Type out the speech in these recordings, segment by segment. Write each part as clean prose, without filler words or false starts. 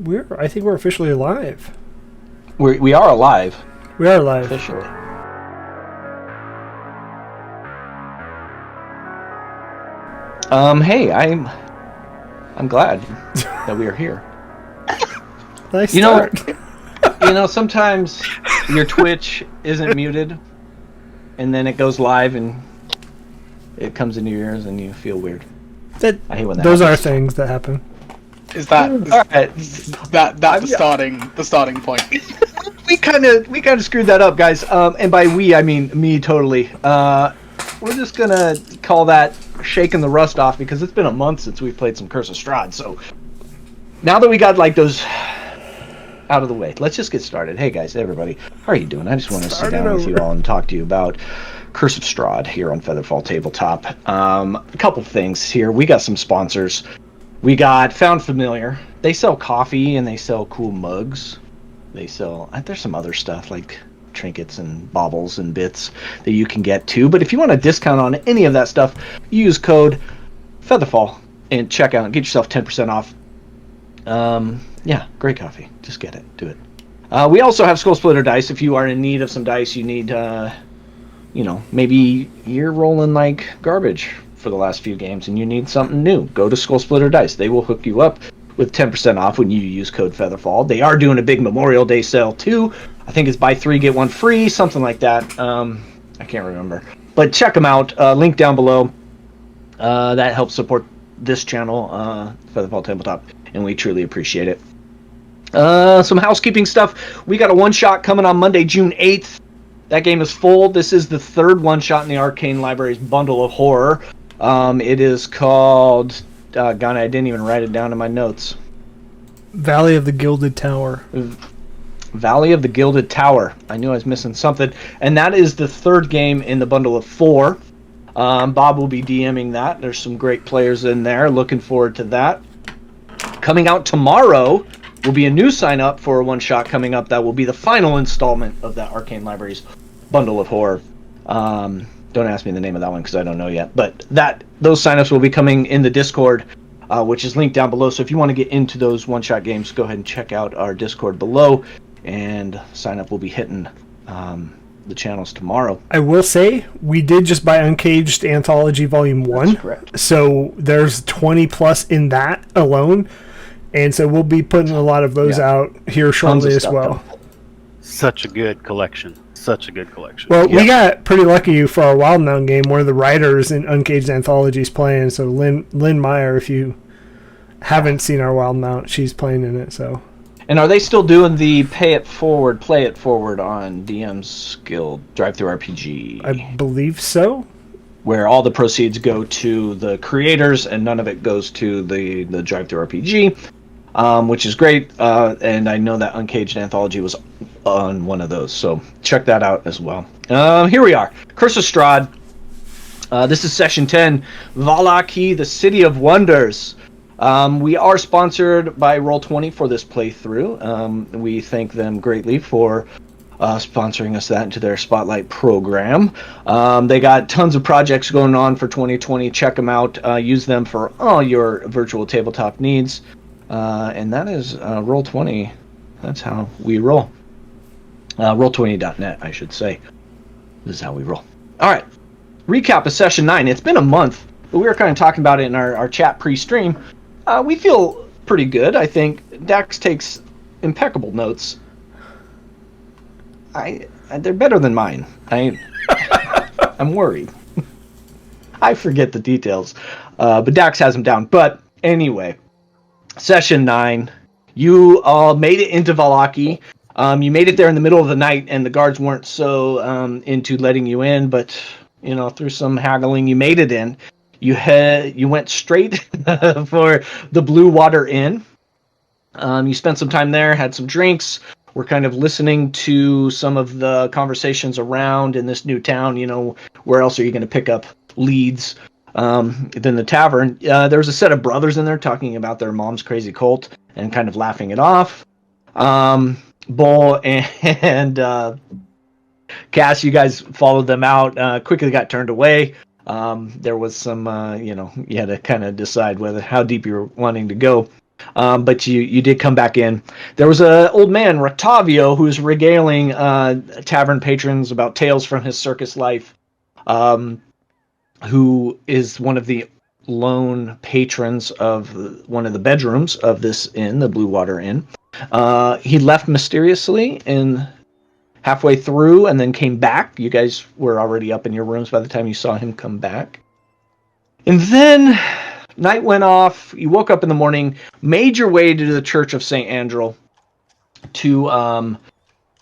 I think we're officially live. We are alive. We are live. Officially. Hey, I'm glad that we are here. Nice start. Sometimes your Twitch isn't muted, and then it goes live and it comes into your ears and you feel weird. I hate when that those happens. are things that happen. Is that Alright. the starting point? We kind of screwed that up, guys. And by we, I mean me totally. We're just gonna call that shaking the rust off because it's been a month since we've played some Curse of Strahd. So now that we got like those out of the way, let's just get started. Hey guys, everybody, how are you doing? I just want to sit down with you all and talk to you about Curse of Strahd here on FeatherFall Tabletop. A couple things here. We got some sponsors. We got Found Familiar. They sell coffee and they sell cool mugs. They sell, there's some other stuff like trinkets and baubles and bits that you can get too. But if you want a discount on any of that stuff, you use code FeatherFall and check out and get yourself 10% off. Yeah, great coffee. Just get it. Do it. We also have Skull Splitter dice. If you are in need of some dice, you need, maybe you're rolling like garbage for the last few games and you need something new. Go to Skull Splitter dice. They will hook you up with 10% off when you use code FeatherFall. They are doing a big Memorial Day sale too. I think it's buy 3 get 1 free, something like that. I can't remember. But check them out. Link down below. That helps support this channel, FeatherFall Tabletop, and we truly appreciate it. Some housekeeping stuff. We got a one-shot coming on Monday, June 8th. That game is full. This is the third one-shot in the Arcane Library's bundle of horror. It is called... God, I didn't even write it down in my notes. Valley of the Gilded Tower. Valley of the Gilded Tower. I knew I was missing something. And that is the third game in the bundle of 4. Bob will be DMing that. There's some great players in there. Looking forward to that. Coming out tomorrow will be a new sign-up for a one-shot coming up. That will be the final installment of that Arcane Library's bundle of horror. Don't ask me the name of that one because I don't know yet. But those signups will be coming in the Discord, which is linked down below. So if you want to get into those one-shot games, go ahead and check out our Discord below. And sign-up will be hitting the channels tomorrow. I will say, we did just buy Uncaged Anthology Volume 1. That's correct. So there's 20 plus in that alone. And so we'll be putting a lot of those out here shortly as well. Such a good collection. Well, we got pretty lucky for our Wild Mount game. One of the writers in Uncaged Anthology's playing. So Lynn Meyer, if you haven't seen our Wild Mount, she's playing in it. So. And are they still doing the play it forward on DM's Guild Drive-Thru RPG? I believe so. Where all the proceeds go to the creators and none of it goes to the Drive-Thru RPG, which is great. And I know that Uncaged Anthology was on one of those, so check that out as well. Here we are, Curse of Strahd. This is session 10, Vallaki, the City of Wonders. We are sponsored by Roll20 for this playthrough. We thank them greatly for sponsoring us that into their Spotlight program. They got tons of projects going on for 2020. Check them out. Use them for all your virtual tabletop needs. And that is Roll20. That's how we roll. Roll20.net, I should say. This is how we roll. All right. Recap of session 9. It's been a month, but we were kind of talking about it in our chat pre-stream. We feel pretty good. I think Dax takes impeccable notes. They're better than mine. I'm worried. I forget the details, but Dax has them down. But anyway, session 9. You all made it into Vallaki. You made it there in the middle of the night, and the guards weren't so into letting you in. But through some haggling, you made it in. You went straight for the Blue Water Inn. You spent some time there, had some drinks. We're kind of listening to some of the conversations around in this new town. Where else are you going to pick up leads than the tavern? There was a set of brothers in there talking about their mom's crazy cult and kind of laughing it off. Bull and Cass, you guys followed them out, quickly got turned away. There was some, you had to kind of decide how deep you were wanting to go. but you did come back in. There was an old man, Roctavio, who was regaling tavern patrons about tales from his circus life, who is one of the lone patrons of one of the bedrooms of this inn, the Blue Water Inn. He left mysteriously halfway through and then came back. You guys were already up in your rooms by the time you saw him come back. And then night went off. You woke up in the morning, made your way to the Church of St. Andral to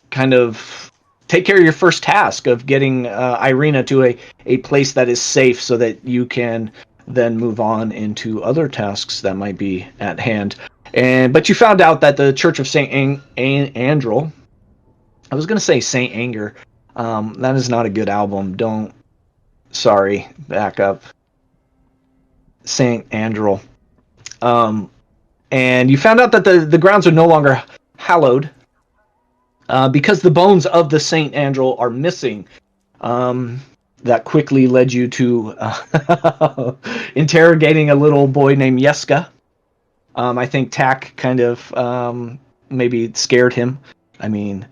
kind of take care of your first task of getting Irina to a place that is safe so that you can then move on into other tasks that might be at hand. But you found out that the Church of St. Andral, I was going to say St. Anger. That is not a good album. Sorry, back up. St. Andral. And you found out that the grounds are no longer hallowed because the bones of the St. Andral are missing. That quickly led you to interrogating a little boy named Yeska. I think Tack kind of maybe scared him. I mean,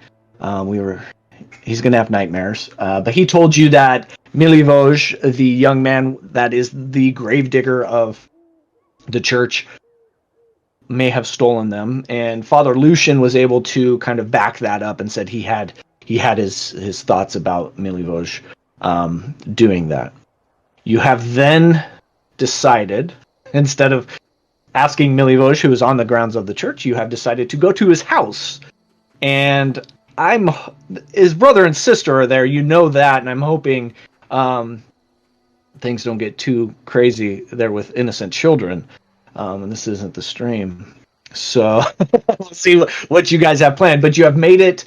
he's going to have nightmares. But he told you that Milivoj, the young man that is the gravedigger of the church, may have stolen them. And Father Lucian was able to kind of back that up and said he had his thoughts about Milivoj doing that. You have then decided, instead of asking Milivoj, who is on the grounds of the church, you have decided to go to his house. And his brother and sister are there, you know that, and I'm hoping things don't get too crazy there with innocent children. And this isn't the stream. So we'll see what you guys have planned. But you have made it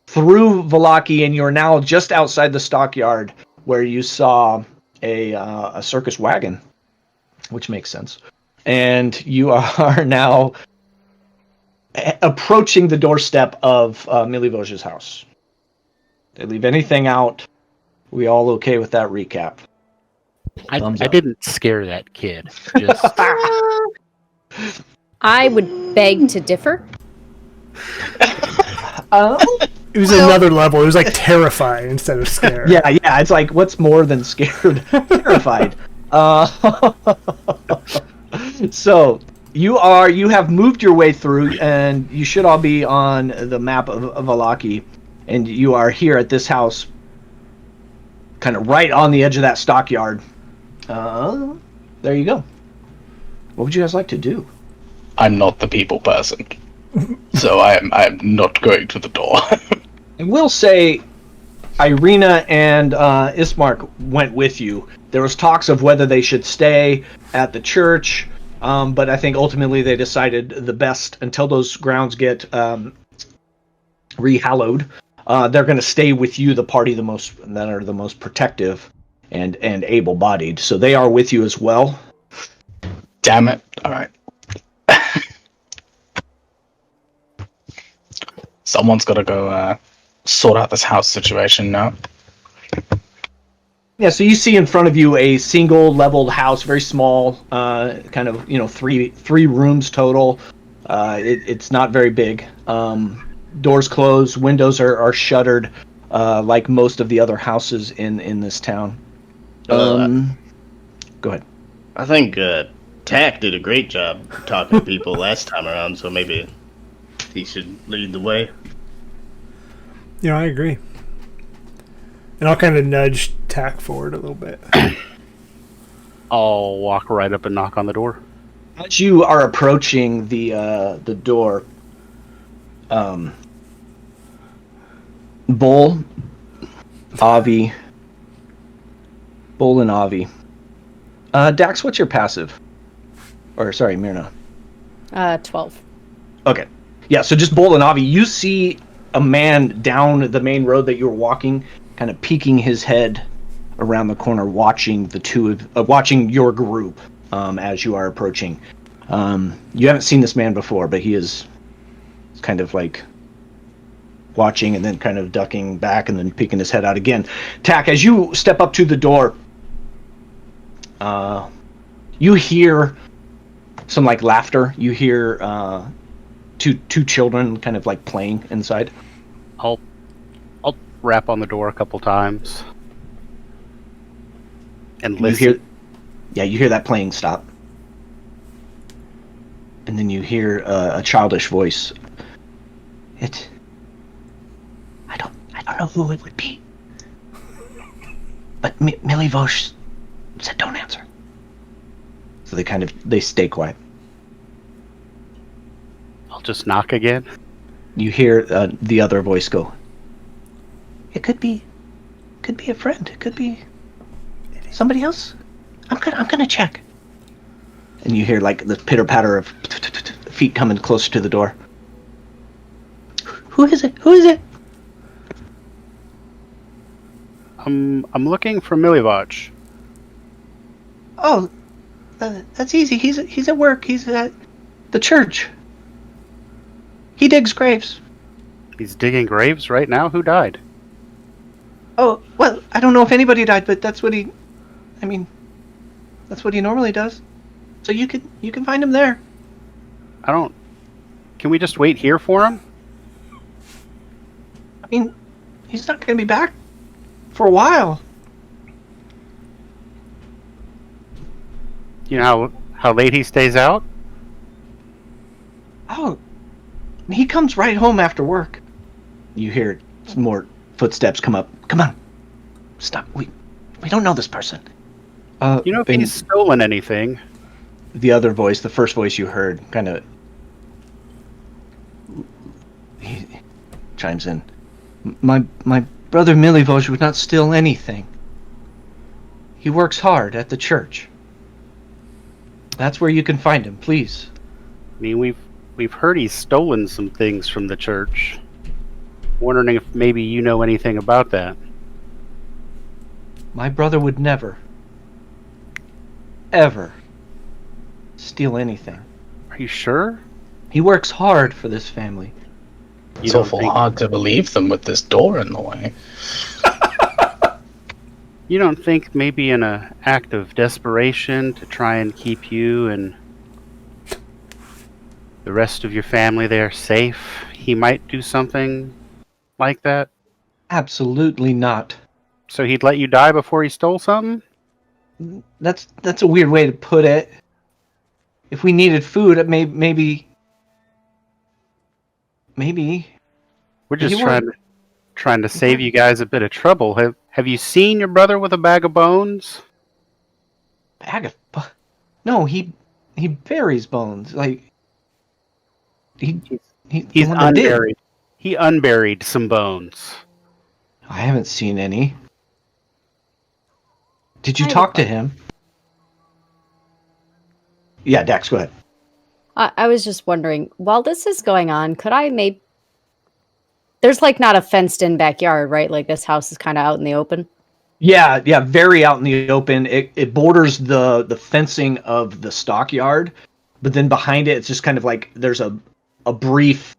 through Vallaki, and you're now just outside the stockyard where you saw a circus wagon, which makes sense. And you are now approaching the doorstep of Milivoj's house. Did I leave anything out? We all okay with that recap? I didn't scare that kid. Just I would beg to differ. It was another level. It was like terrified instead of scared. Yeah. It's like, what's more than scared? Terrified. So you have moved your way through, and you should all be on the map of Vallaki, and you are here at this house, kind of right on the edge of that stockyard. There you go. What would you guys like to do? I'm not the people person, so I'm not going to the door. I will say, Irina and Ismark went with you. There was talks of whether they should stay at the church, but I think ultimately they decided the best, until those grounds get rehallowed, they're going to stay with you, the party that are the most protective and able-bodied. So they are with you as well. Damn it! All right. Someone's got to go sort out this house situation now. Yeah, so you see in front of you a single leveled house, very small, kind of, three rooms total. It's not very big. Doors closed, windows are shuttered, like most of the other houses in this town. Go ahead. I think Tack did a great job talking to people last time around, so maybe he should lead the way. Yeah, I agree. And I'll kind of nudge Tack forward a little bit. I'll walk right up and knock on the door. As you are approaching the door, Bull, Avi, Bull and Avi. Dax, what's your passive? Or, sorry, Myrna. 12. Okay. Yeah, so just Bull and Avi, you see a man down the main road that you were walking, kind of peeking his head around the corner, watching watching your group as you are approaching. You haven't seen this man before, but he is kind of like watching and then kind of ducking back and then peeking his head out again. Tack, as you step up to the door, you hear some like laughter. You hear two children kind of like playing inside. I'll rap on the door a couple times and listen. You hear that playing stop, and then you hear a childish voice. I don't know who it would be, but Millie Vosh said don't answer. So they stay quiet. I'll just knock again. You hear the other voice go. It could be a friend. It could be somebody else. I'm gonna check. And you hear like the pitter patter of feet coming closer to the door. Who is it? Who is it? I'm looking for Milivoch. Oh, that's easy. He's at work. He's at the church. He digs graves. He's digging graves right now? Who died? Oh, well, I don't know if anybody died, but that's what he normally does. So you can find him there. Can we just wait here for him? I mean, he's not going to be back for a while. You know how late he stays out? Oh, he comes right home after work. You hear some more footsteps come up. Come on. Stop. We don't know this person. You know if he's stolen anything? The other voice, the first voice you heard, kind of he chimes in. My brother Milivosh would not steal anything. He works hard at the church. That's where you can find him, please. I mean, we've heard he's stolen some things from the church. Wondering if maybe you know anything about that. My brother would never, ever steal anything. Are you sure? He works hard for this family. It's awful hard to believe them with this door in the way. You don't think maybe in an act of desperation to try and keep you and the rest of your family there safe, he might do something like that? Absolutely not. So he'd let you die before he stole something? That's a weird way to put it. If we needed food, maybe. We're just trying to save you guys a bit of trouble. Have you seen your brother with a bag of bones? No, he buries bones. Like he's unburied. He unburied some bones. I haven't seen any. Did you talk to him? Yeah, Dax, go ahead. I was just wondering, while this is going on, could I maybe... There's like not a fenced in backyard, right? Like this house is kind of out in the open. Yeah, very out in the open. It borders the fencing of the stockyard, but then behind it, it's just kind of like there's a brief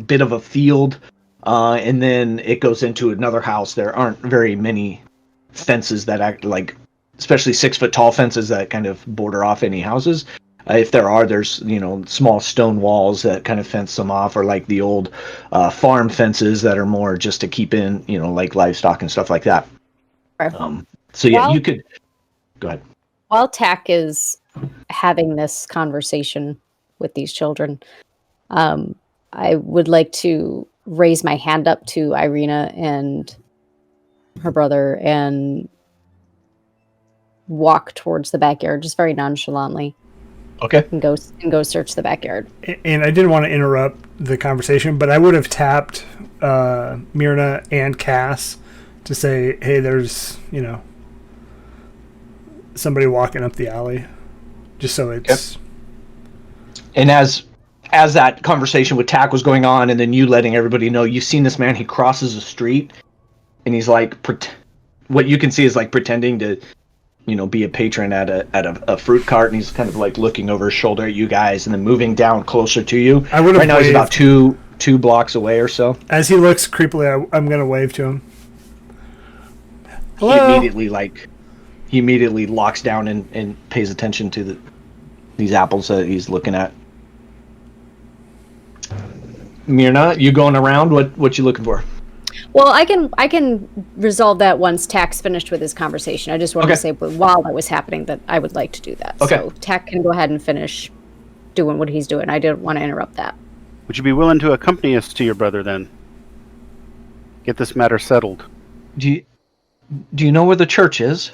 bit of a field, and then it goes into another house. There aren't very many fences that act like, especially 6 foot tall fences that kind of border off any houses. If there are, there's small stone walls that kind of fence them off, or like the old farm fences that are more just to keep in like livestock and stuff like that. So yeah, you could go ahead. While Tack is having this conversation with these children, I would like to raise my hand up to Irina and her brother and walk towards the backyard, just very nonchalantly. Okay. And go search the backyard. And I didn't want to interrupt the conversation, but I would have tapped Myrna and Cass to say, hey, there's, somebody walking up the alley. Just so it's... Okay. And as that conversation with Tack was going on, and then you letting everybody know, you've seen this man, he crosses the street, and he's like, what you can see is like pretending to, be a patron at a fruit cart, and he's kind of like looking over his shoulder at you guys, and then moving down closer to you. Right now he's about two blocks away or so. As he looks creepily, I'm going to wave to him. Hello? He immediately locks down and pays attention to these apples that he's looking at. Myrna, you going around? What you looking for? Well, I can resolve that once Tack's finished with his conversation. I just wanted to say, but while that was happening, that I would like to do that. Okay. So Tack can go ahead and finish doing what he's doing. I didn't want to interrupt that. Would you be willing to accompany us to your brother then? Get this matter settled. Do you know where the church is?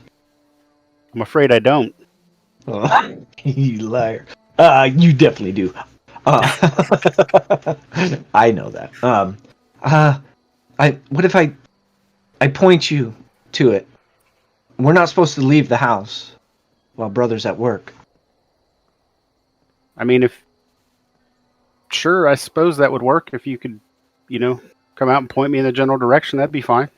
I'm afraid I don't. Oh, you liar. You definitely do. I know that. What if I point you to it? We're not supposed to leave the house while brother's at work. I mean, sure, I suppose that would work. If you could, come out and point me in the general direction, that'd be fine.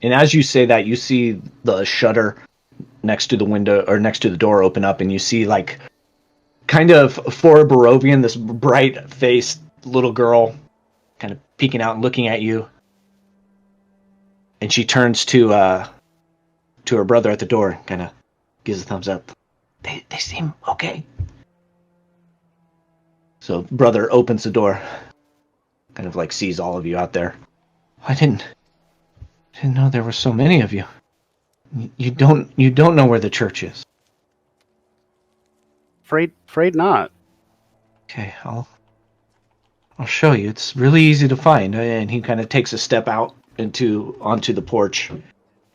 And as you say that, you see the shutter next to the window or next to the door open up, and you see like kind of for a Barovian, this bright-faced little girl kind of peeking out and looking at you. And she turns to her brother at the door, kind of gives a thumbs up. They seem okay. So brother opens the door, kind of like sees all of you out there. I didn't know there were so many of you. You don't know where the church is. Afraid not. Okay, I'll show you. It's really easy to find. And he kind of takes a step out onto the porch.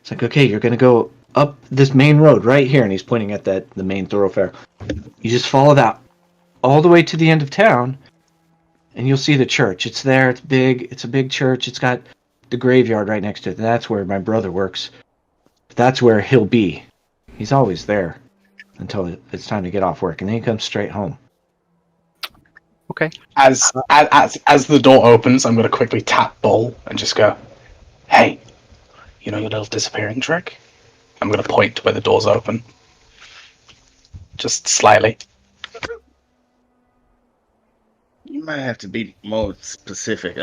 It's like, okay, you're gonna go up this main road right here, and he's pointing at the main thoroughfare. You just follow that all the way to the end of town, and you'll see the church. It's there. It's big. It's a big church. It's got the graveyard right next to it. That's where my brother works. That's where he'll be. He's always there until it's time to get off work, and then he comes straight home. Okay. As the door opens, I'm going to quickly tap Bull and just go, "Hey, you know your little disappearing trick?" I'm going to point to where the door's open, just slightly. You might have to be more specific.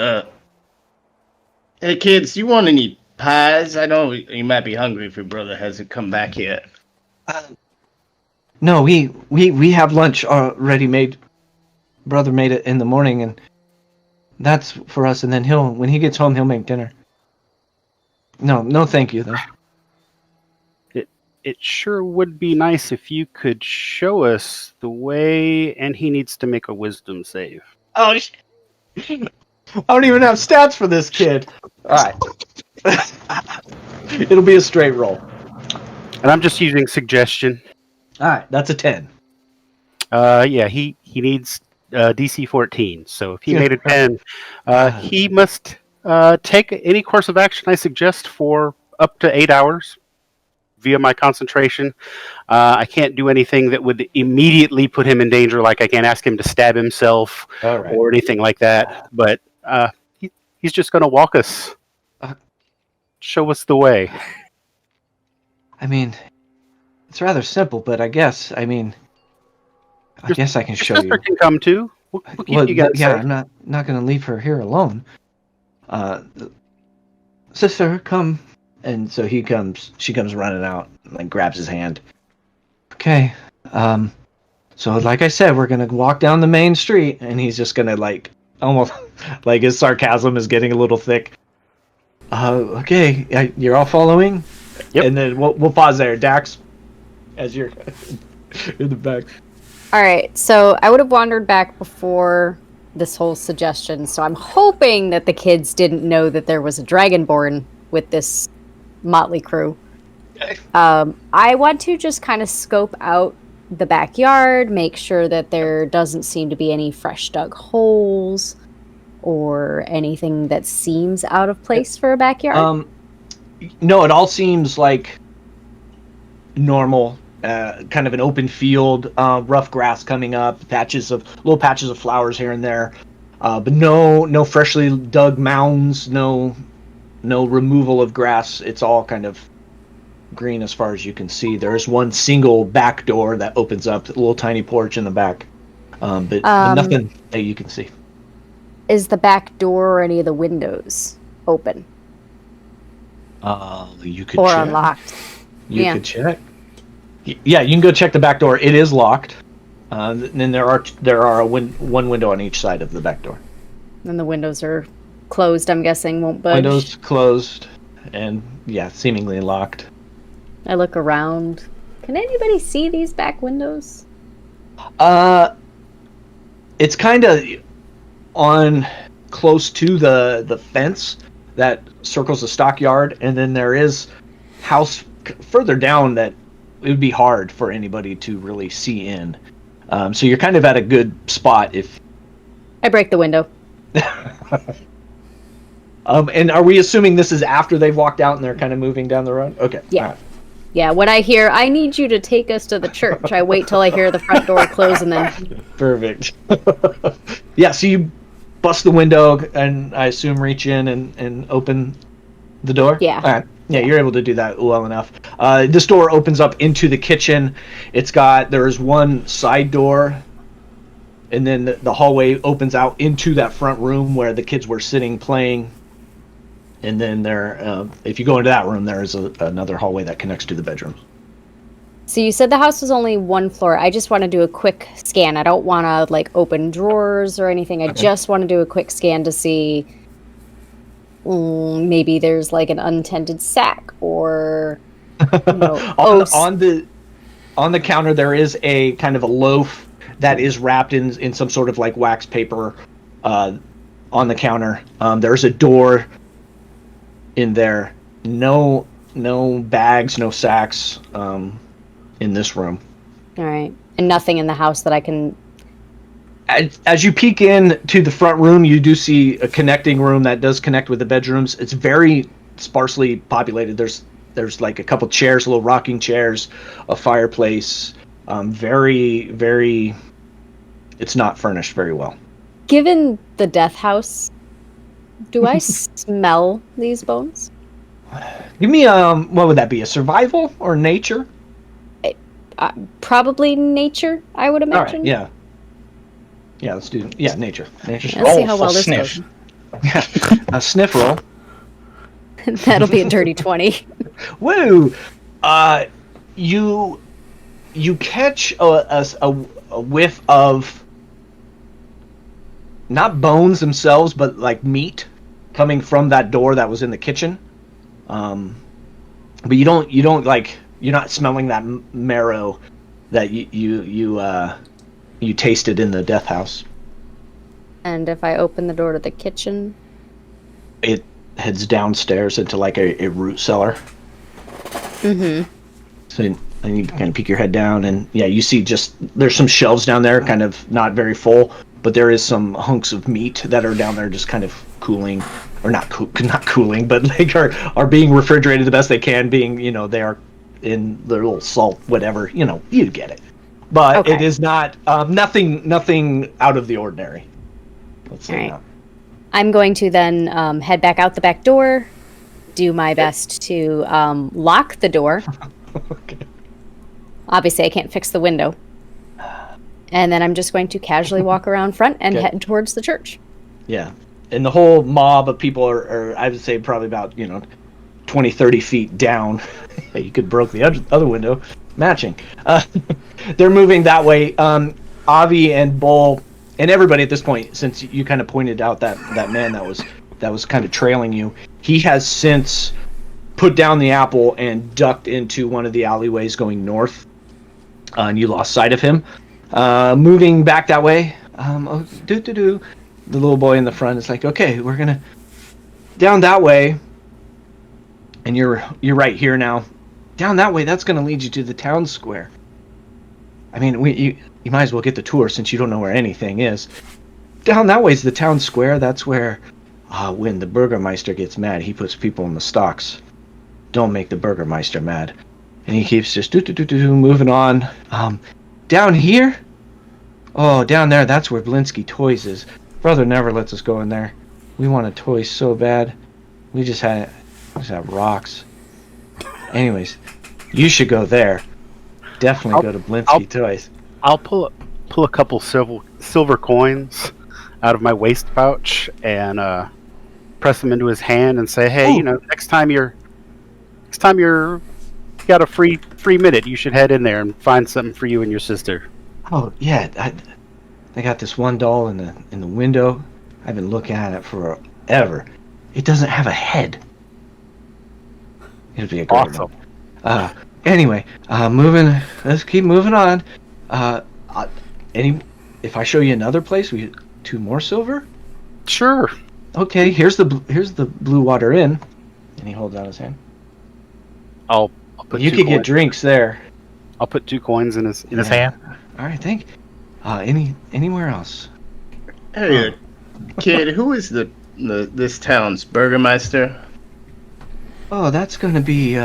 Hey kids, you want any pies? I know you might be hungry if your brother hasn't come back yet. No, we have lunch already made. Brother made it in the morning, and that's for us. And then when he gets home, he'll make dinner. No, thank you though. It sure would be nice if you could show us the way, and he needs to make a wisdom save. Oh, I don't even have stats for this kid. All right. It'll be a straight roll. And I'm just using suggestion. All right, that's a 10. Yeah, he needs DC 14. So if he made a 10, he must take any course of action I suggest for up to 8 hours via my concentration. I can't do anything that would immediately put him in danger, like I can't ask him to stab himself or anything like that. But he's just going to walk us, show us the way. I mean, it's rather simple, but I guess I can show you. Sister can come too. We'll keep you guys safe. I'm not going to leave her here alone. Sister, come. And so she comes running out and like grabs his hand. Okay. So like I said, we're going to walk down the main street, and he's just going to like almost like his sarcasm is getting a little thick. Okay, you're all following? Yep. And then we'll pause there, Dax, as you're in the back. All right, so I would have wandered back before this whole suggestion, so I'm hoping that the kids didn't know that there was a dragonborn with this motley crew. I want to just kind of scope out the backyard, make sure that there doesn't seem to be any fresh dug holes or anything that seems out of place for a backyard. No, it all seems like normal. Kind of an open field, rough grass coming up, little patches of flowers here and there, but no freshly dug mounds, no removal of grass. It's all kind of green as far as you can see. There's one single back door that opens up, a little tiny porch in the back, but nothing that you can see. Is the back door or any of the windows open? You could or check. Unlocked? You could check. Yeah, you can go check the back door. It is locked. Then there are one window on each side of the back door. And the windows are closed, I'm guessing, won't budge. Windows closed, and yeah, seemingly locked. I look around. Can anybody see these back windows? It's kind of on close to the fence that circles the stockyard, and then there is house further down that it would be hard for anybody to really see in. So you're kind of at a good spot if. I break the window. And are we assuming this is after they've walked out and they're kind of moving down the road? Okay. Yeah. All right. Yeah, when I hear, I need you to take us to the church, I wait till I hear the front door close and then... Perfect. Yeah, so you bust the window and I assume reach in and open the door? Yeah. All right. Yeah, you're able to do that well enough. This door opens up into the kitchen. There's one side door, and then the hallway opens out into that front room where the kids were sitting playing. And then if you go into that room, there is another hallway that connects to the bedrooms. So you said the house was only one floor. I just want to do a quick scan. I don't want to like open drawers or anything. I just want to do a quick scan to see maybe there's like an untended sack or on the counter there is a kind of a loaf that is wrapped in some sort of like wax paper on the counter. There's a door in there. No bags, no sacks in this room. All right. And nothing in the house that I can... As you peek in to the front room, you do see a connecting room that does connect with the bedrooms. It's very sparsely populated. There's like a couple chairs, little rocking chairs, a fireplace. Very, very... It's not furnished very well. Given the death house, do I smell these bones? Give me what would that be? A survival or nature? Probably nature, I would imagine. All right, yeah. Let's do nature. Let's see how well this sniff. goes. Yeah, a sniff roll. That'll be a dirty 20. Woo! You catch a whiff of not bones themselves, but like meat coming from that door that was in the kitchen. But you don't like, you're not smelling that marrow that you tasted in the death house. And if I open the door to the kitchen, it heads downstairs into like a root cellar. Mm-hmm. So and you kind of peek your head down, and yeah, you see there's some shelves down there, kind of not very full, but there is some hunks of meat that are down there just kind of cooling, or not cooling, but like are being refrigerated the best they can, being, they are in their little salt, whatever, you get it. But okay. It is not nothing out of the ordinary. Let's say that. I'm going to then head back out the back door, do my best to lock the door. Okay. Obviously, I can't fix the window. And then I'm just going to casually walk around front and head towards the church. Yeah. And the whole mob of people are I would say, probably about, 20, 30 feet down. You could broke the other window. Matching. They're moving that way. Avi and Bull and everybody at this point, since you kind of pointed out that man that was kind of trailing you, he has since put down the apple and ducked into one of the alleyways going north. And you lost sight of him. Moving back that way. The little boy in the front is like, okay, we're gonna down that way. And you're right here now. Down that way, that's gonna lead you to the town square. I mean, you might as well get the tour since you don't know where anything is. Down that way's the town square. That's where, when the Burgermeister gets mad, he puts people in the stocks. Don't make the Burgermeister mad. And he keeps just moving on. Down here? Oh, down there, that's where Blinsky Toys is. Brother never lets us go in there. We want a toy so bad. We just have rocks. Anyways, you should go there. Definitely go to Blinsky Toys. I'll pull a couple silver coins out of my waist pouch and press them into his hand and say, "Hey, next time you're got a free minute, you should head in there and find something for you and your sister. Oh yeah, I got this one doll in the window. I've been looking at it forever. It doesn't have a head. It'll be a great Awesome. one. Anyway, let's keep moving on. If I show you another place, we get 2 more silver. Sure. Okay, here's the Blue Water Inn, and he holds out his hand. I'll put You two could get coins. drinks there. I'll put 2 coins in his Yeah. hand. All right, thank you. Anywhere else? Hey, kid, who is this town's burgermeister? Oh, that's gonna be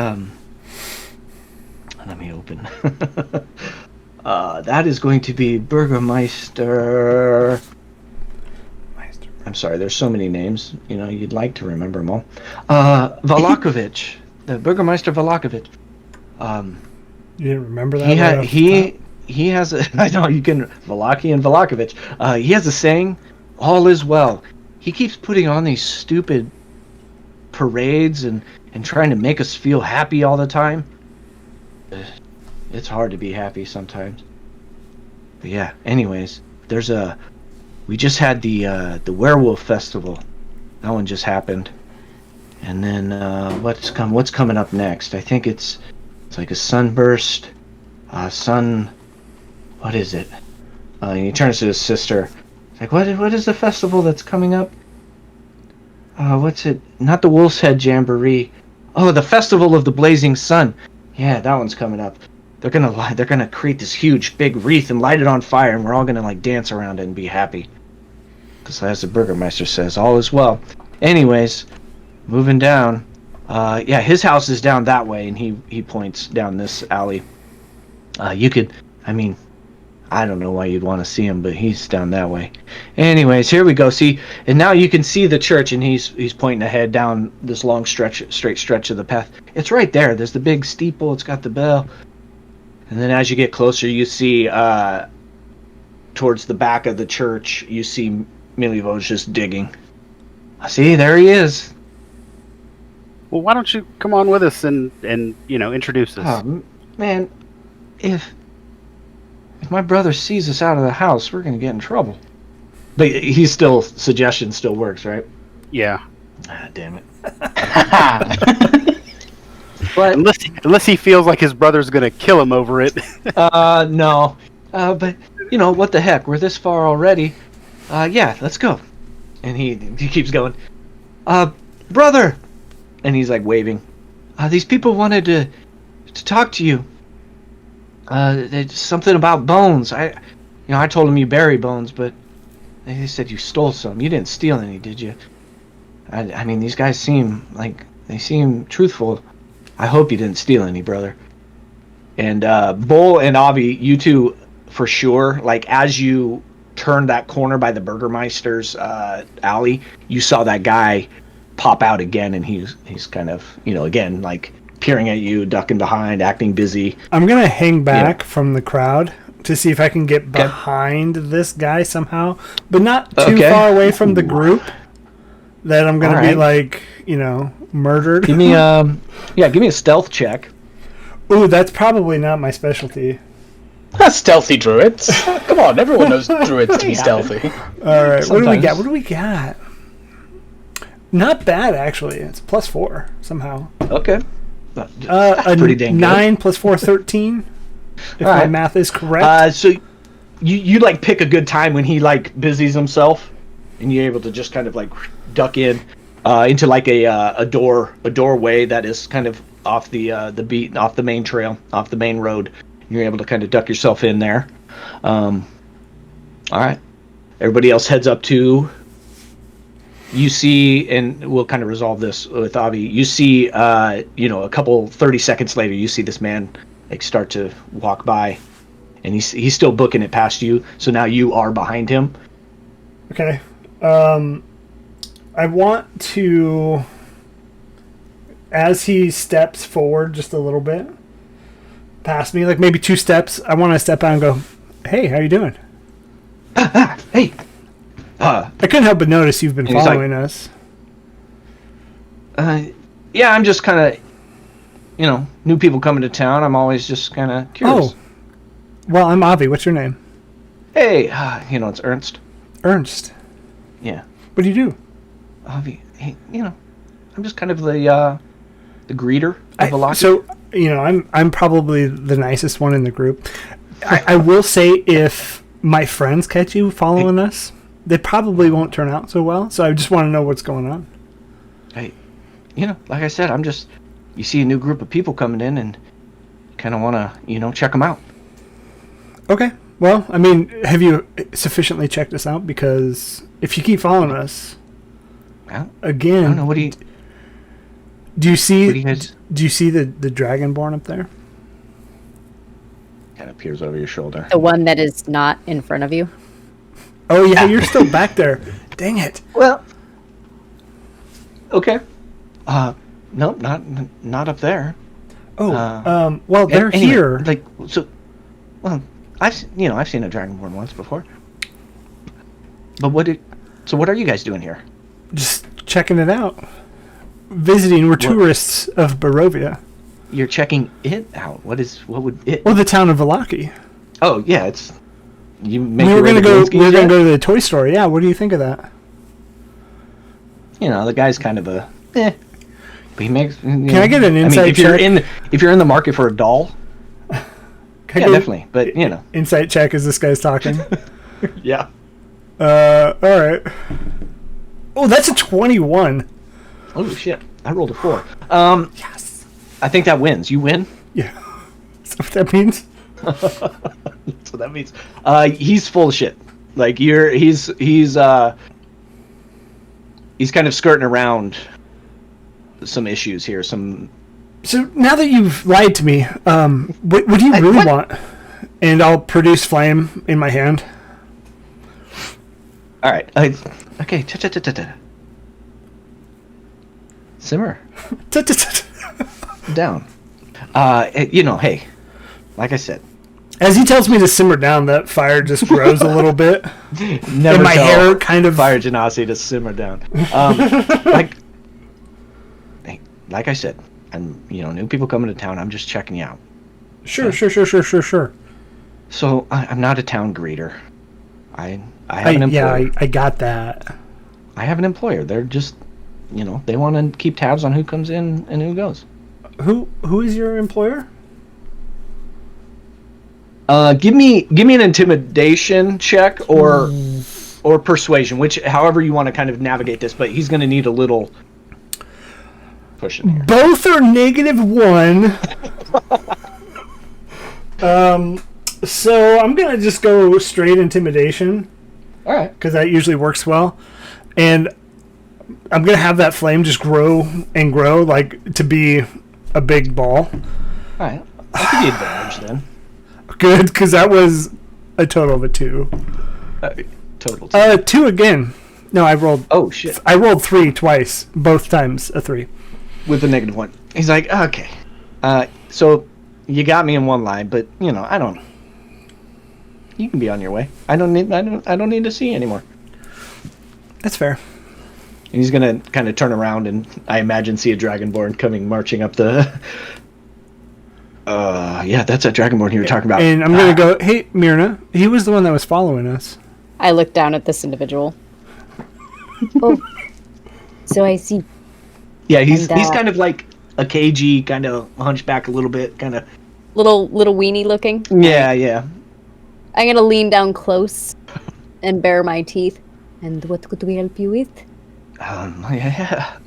let me open. That is going to be Burgermeister. I'm sorry, there's so many names. You'd like to remember them all. Valakovich, the Burgermeister Valakovich. You didn't remember that? He has a. I know you can Vallaki and Valakovich. He has a saying, "All is well." He keeps putting on these stupid parades and trying to make us feel happy all the time. It's hard to be happy sometimes. But yeah, anyways, we just had the werewolf festival. That one just happened. And then what's coming up next? I think it's like a sunburst, what is it? And he turns to his sister. It's like, what is the festival that's coming up? What's it? Not the Wolf's Head Jamboree. Oh, the Festival of the Blazing Sun. Yeah, that one's coming up. They're gonna create this huge big wreath and light it on fire, and we're all gonna dance around it and be happy. Because as the Burgermeister says, all is well. Anyways, moving down. Yeah, his house is down that way, and he points down this alley. I don't know why you'd want to see him, but he's down that way. Anyways, here we go. See, and now you can see the church, and he's pointing ahead down this long straight stretch of the path. It's right there. There's the big steeple. It's got the bell. And then as you get closer, you see towards the back of the church, you see Milivoj just digging. See, there he is. Well, why don't you come on with us and introduce us? Oh, man, if my brother sees us out of the house, we're gonna get in trouble. But suggestion still works, right? Yeah. Ah, damn it. But unless he feels like his brother's gonna kill him over it. No. But what the heck? We're this far already. Yeah, let's go. And he keeps going. Brother, and he's waving. These people wanted to talk to you. Something about bones. I told them you bury bones, but they said you stole some. You didn't steal any, did you? I mean, these guys seem truthful. I hope you didn't steal any, brother. And Bull and Avi, you two, for sure. As you turned that corner by the Burgermeister's alley, you saw that guy pop out again, and he's kind of again peering at you, ducking behind, acting busy. I'm going to hang back from the crowd to see if I can get behind this guy somehow, but not too far away from the group that I'm going to be murdered. Give me give me a stealth check. Ooh, that's probably not my specialty. That's stealthy druids. Come on, everyone knows druids to be stealthy. All right, Sometimes. What do we got? Not bad, actually. It's +4 somehow. Okay. A pretty dang good. 9 + 4, 13. If All my right. math is correct. So you pick a good time when he busies himself, and you're able to just kind of duck in into a doorway that is kind of off the beat, off the main trail, off the main road. You're able to kind of duck yourself in there. All right. Everybody else heads up to. You see, and we'll kind of resolve this with Avi. You see, a couple 30 seconds later, you see this man start to walk by, and he's still booking it past you. So now you are behind him. Okay. I want to, as he steps forward just a little bit, past me, maybe 2 steps, I want to step out and go, "Hey, how you doing?" Hey. I couldn't help but notice you've been he's following us. Yeah, I'm just kind of new people coming to town, I'm always just kind of curious. Oh, well, I'm Avi. What's your name? Hey, it's Ernst. Ernst. Yeah. What do you do? Avi, hey, I'm just kind of the greeter of Vallaki. So, I'm probably the nicest one in the group. I will say if my friends catch you following us, they probably won't turn out so well. So I just want to know what's going on. Hey, like I said, you see a new group of people coming in and kind of want to, check them out. Okay. Well, I mean, have you sufficiently checked us out? Because if you keep following us, again, I don't know. What do you? Do you see? What do you guys? Do you see the Dragonborn up there? Kind of peers over your shoulder. The one that is not in front of you. Oh yeah, you're still back there. Dang it. Well. Okay. No, not up there. Oh. Well, they're anyway, here. Like so. Well, I've seen a Dragonborn once before. But what are you guys doing here? Just checking it out. Visiting. We're tourists of Barovia. You're checking it out. What would it? Well, the town of Vallaki. Oh yeah, it's. You make. We're gonna go to the toy store. Yeah. What do you think of that? The guy's kind of a. But he makes. Can I get an insight check? If you're in the market for a doll. Yeah, definitely. But Insight check as this guy's talking. Yeah. All right. Oh, that's a 21. Oh shit! I rolled a 4. Yes. I think that wins. You win. Yeah. Is that what that means? That's what that means. He's full of shit. Like he's kind of skirting around some issues here. So now that you've lied to me, what do you really want? And I'll produce flame in my hand. All right. Okay. Simmer. Down. Hey, like I said. As he tells me to simmer down, that fire just grows a little bit. Never and my hair kind of fire genasi to simmer down. Like I said, and new people coming to town. I'm just checking you out. Sure. So I'm not a town greeter. I have an employer. Yeah, I got that. I have an employer. They're just, they want to keep tabs on who comes in and who goes. Who is your employer? Give me an intimidation check or persuasion, however you want to kind of navigate this. But he's going to need a little pushing here. Both are -1. So I'm gonna just go straight intimidation. All right. Because that usually works well, and I'm gonna have that flame just grow and grow, like to be a big ball. All right. I'll give you advantage then. Good, because that was a total of a 2. Total. 2. 2 again. No, I rolled. Oh shit! I rolled 3 twice, both times a 3. With the -1. He's like, okay. So you got me in one line, but I don't. You can be on your way. I don't need to see you anymore. That's fair. And he's gonna kind of turn around and I imagine see a Dragonborn coming marching up the. Yeah, that's a Dragonborn you were talking about. And I'm gonna go. Hey, Myrna. He was the one that was following us. I look down at this individual. Oh, so I see. Yeah, he's kind of like a cagey, kind of hunchback a little bit, kind of. Little weenie looking. Yeah. I'm gonna lean down close and bare my teeth. And what could we help you with? Yeah.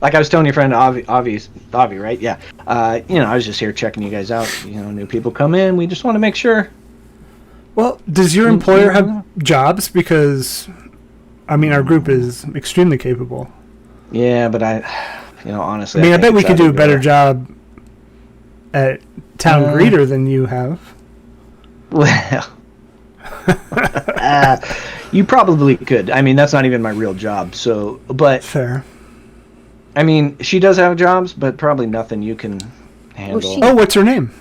Like I was telling your friend Avi, right? Yeah. I was just here checking you guys out. New people come in. We just want to make sure. Well, does your employer have jobs? Because, our group is extremely capable. Yeah, but honestly. I bet we could do a better job at town greeter than you have. Well, you probably could. That's not even my real job. So, but fair. She does have jobs, but probably nothing you can handle. Oh, what's her name?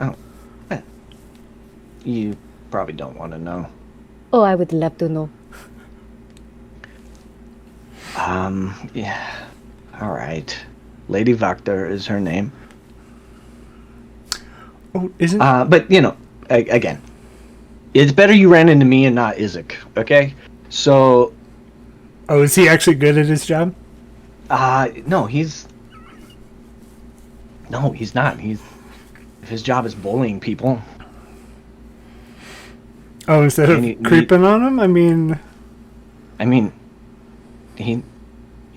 Oh, you probably don't want to know. Oh, I would love to know. Yeah. All right. Lady Vakter is her name. Oh, isn't But again, it's better you ran into me and not Isaac. Okay, so Oh, is he actually good at his job? no, he's not. If his job is bullying people. Oh, instead of creeping on him? I mean,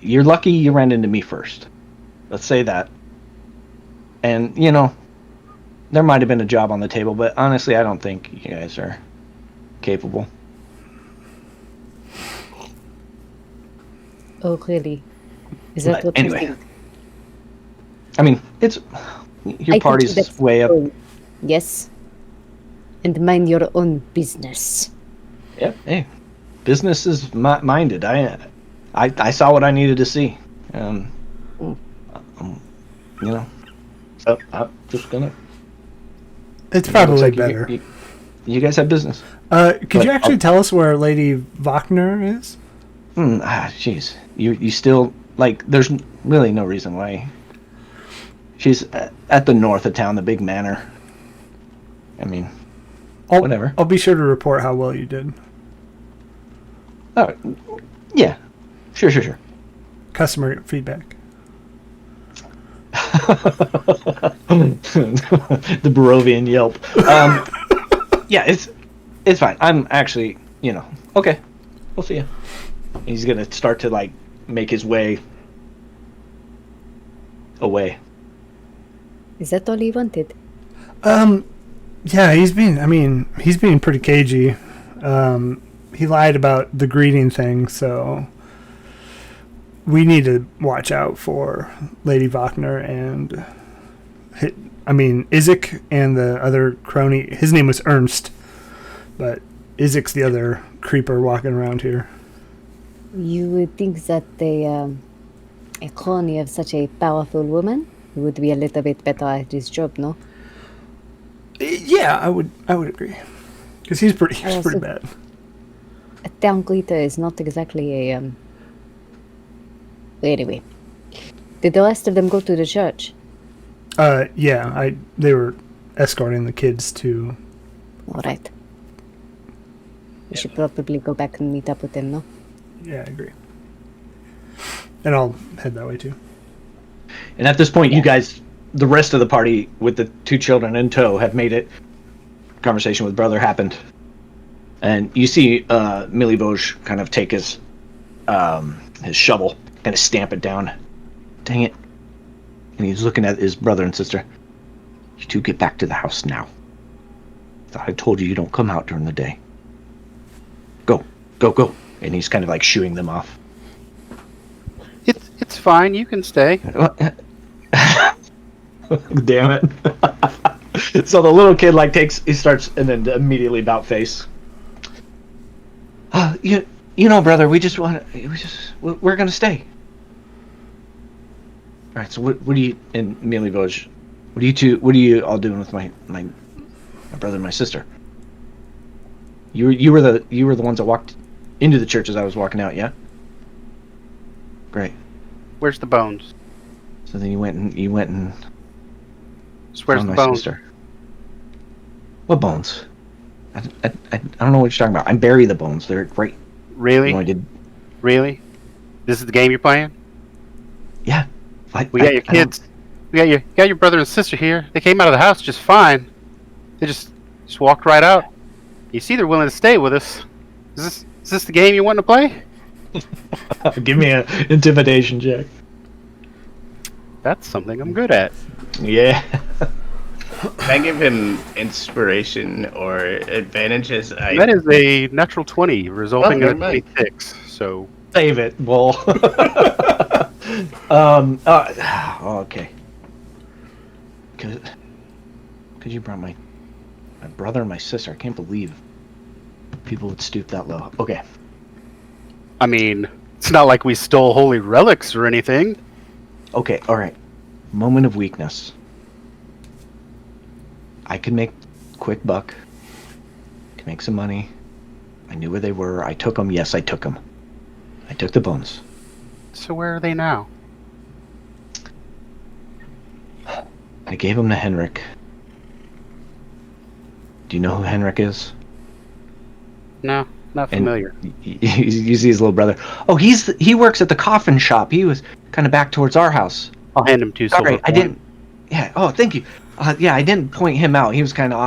you're lucky you ran into me first. Let's say that. And, there might have been a job on the table, but honestly, I don't think you guys are capable. Oh, really? Is that what you Anyway. think? I mean, it's your I party's think that's way up. wrong. Yes. And mind your own business. Yep. Hey, business is minded. I saw what I needed to see. So I'm just gonna. it's probably Looks like better. You guys have business. Could you actually tell us where Lady Wagner is? Jeez. You still there's really no reason why. She's at the north of town, the big manor. I mean, whatever. I'll be sure to report how well you did. Oh, yeah. Sure. Customer feedback. The Barovian Yelp. Yeah, it's fine. I'm actually, okay. We'll see you. He's gonna start to make his way away. Is that all you wanted? Yeah, he's being pretty cagey. He lied about the greeting thing, so we need to watch out for Lady Wagner and Isaac and the other crony. His name was Ernst, but Isaac's the other creeper walking around here. You would think that a crony of such a powerful woman would be a little bit better at his job, no? Yeah, I would agree, because he's pretty bad. A town greeter is not exactly a Anyway, did the rest of them go to the church? Yeah, they were escorting the kids to. All right. We should probably go back and meet up with them, no? Yeah, I agree. And I'll head that way too. And at this point, you guys, the rest of the party with the two children in tow, have made it. Conversation with brother happened. And you see Milivoj kind of take his shovel, kind of stamp it down. Dang it. And he's looking at his brother and sister. You two get back to the house now. Thought I told you don't come out during the day. Go. And he's kind of shooing them off. It's fine. You can stay. Damn it. So the little kid he starts and then immediately about face. Brother, we're gonna stay. All right. So what do you and Milivoj? What are you all doing with my brother and my sister? You were the ones that walked into the church as I was walking out, yeah? Great. Where's the bones? So then you went and Where's found the my bones? sister. What bones? I don't know what you're talking about. I bury the bones. They're great. Really? I did. Really? This is the game you're playing? Yeah. We got your kids. We got your brother and sister here. They came out of the house just fine. They just walked right out. You see, they're willing to stay with us. Is this the game you want to play? Give me an intimidation check. That's something I'm good at. Yeah. Can I give him inspiration or advantages? That is a natural 20, resulting in a never mind. 26. So Save it, bull. Okay. Cause you brought my brother and my sister. I can't believe people would stoop that low. Okay. I mean, it's not like we stole holy relics or anything. Okay, alright. Moment of weakness. I could make quick buck. Could make some money. I knew where they were. I took them. Yes, I took them. I took the bones. So where are they now? I gave him to Henrik. Do you know who Henrik is? No, not And familiar. you see his little brother. Oh, he works at the coffin shop. He was kind of back towards our house. I'll hand him 2 silver Sorry, I coins. didn't. Yeah. Oh, thank you. Yeah, I didn't point him out. He was kind of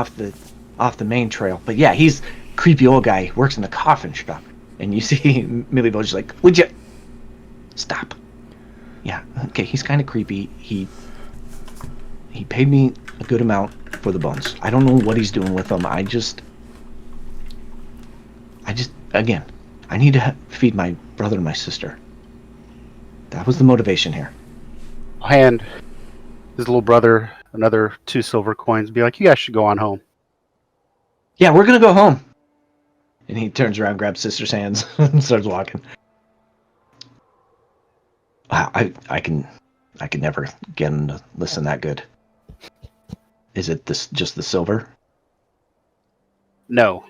off the main trail. But yeah, he's a creepy old guy. He works in the coffin shop. And you see Millie Bo's like, "Would you stop?" Yeah. Okay. He's kind of creepy. He paid me a good amount for the bones. I don't know what he's doing with them. I just again, I need to feed my brother and my sister. That was the motivation here. I'll hand his little brother another 2 silver coins and be like, you guys should go on home. Yeah, we're gonna go home. And he turns around, grabs sister's hands, and starts walking. Wow, I can never get him to listen that good. Is it just the silver? No.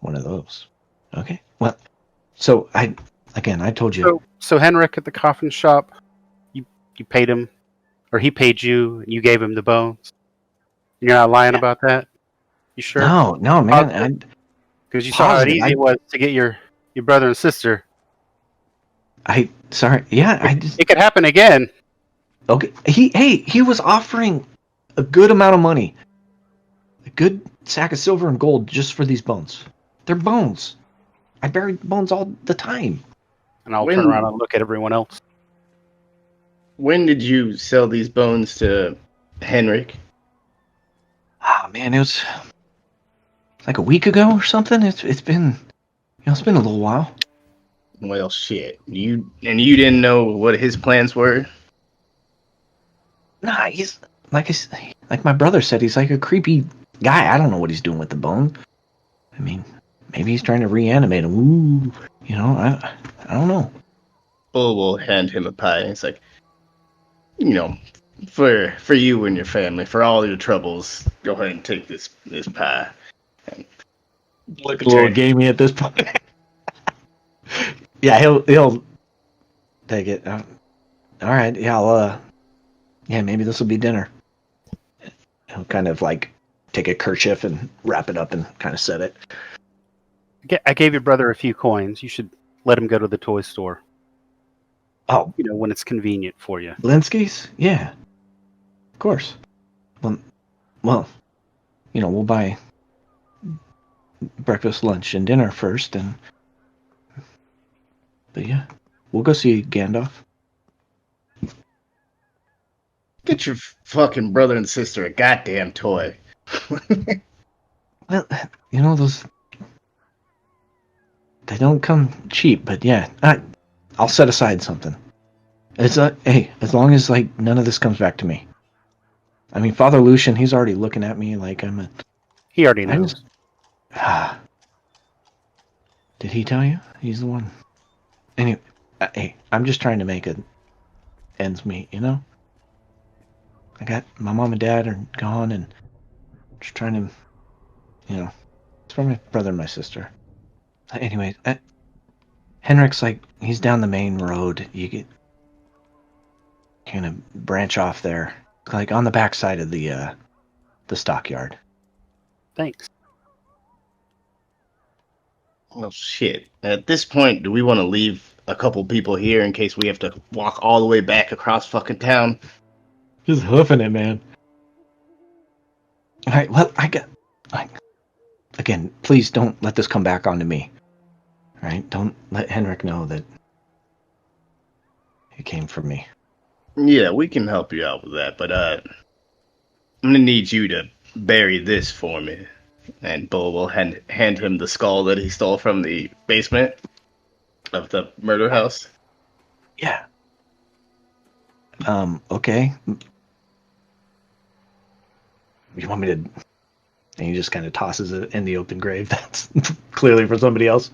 One of those. Okay. Well, so I told you. So Henrik at the coffin shop, you paid him, or he paid you, and you gave him the bones. You're not lying about that? You sure? No, man. Because you saw how Positive. easy it was to get your brother and sister. Sorry. Yeah, It could happen again. Okay. He was offering a good amount of money. A good sack of silver and gold just for these bones. They're bones. I bury bones all the time. And I'll turn around and look at everyone else. When did you sell these bones to Henrik? Ah, man, it was like a week ago or something. It's been a little while. Well, shit. You didn't know what his plans were? Nah, he's like my brother said, he's like a creepy guy. I don't know what he's doing with the bone. I mean, maybe he's trying to reanimate him. Ooh, I don't know. Bull will hand him a pie. It's like, for you and your family, for all your troubles, go ahead and take this pie. And Look a little gamey at this point. Yeah, he'll take it. All right, yeah, maybe this will be dinner. He'll kind of like take a kerchief and wrap it up and kind of set it. I gave your brother a few coins. You should let him go to the toy store. Oh, When it's convenient for you. Linsky's? Yeah, of course. Well, we'll buy breakfast, lunch, and dinner first, but yeah, we'll go see Gandalf. Get your fucking brother and sister a goddamn toy. Well, those, they don't come cheap, but yeah, I'll set aside something. It's hey, as long as like none of this comes back to me. I mean, Father Lucian, he's already looking at me like I'm a. He already knows. Did he tell you? He's the one. Anyway, hey, I'm just trying to make ends meet, I got my mom and dad are gone, and just trying to, it's for my brother and my sister. Anyway, Henrik's like, he's down the main road. You get kind of branch off there, like on the backside of the stockyard. Thanks. Well, shit. At this point, do we want to leave a couple people here in case we have to walk all the way back across fucking town? Just hoofing it, man. All right, well, again, please don't let this come back onto me. All right, don't let Henrik know that it came from me. Yeah, we can help you out with that, but I'm gonna need you to bury this for me. And Bull will hand him the skull that he stole from the basement of the murder house. Yeah. Okay. You want me to... And he just kind of tosses it in the open grave. That's clearly for somebody else.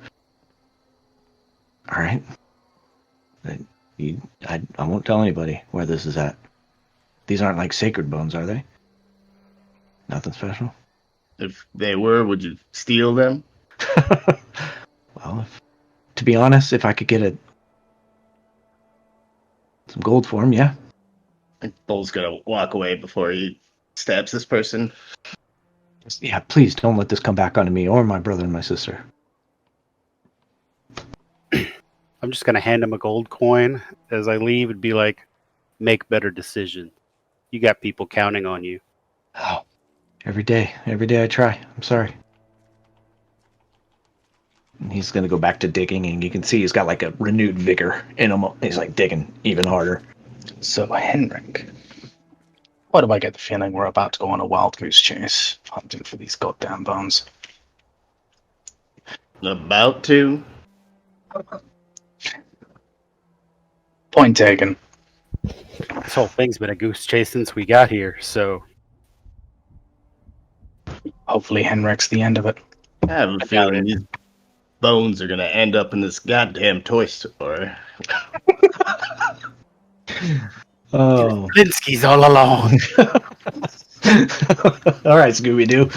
All right. I won't tell anybody where this is at. These aren't like sacred bones, are they? Nothing special? If they were, would you steal them? Well, to be honest, if I could get some gold for them, yeah. Bull's gonna walk away before he stabs this person. Yeah, please don't let this come back onto me or my brother and my sister. I'm just going to hand him a gold coin as I leave and be like, make better decisions. You got people counting on you. Oh, every day I try. I'm sorry. And he's going to go back to digging, and you can see he's got like a renewed vigor in him. He's like digging even harder. So, Henrik, why do I get the feeling we're about to go on a wild goose chase, hunting for these goddamn bones? About to. Point taken. This whole thing's been a goose chase since we got here, so Hopefully, Henrik's the end of it. I have a feeling these bones are gonna end up in this goddamn toy store. Oh. Blinsky's all along. All right, Scooby-Doo.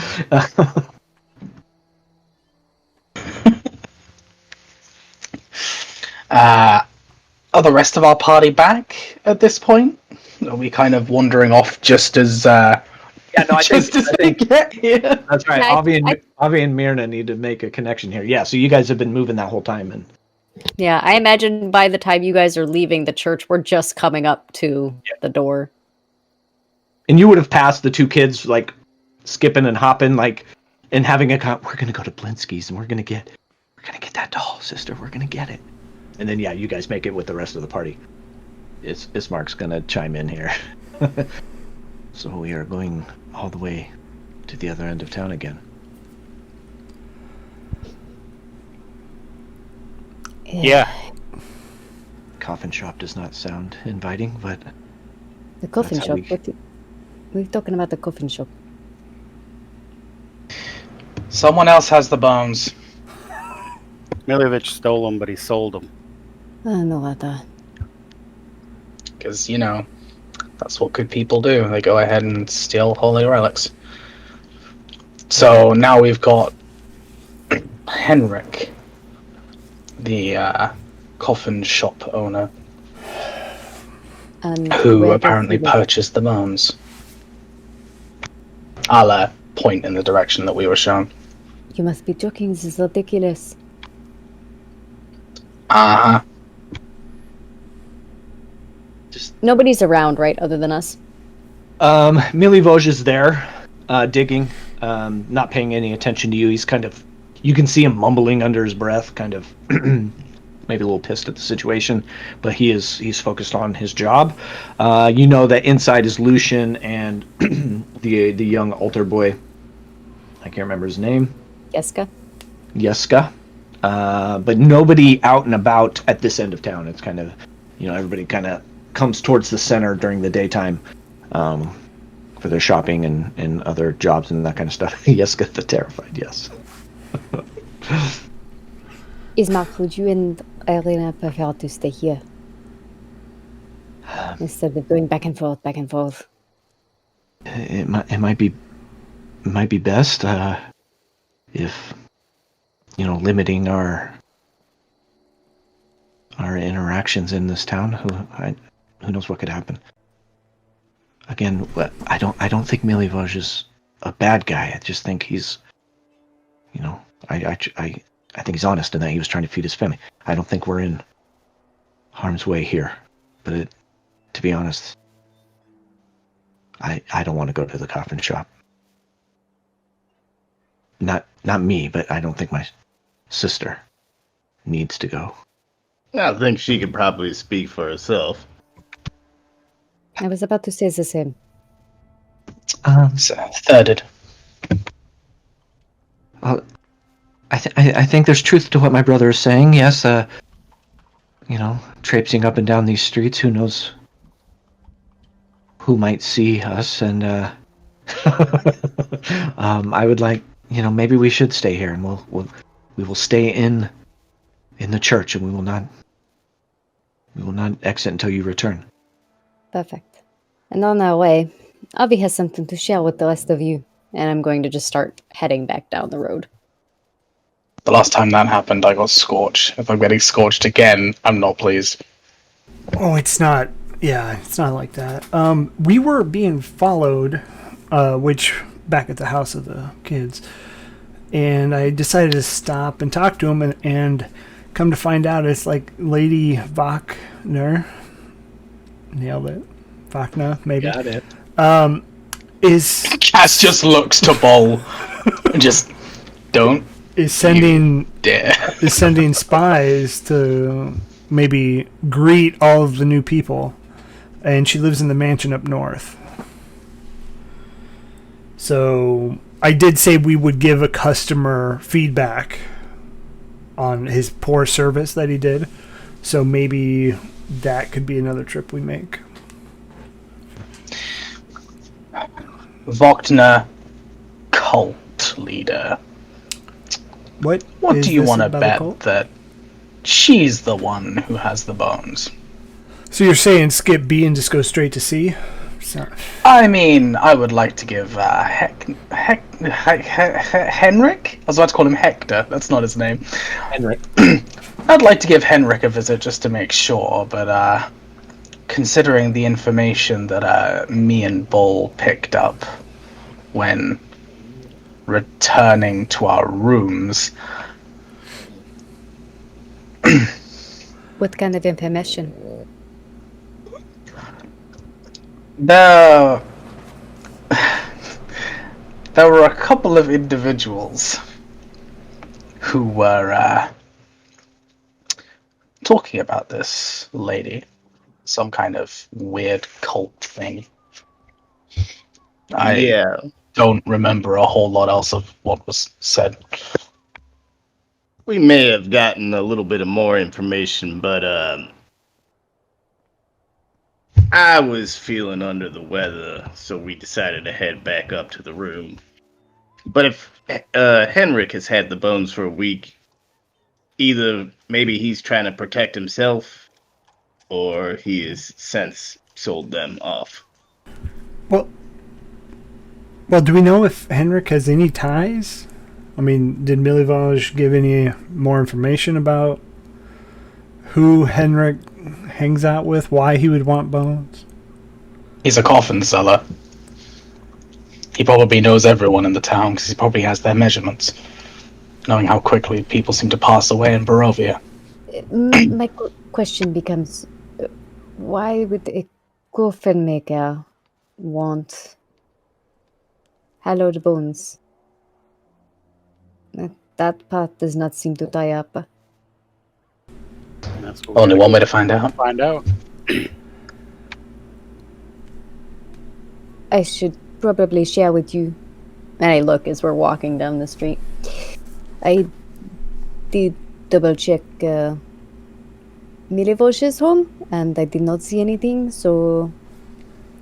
Are the rest of our party back at this point? Are we kind of wandering off just as Yeah, no, I think get here? that's right. Yeah, Avi and Myrna need to make a connection here. Yeah, so you guys have been moving that whole time, and Yeah, I imagine by the time you guys are leaving the church, we're just coming up to the door. you would have passed the two kids like skipping and hopping, like, and having a we're gonna go to Blinsky's and we're gonna get that doll, sister. We're gonna get it. And then, yeah, you guys make it with the rest of the party. Ismark's gonna chime in here. So we are going all the way to the other end of town again. Yeah. Coffin shop does not sound inviting, but The coffin That's how shop? We're talking about the coffin shop. Someone else has the bones. Milivich stole them, but he sold them. I know about that. Because, you know, that's what good people do. They go ahead and steal holy relics. So now we've got Henrik, the coffin shop owner, And who where does apparently he live? purchased the bones. I'll point in the direction that we were shown. You must be joking. This is ridiculous. Uh-huh. Nobody's around, right, other than us? Milivoj is there, digging, not paying any attention to you. He's kind of, you can see him mumbling under his breath, kind of maybe a little pissed at the situation, but he's focused on his job. You know that inside is Lucian and the young altar boy. I can't remember his name. Yeska. But nobody out and about at this end of town. It's kind of, everybody kind of comes towards the center during the daytime for their shopping and other jobs and that kind of stuff. Yeska the Terrified, yes. Ismark, would you and Irina prefer to stay here? Instead of going back and forth, back and forth. It might be best if limiting our interactions in this town. Who knows what could happen? Again, I don't think Milivoj is a bad guy. I just think he's, I think he's honest in that he was trying to feed his family. I don't think we're in harm's way here. But to be honest, I don't want to go to the coffin shop. Not me, but I don't think my sister needs to go. I think she could probably speak for herself. I was about to say the same. It's thirded. Well, I think there's truth to what my brother is saying. Yes, traipsing up and down these streets, who knows who might see us, and I would like, maybe we should stay here, and we will stay in the church, and we will not exit until you return. Perfect. And on our way, Avi has something to share with the rest of you. And I'm going to just start heading back down the road. The last time that happened, I got scorched. If I'm getting scorched again, I'm not pleased. Oh, it's not Yeah, it's not like that. We were being followed, which back at the house of the kids, and I decided to stop and talk to him, and come to find out it's like Lady Wagner. Nailed it. Wagner, maybe. Got it. Is Cass just looks to Bull and just don't is sending dare. is sending spies to maybe greet all of the new people, and she lives in the mansion up north. So I did say we would give a customer feedback on his poor service that he did. So maybe that could be another trip we make. Wagner, cult leader. What Do you this want to about a bet cult? that she's the one who has the bones? So you're saying skip B and just go straight to C? So, I mean, I would like to give Henrik. I was about to call him Hector. That's not his name. Henrik. I'd like to give Henrik a visit just to make sure, but considering the information that me and Bull picked up when returning to our rooms, What kind of information? there were a couple of individuals who were talking about this lady. Some kind of weird cult thing. I Yeah. don't remember a whole lot else of what was said. We may have gotten a little bit of more information, but I was feeling under the weather, so we decided to head back up to the room. But if Henrik has had the bones for a week, either maybe he's trying to protect himself, or he has since sold them off. well, do we know if Henrik has any ties? I mean, did Milivaj give any more information about who Henrik hangs out with, why he would want bones? He's a coffin seller. He probably knows everyone in the town because he probably has their measurements, knowing how quickly people seem to pass away in Barovia. My question becomes, why would a coffin maker want hallowed bones? That part does not seem to tie up. And that's what we Only gotta one way to find out. find out. I should probably share with you. And I look as we're walking down the street. I did double check Milivoj's home, and I did not see anything, so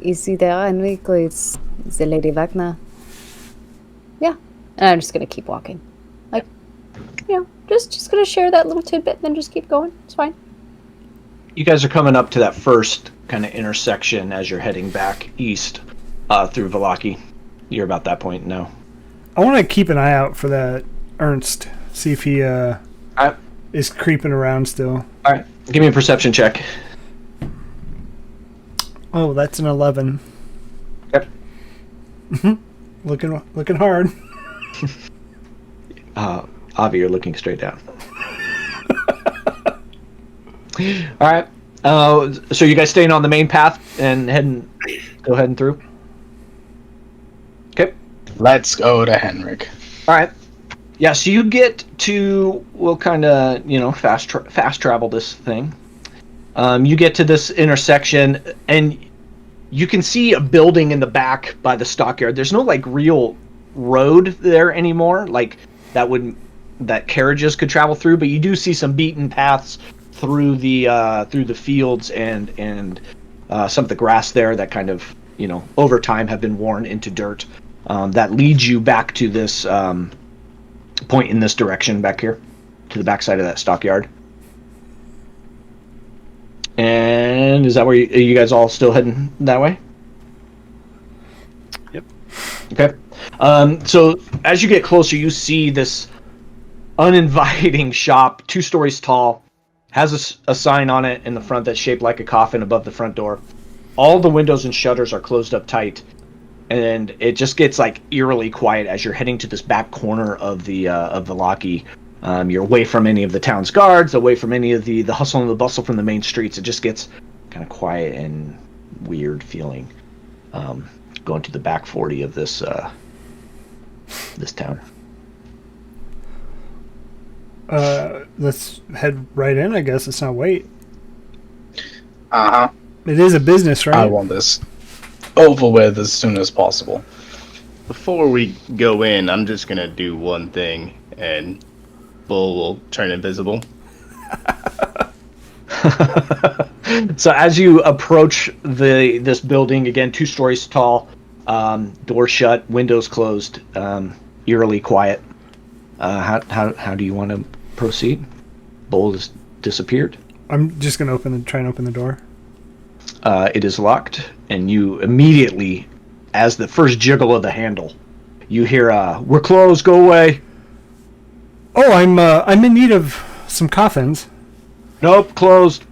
is either Henrik or it's the Lady Wagner. Yeah. And I'm just gonna keep walking. Like, just gonna share that little tidbit and then just keep going. It's fine. You guys are coming up to that first kind of intersection as you're heading back east through Vallaki. You're about that point now. I want to keep an eye out for that Ernst. See if he Alright. is creeping around still. Alright. Give me a perception check. Oh, that's an 11. Yep. Looking hard. Avi, you're looking straight down. Alright. So you guys staying on the main path and go heading through? Okay. Let's go to Henrik. Alright. Yeah, so you get to, we'll kind of, fast travel this thing. You get to this intersection, and you can see a building in the back by the stockyard. There's no, real road there anymore, that carriages could travel through, but you do see some beaten paths through the fields and some of the grass there that kind of, over time have been worn into dirt. That leads you back to this point in this direction back here, to the backside of that stockyard. And is that where are you guys all still heading that way? Yep. Okay. So as you get closer, you see this uninviting shop, 2 stories tall, Has a sign on it in the front that's shaped like a coffin above the front door. All the windows and shutters are closed up tight, and it just gets like eerily quiet as you're heading to this back corner of the Vallaki. You're away from any of the town's guards, away from any of the hustle and the bustle from the main streets. It just gets kind of quiet and weird feeling. Going to the back 40 of this town. Let's head right in, I guess. Let's not wait. Uh-huh. It is a business, right? I want this over with as soon as possible. Before we go in, I'm just gonna do one thing, and Bull will turn invisible. So as you approach this building, again, 2 stories tall, door shut, windows closed, eerily quiet. How do you want to proceed? Bull has disappeared. I'm just gonna try and open the door. It is locked, and you immediately, as the first jiggle of the handle, you hear, "We're closed. Go away." Oh, I'm in need of some coffins. Nope, closed.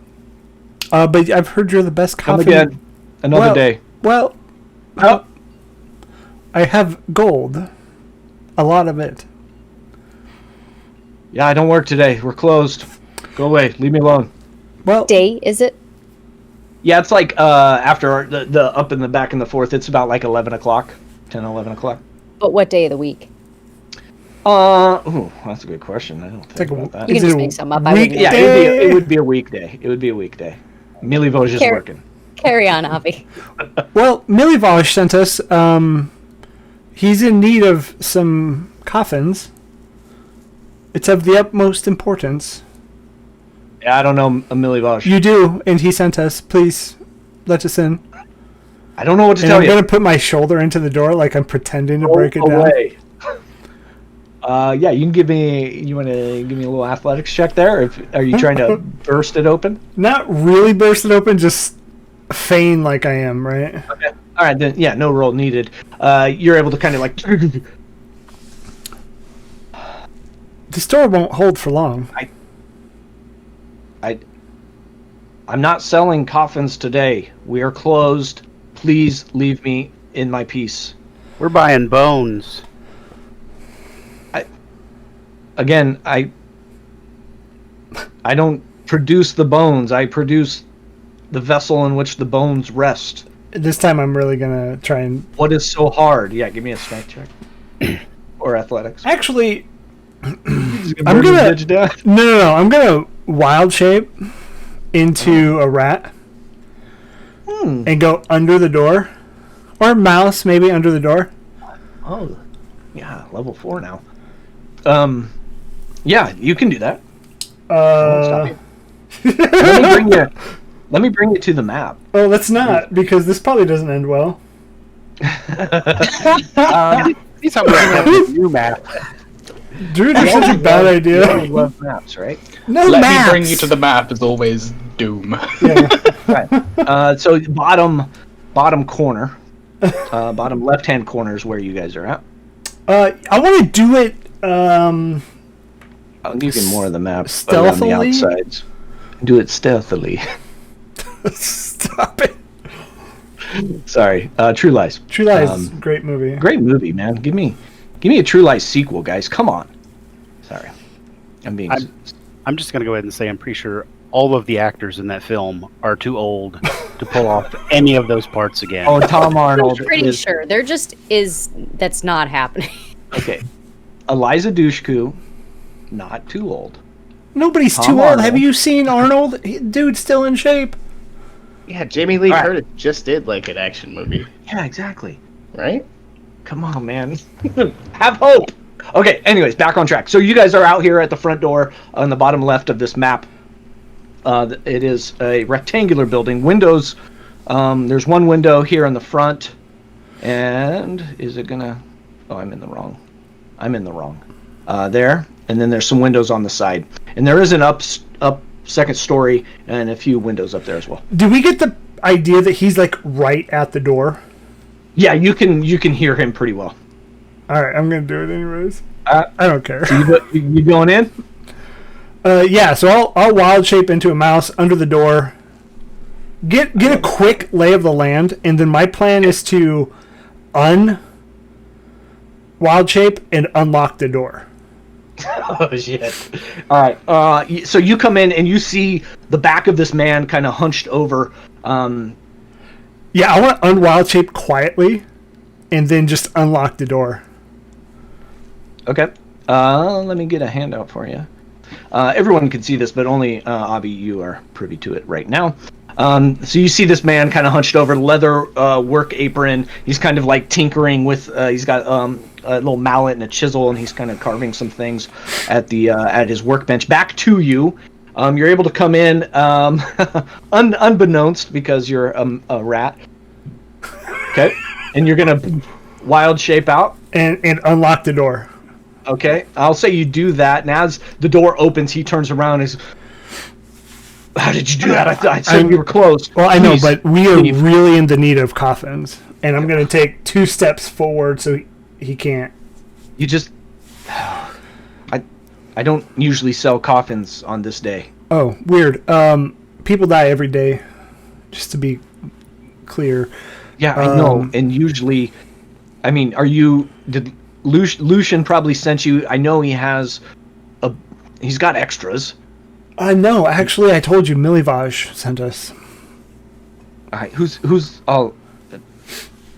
But I've heard you're the best Come coffin. again. Another day. Well, Oh. I have gold. A lot of it. Yeah, I don't work today. We're closed. Go away. Leave me alone. Well, Day, is it? Yeah, it's like after the up in the back and the forth. It's about like 11 o'clock, 10, 11 o'clock. But what day of the week? Ooh, that's a good question. I don't think about that. You can Is just it make some up. I week- wouldn't Yeah, know. it would be a weekday. It would be a weekday. Milivoj is Care- working. Carry on, Avi. well, Milivoj sent us. He's in need of some coffins. It's of the utmost importance. Yeah, I don't know Milivoj. You do, and he sent us. Please, let us in. I don't know what to And tell I'm you. gonna put my shoulder into the door like I'm pretending to break it down. away. Yeah, you can give me. You want to give me a little athletics check there? Are you trying to burst it open? Not really burst it open, just feign like I am, right? Okay. All right, then. Yeah, no roll needed. You're able to kind of like. The store won't hold for long. I'm not selling coffins today. We are closed. Please leave me in my peace. We're buying bones. I don't produce the bones. I produce the vessel in which the bones rest. This time I'm really gonna try and... What is so hard? Yeah, give me a strength check. Or athletics. Actually, I'm gonna- down. no. I'm gonna wild shape into a rat and go under the door. Or mouse, maybe, under the door. Oh, yeah, level 4 now. Yeah, you can do that. I won't stop you. Let me bring you to the map. Oh, let's not, because this probably doesn't end well. He's talking about a new map. Dude, that's such a bad You idea. love maps, right? No Let maps! me bring you to the map is always doom. Yeah. Right. So bottom corner, bottom left-hand corner is where you guys are at. I want to do it I'll give you more of the map Stealthily? around the outsides. Do it stealthily. Stop it. Sorry. True Lies. True Lies, great movie. Great movie, man. Give me a True Lies sequel, guys. Come on. Sorry. I'm just gonna go ahead and say I'm pretty sure all of the actors in that film are too old to pull off any of those parts again. Oh, Tom Arnold. I'm pretty is, sure. There just is... That's not happening. Okay. Eliza Dushku, not too old. Nobody's Tom too old. Arnold. Have you seen Arnold? Dude's still in shape. Yeah, Jamie Lee All right. Curtis just did like an action movie, Yeah, exactly. right? Come on, man. Have hope. Okay, anyways, back on track. So you guys are out here at the front door on the bottom left of this map. It is a rectangular building. Windows, there's one window here in the front. And is it gonna... Oh, I'm in the wrong. There. And then there's some windows on the side. And there is an up second story and a few windows up there as well. Do we get the idea that he's like right at the door? Yeah, you can hear him pretty well. All right, I'm gonna do it anyways. I don't care. You going in? Yeah, so I'll wild shape into a mouse under the door. Get a quick lay of the land, and then my plan is to wild shape and unlock the door. Oh shit! All right. So you come in and you see the back of this man kind of hunched over. Yeah, I want to unwild shape quietly, and then just unlock the door. Okay. Let me get a handout for you. Everyone can see this, but only Avi, you are privy to it right now. So you see this man kind of hunched over, leather work apron. He's kind of like tinkering with. He's got a little mallet and a chisel, and he's kind of carving some things at his workbench. Back to you. You're able to come in unbeknownst because you're a rat. Okay, and you're gonna wild shape out and unlock the door. Okay, I'll say you do that, and as the door opens, he turns around and says, "How did you do that? I said we were close." Well, I know, but we are really in the need of coffins, and I'm going to take 2 steps forward so he can't. You just... I don't usually sell coffins on this day. Oh, weird. People die every day, just to be clear. Yeah, I know, and usually... I mean, did Lucian probably sent you... I know he's got extras. No, actually, I told you Milivaj sent us. All right, who's all...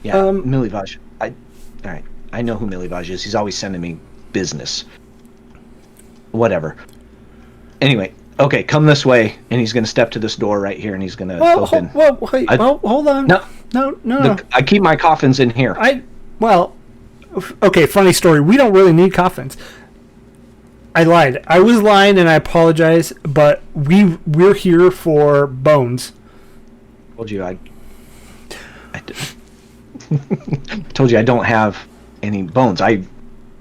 Yeah, Milivaj. All right, I know who Milivaj is. He's always sending me business. Whatever. Anyway, okay, come this way, and he's going to step to this door right here, and he's going to open. Wait, hold on. No. I keep my coffins in here. Okay, funny story. We don't really need coffins. I lied. I was lying, and I apologize, but we're here for bones. Told you I told you I don't have any bones. I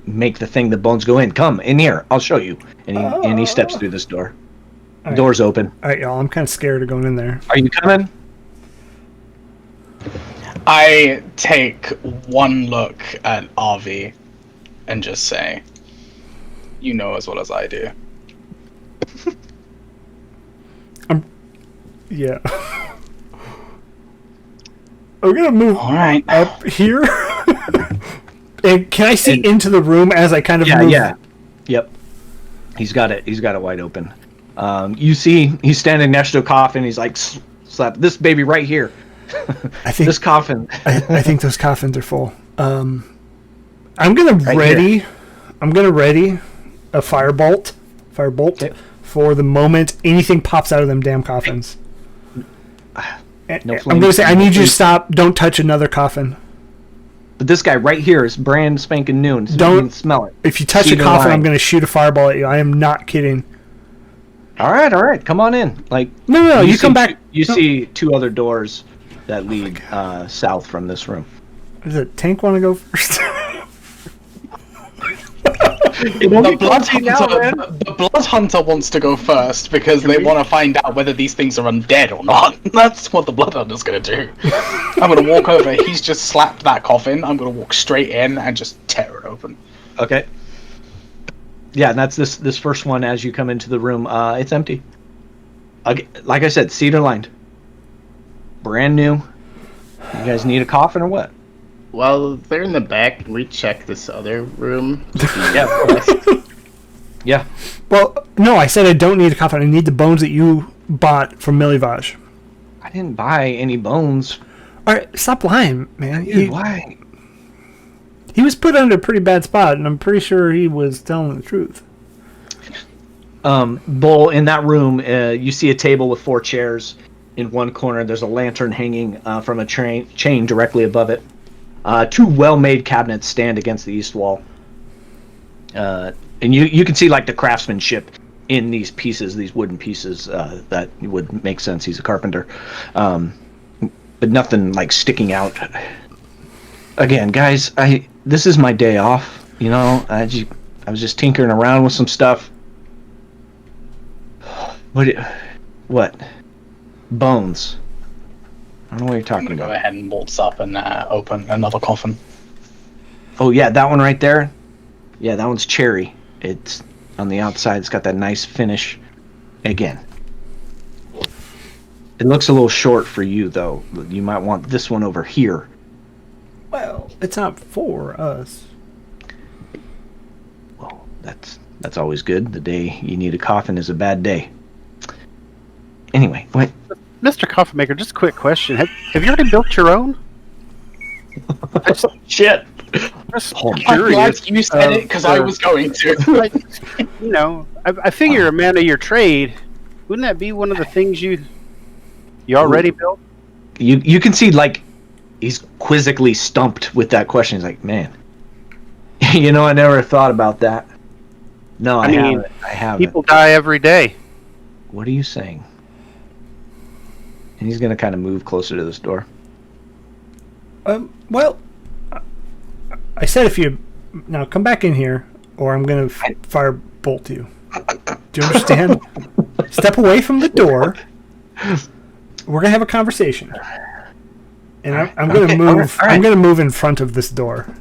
make the thing the bones go in. Come in here. I'll show you. And he steps through this door. The door's open. All right, y'all. I'm kind of scared of going in there. Are you coming? I take one look at Avi and just say, "You know as well as I do." Yeah. I'm gonna move up here. And can I see into the room as I kind of move? Yeah. Yep. He's got it wide open. You see he's standing next to a coffin. He's like, slap this baby right here. I think this coffin. I think those coffins are full. I'm gonna ready a firebolt okay, for the moment anything pops out of them damn coffins. No I'm gonna say I need you to stop. Don't touch another coffin. But this guy right here is brand spanking new. So don't you can smell it. If you touch a coffin, I'm gonna shoot a fireball at you. I am not kidding. All right. Come on in. Like no. You come back. You see 2 other doors that lead south from this room. Does the tank want to go first? The blood hunter wants to go first because they want to find out whether these things are undead or not. That's what the blood hunter's going to do. I'm going to walk over. He's just slapped that coffin. I'm going to walk straight in and just tear it open. Okay. Yeah, and that's this first one. As you come into the room, it's empty. Like I said, cedar lined, brand new. You guys need a coffin or what? Well, they're in the back. We check this other room. Yeah. Well, no, I said I don't need a coffin. I need the bones that you bought from Milivaj. I didn't buy any bones. All right, stop lying, man. Why? He was put under a pretty bad spot, and I'm pretty sure he was telling the truth. Bull, in that room, you see a table with 4 chairs. In one corner, there's a lantern hanging from a chain directly above it. 2 well-made cabinets stand against the east wall. And you can see like the craftsmanship in these pieces, these wooden pieces, that would make sense. He's a carpenter. But nothing like sticking out. Again, guys, this is my day off. You know, I was just tinkering around with some stuff. What? Bones. I don't know what you're talking about. Go ahead and bolts up and open another coffin. Oh yeah, that one right there. Yeah, that one's cherry. on the outside. It's got that nice finish. Again, it looks a little short for you, though. You might want this one over here. Well, it's not for us. Well, that's always good. The day you need a coffin is a bad day. Anyway, what? Mr. Coffin Maker, just a quick question. Have you already built your own? Shit. Just I'm curious. glad you said it because I was going to. Like, I figure a man of your trade, wouldn't that be one of the things you already built? You can see, like, he's quizzically stumped with that question. He's like, man, I never thought about that. No, I haven't. People die every day. What are you saying? And he's going to kind of move closer to this door. Well, I said if you now come back in here, or I'm gonna fire bolt you. Do you understand? Step away from the door. We're gonna have a conversation, and I'm gonna move. all right. I'm gonna move in front of this door.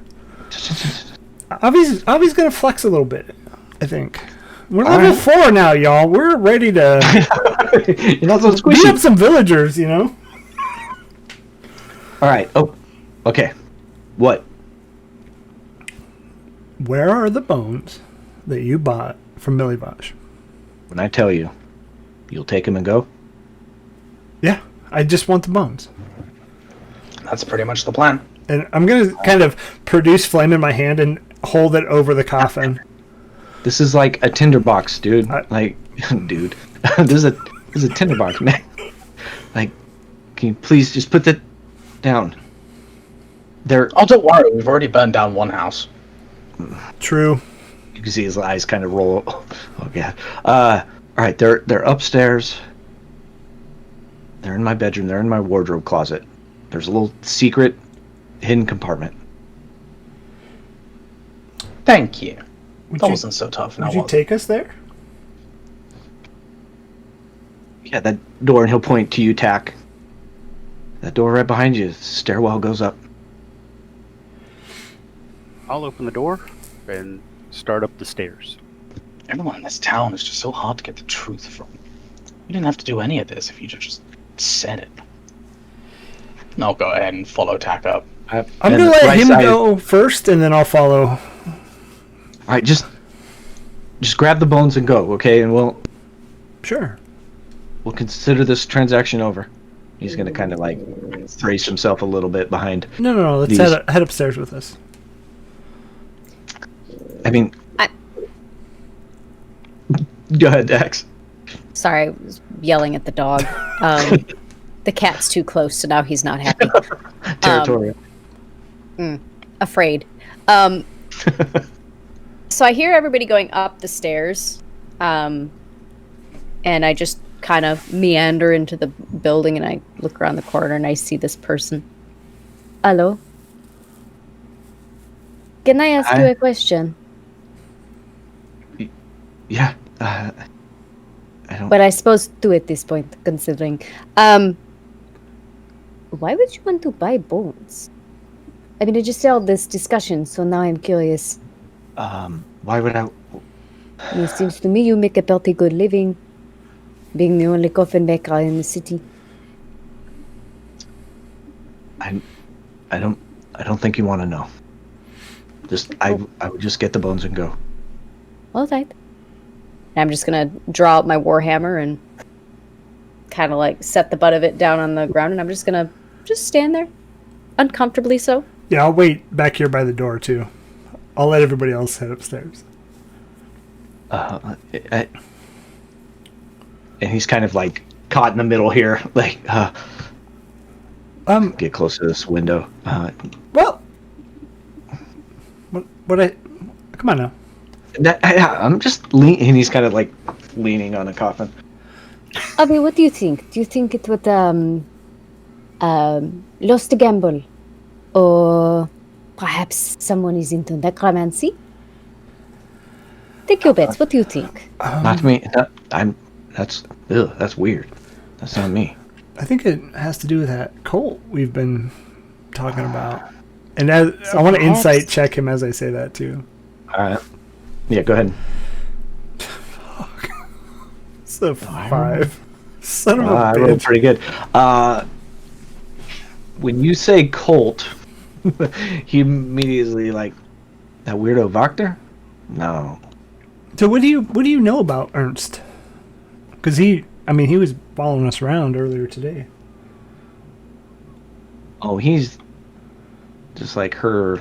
Avi's gonna flex a little bit. I think we're level 4 now, y'all. We're ready to You're not so beat squishy. up some villagers. All right. Oh, okay. What? Where are the bones that you bought from Milivosh? When I tell you, you'll take him and go? Yeah, I just want the bones. That's pretty much the plan. And I'm going to kind of produce flame in my hand and hold it over the coffin. This is like a tinderbox, dude. Dude. This is a tinderbox, man. Like, can you please just put that down? Oh, don't worry. We've already burned down one house. True. You can see his eyes kind of roll. Oh god. All right, they're upstairs. They're in my bedroom. They're in my wardrobe closet. There's a little secret hidden compartment. Thank you. Would That you, wasn't so tough. Now would you was it? take us there? Yeah, that door, and he'll point to you, Tack. That door right behind you. Stairwell goes up. I'll open the door and start up the stairs. Everyone in this town is just so hard to get the truth from. You didn't have to do any of this if you just said it. I'll go ahead and follow Tack up. I'm going to let him go first, and then I'll follow. All right, just grab the bones and go, okay? And we'll consider this transaction over. He's gonna kind of like brace himself a little bit behind. No. Let's head upstairs with us. I mean, go ahead, Dax. Sorry, I was yelling at the dog. The cat's too close, so now he's not happy. Territorial. Afraid. So I hear everybody going up the stairs, and I just kind of meander into the building, and I look around the corner, and I see this person. Hello? Can I ask you a question? Yeah. I don't. But I suppose two at this point, considering. Why would you want to buy bones? I mean, I just saw this discussion, so now I'm curious. Why would I? It seems to me you make a pretty good living, being the only coffin maker in the city. I don't think you want to know. I would just get the bones and go. All right. I'm just gonna draw out my warhammer and kind of like set the butt of it down on the ground, and I'm just gonna stand there, uncomfortably so. Yeah, I'll wait back here by the door too. I'll let everybody else head upstairs. And he's kind of like caught in the middle here, like get close to this window. Well, come on now. I'm just leaning, and he's kind of like leaning on a coffin. Avi, what do you think? Do you think it would lost the gamble, or perhaps someone is into necromancy? Take your bets. What do you think? Not me. That's weird. That's not me. I think it has to do with that cult we've been talking about. And I want to insight check him as I say that too. All right. Yeah, go ahead. That's a 5. Son of a I rolled bitch. pretty good. When you say Colt, he immediately like that weirdo Vector? No. So what do you know about Ernst? Because he was following us around earlier today. Oh, he's just like her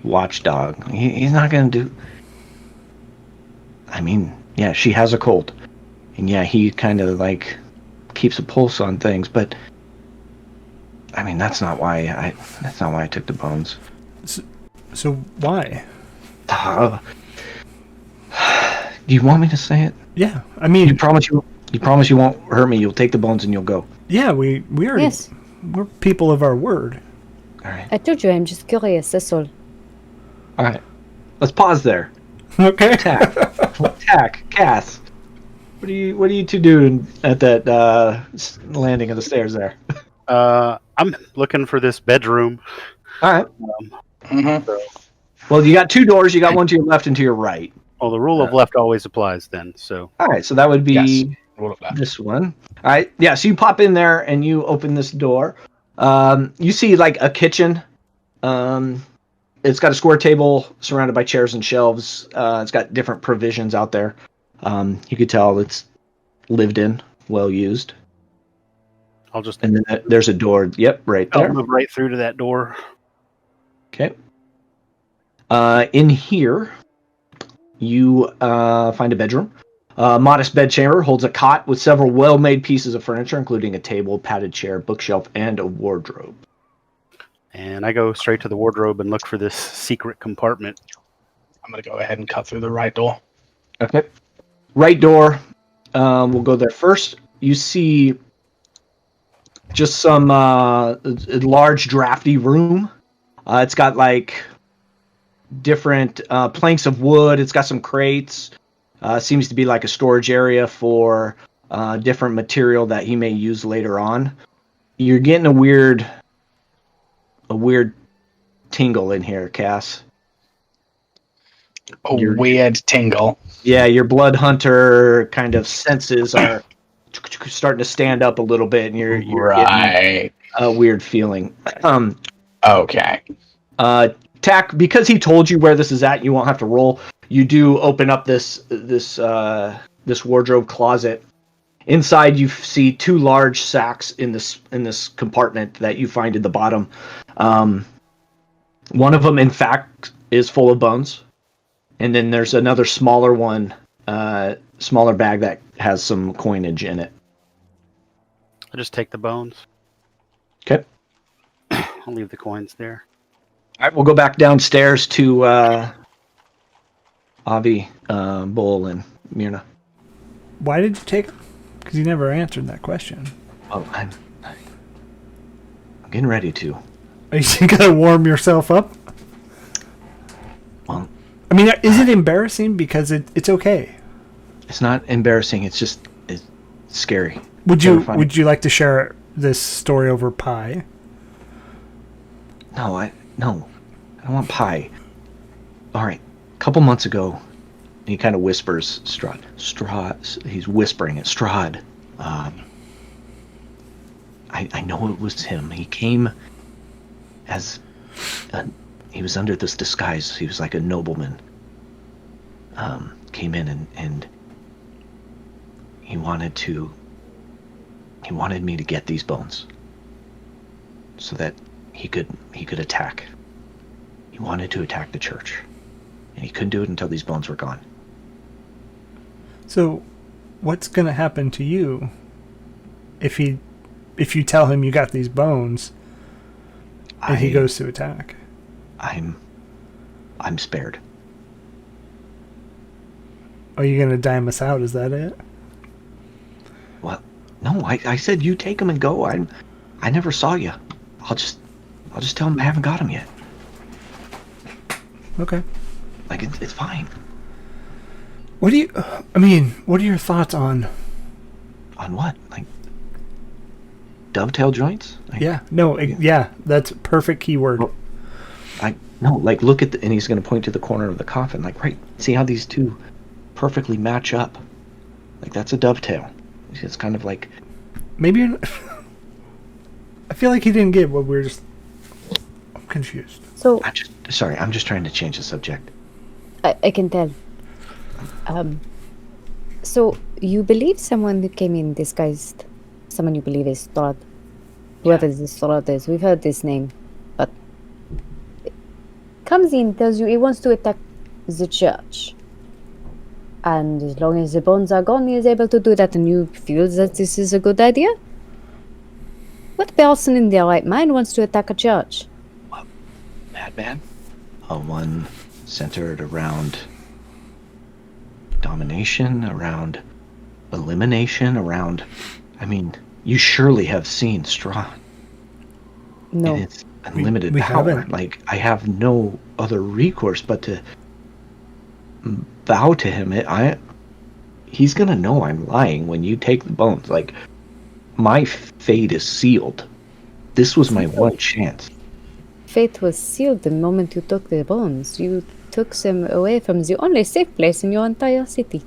watchdog. He's not gonna do. I mean, yeah, she has a Colt, and yeah, he kind of like keeps a pulse on things, but. I mean, that's not why I took the bones. So why? Do you want me to say it? Yeah, I mean, You promise you won't hurt me. You'll take the bones and you'll go. yeah, we are. Yes. We're people of our word. All right. I told you I'm just curious, that's all. All right. Let's pause there. Okay. Tack, Cass. What are you two doing at that landing of the stairs there? I'm looking for this bedroom. All right. Mm-hmm. Well, you got 2 doors. You got one to your left and to your right. Well, the rule of left always applies then. So All right. So that would be Yes. All of that. this one. All right. Yeah. So you pop in there and you open this door. You see like a kitchen. It's got a square table surrounded by chairs and shelves. It's got different provisions out there. You could tell it's lived in, well used. I'll just And then there's a door. Yep, right I'll there. move right through to that door. Okay. In here, you find a bedroom. Modest bedchamber holds a cot with several well-made pieces of furniture, including a table, padded chair, bookshelf, and a wardrobe. And I go straight to the wardrobe and look for this secret compartment. I'm gonna go ahead and cut through the right door. Okay. Right door. We'll go there first. You see just some large drafty room. It's got like different planks of wood. It's got some crates. Seems to be like a storage area for different material that he may use later on. You're getting a weird tingle in here, Cass. A weird tingle. Yeah, your blood hunter kind of senses are starting to stand up a little bit, and you're getting Right. a weird feeling. Okay. Tack, because he told you where this is at, you won't have to roll. You do open up this wardrobe closet. Inside, you see 2 large sacks in this compartment that you find at the bottom. One of them, in fact, is full of bones, and then there's another smaller one, smaller bag that has some coinage in it. I just take the bones. Okay. I'll leave the coins there. All right, we'll go back downstairs to Avi, Bull, and Myrna. Why did you take them? Because you never answered that question. Oh, I'm getting ready to. Are you gonna warm yourself up? Well, I mean, is it embarrassing? Because it's okay. it's not embarrassing. It's scary. Would Terrifying. you like to share this story over pie? No, I don't want pie. All right, a couple months ago, he kind of whispers, Strahd. He's whispering it. Strahd. I know it was him. He came as he was under this disguise. He was like a nobleman. Came in and he wanted me to get these bones so that he could attack. He wanted to attack the church, and he couldn't do it until these bones were gone. So, what's gonna happen to you if you tell him you got these bones and he goes to attack? I'm spared. Are you gonna dime us out? Is that it? Well, no, I said you take him and go. I never saw you. I'll just tell him I haven't got him yet. Okay. Like it's fine. What are your thoughts on? On what? Like dovetail joints? Like, Yeah. No. Yeah. That's perfect keyword. Well, like look at and he's going to point to the corner of the coffin. Like, right, see how these two perfectly match up. Like, that's a dovetail. It's kind of like... Maybe you're I feel like he didn't get what we're just... I'm confused. So I'm just trying to change the subject. I can tell. So you believe someone who came in disguised, someone you believe is Strahd, whoever this Strahd is. We've heard this name, but comes in, tells you he wants to attack the church, and as long as the bones are gone, he is able to do that. And you feel that this is a good idea? What person in their right mind wants to attack a church? Madman? One centered around domination, around elimination, around... I mean, you surely have seen Strahd. No. And it's unlimited we power. haven't. Like, I have no other recourse but to bow to him. He's gonna know I'm lying when you take the bones. Like, my fate is sealed. This was my one chance. Fate was sealed the moment you took the bones. You took them away from the only safe place in your entire city.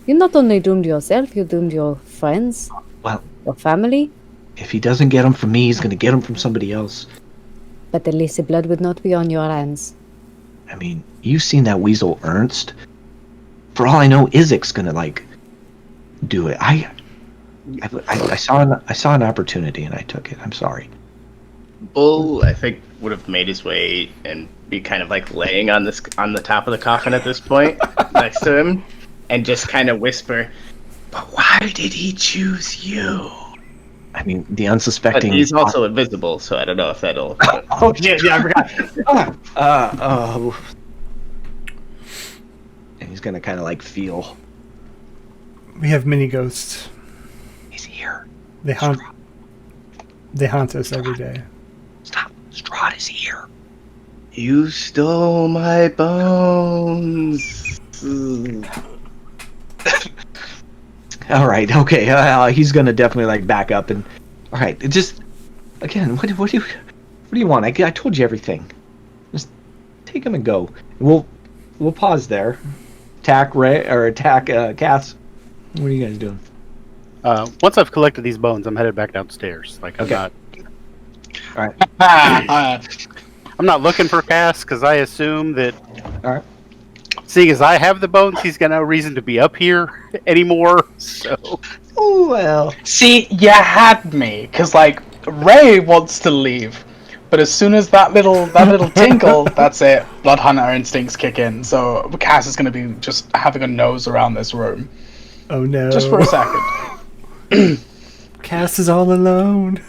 You not only doomed yourself, you doomed your friends, Well, your family, if he doesn't get them from me, he's gonna get them from somebody else. but at least the blood would not be on your hands. I mean, you've seen that weasel Ernst. For all I know, Isaac's gonna, like, do it. I saw an opportunity and I took it. I'm sorry. Bull, I think, would have made his way and be kind of like laying on the top of the coffin at this point, next to him, and just kind of whisper, "But why did he choose you?" I mean, the But unsuspecting... he's also invisible, so I don't know if that'll. Oh, yeah, I forgot. And he's gonna kind of, like, feel... We have mini ghosts. He's here. They haunt us every day. Stop. Strahd is here. You stole my bones. All right, okay. He's gonna definitely, like, back up and... All right, just... Again, what do you want? I told you everything. Just take him and go. We'll pause there. Attack Ray, or attack Cass. What are you guys doing? Once I've collected these bones, I'm headed back downstairs. Like, I'm Okay. not... All right. I'm not looking for Cass, because I assume that... All right. Seeing as I have the bones, he's got no reason to be up here anymore, so... Oh, well. See, you had me, because, like, Ray wants to leave. But as soon as that little tinkle, that's it. Blood Hunter instincts kick in. So Cass is going to be just having a nose around this room. Oh no. Just for a second. Cass is all alone.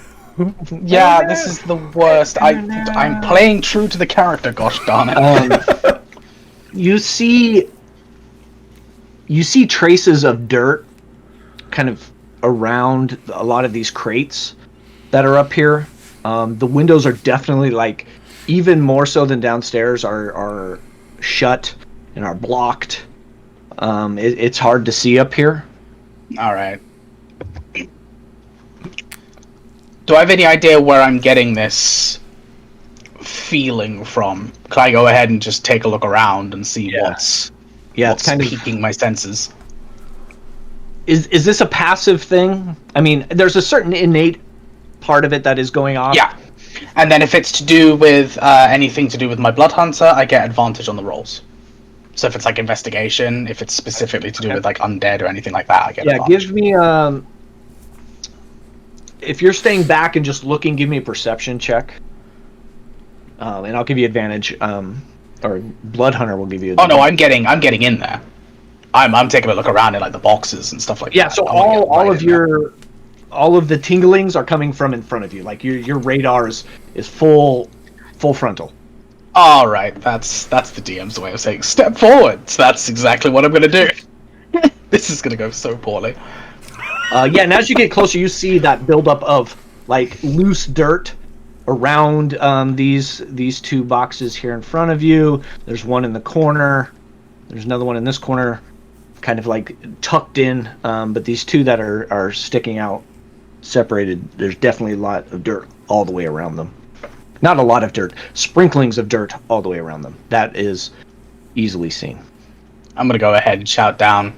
Yeah, this is the worst. I'm playing true to the character, gosh darn it. You see traces of dirt kind of around a lot of these crates that are up here. The windows are definitely, like, even more so than downstairs, are shut and are blocked. It's hard to see up here. Alright. Do I have any idea where I'm getting this feeling from? Can I go ahead and just take a look around and see what's It's kind of... piquing my senses? Is this a passive thing? I mean, there's a certain innate part of it that is going off. Yeah. And then if it's to do with anything to do with my Blood Hunter, I get advantage on the rolls. So if it's like investigation, if it's specifically to do with like undead or anything like that, I get advantage. Give me if you're staying back and just looking, give me a perception check. And I'll give you advantage. Or Blood Hunter will give you advantage. Oh no, I'm getting in there. I'm taking a look around in like the boxes and stuff like that. Yeah, so all of the tinglings are coming from in front of you. Like your radar is full frontal. All right, that's the DM's way of saying step forward. So that's exactly what I'm gonna do. This is gonna go so poorly. And as you get closer, you see that buildup of, like, loose dirt around these two boxes here in front of you. There's one in the corner. There's another one in this corner, kind of like tucked in. But these two that are sticking out, separated, there's definitely a lot of dirt all the way around them. Not a lot of dirt, sprinklings of dirt all the way around them. That is easily seen. I'm gonna go ahead and shout down.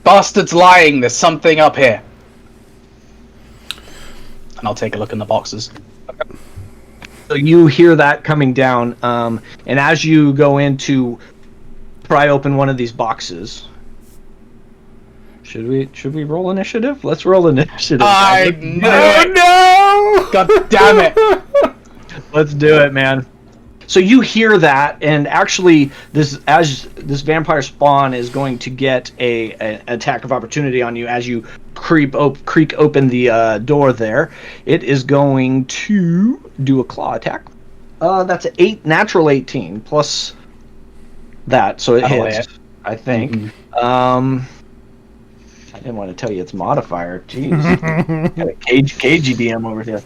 bastard's lying. There's something up here. And I'll take a look in the boxes. So you hear that coming down, and as you go in to pry open one of these boxes, should we roll initiative? Let's roll initiative. I knew it. No! God damn it. Let's do it, man. So you hear that, and actually, this vampire spawn is going to get an attack of opportunity on you as you creak open the door there. It is going to do a claw attack. That's an natural 18 plus that, so it hits. I think. Mm-hmm. I didn't want to tell you its modifier. Jeez, got a cagey DM over here.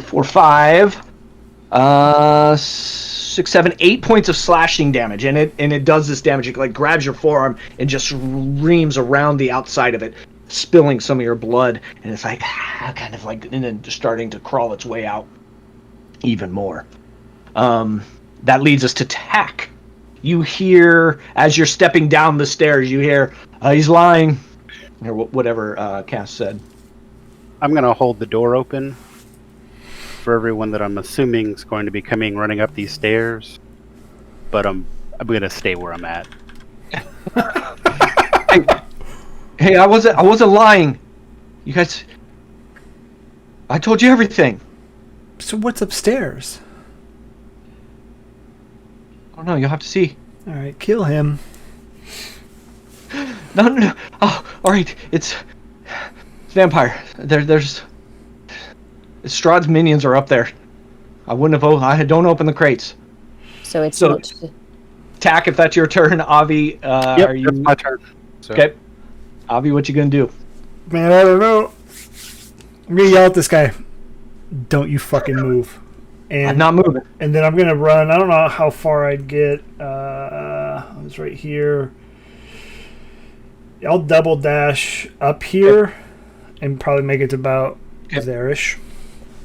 4, 5. 6, 7, 8 points of slashing damage, and it does this damage. It like grabs your forearm and just reams around the outside of it, spilling some of your blood, and it's like kind of like, and then just starting to crawl its way out even more. That leads us to Tack. You hear, as you're stepping down the stairs, you hear, he's lying, or whatever Cass said. I'm going to hold the door open for everyone that I'm assuming is going to be coming running up these stairs, but I'm going to stay where I'm at. Hey, I wasn't lying. You guys, I told you everything. So what's upstairs? Oh no, you'll have to see. All right, kill him. No. Oh, all right. It's vampire. There's Strahd's minions are up there. I wouldn't have. Don't open the crates. So it's Tack, if that's your turn. Avi, yep, are you? That's my turn. So. Okay. Avi, what you gonna do? Man, I don't know. I'm gonna yell at this guy. Don't you fucking move. And I'm not moving. And then I'm gonna run. I don't know how far I'd get. I was right here. I'll double dash up here and probably make it to about there-ish.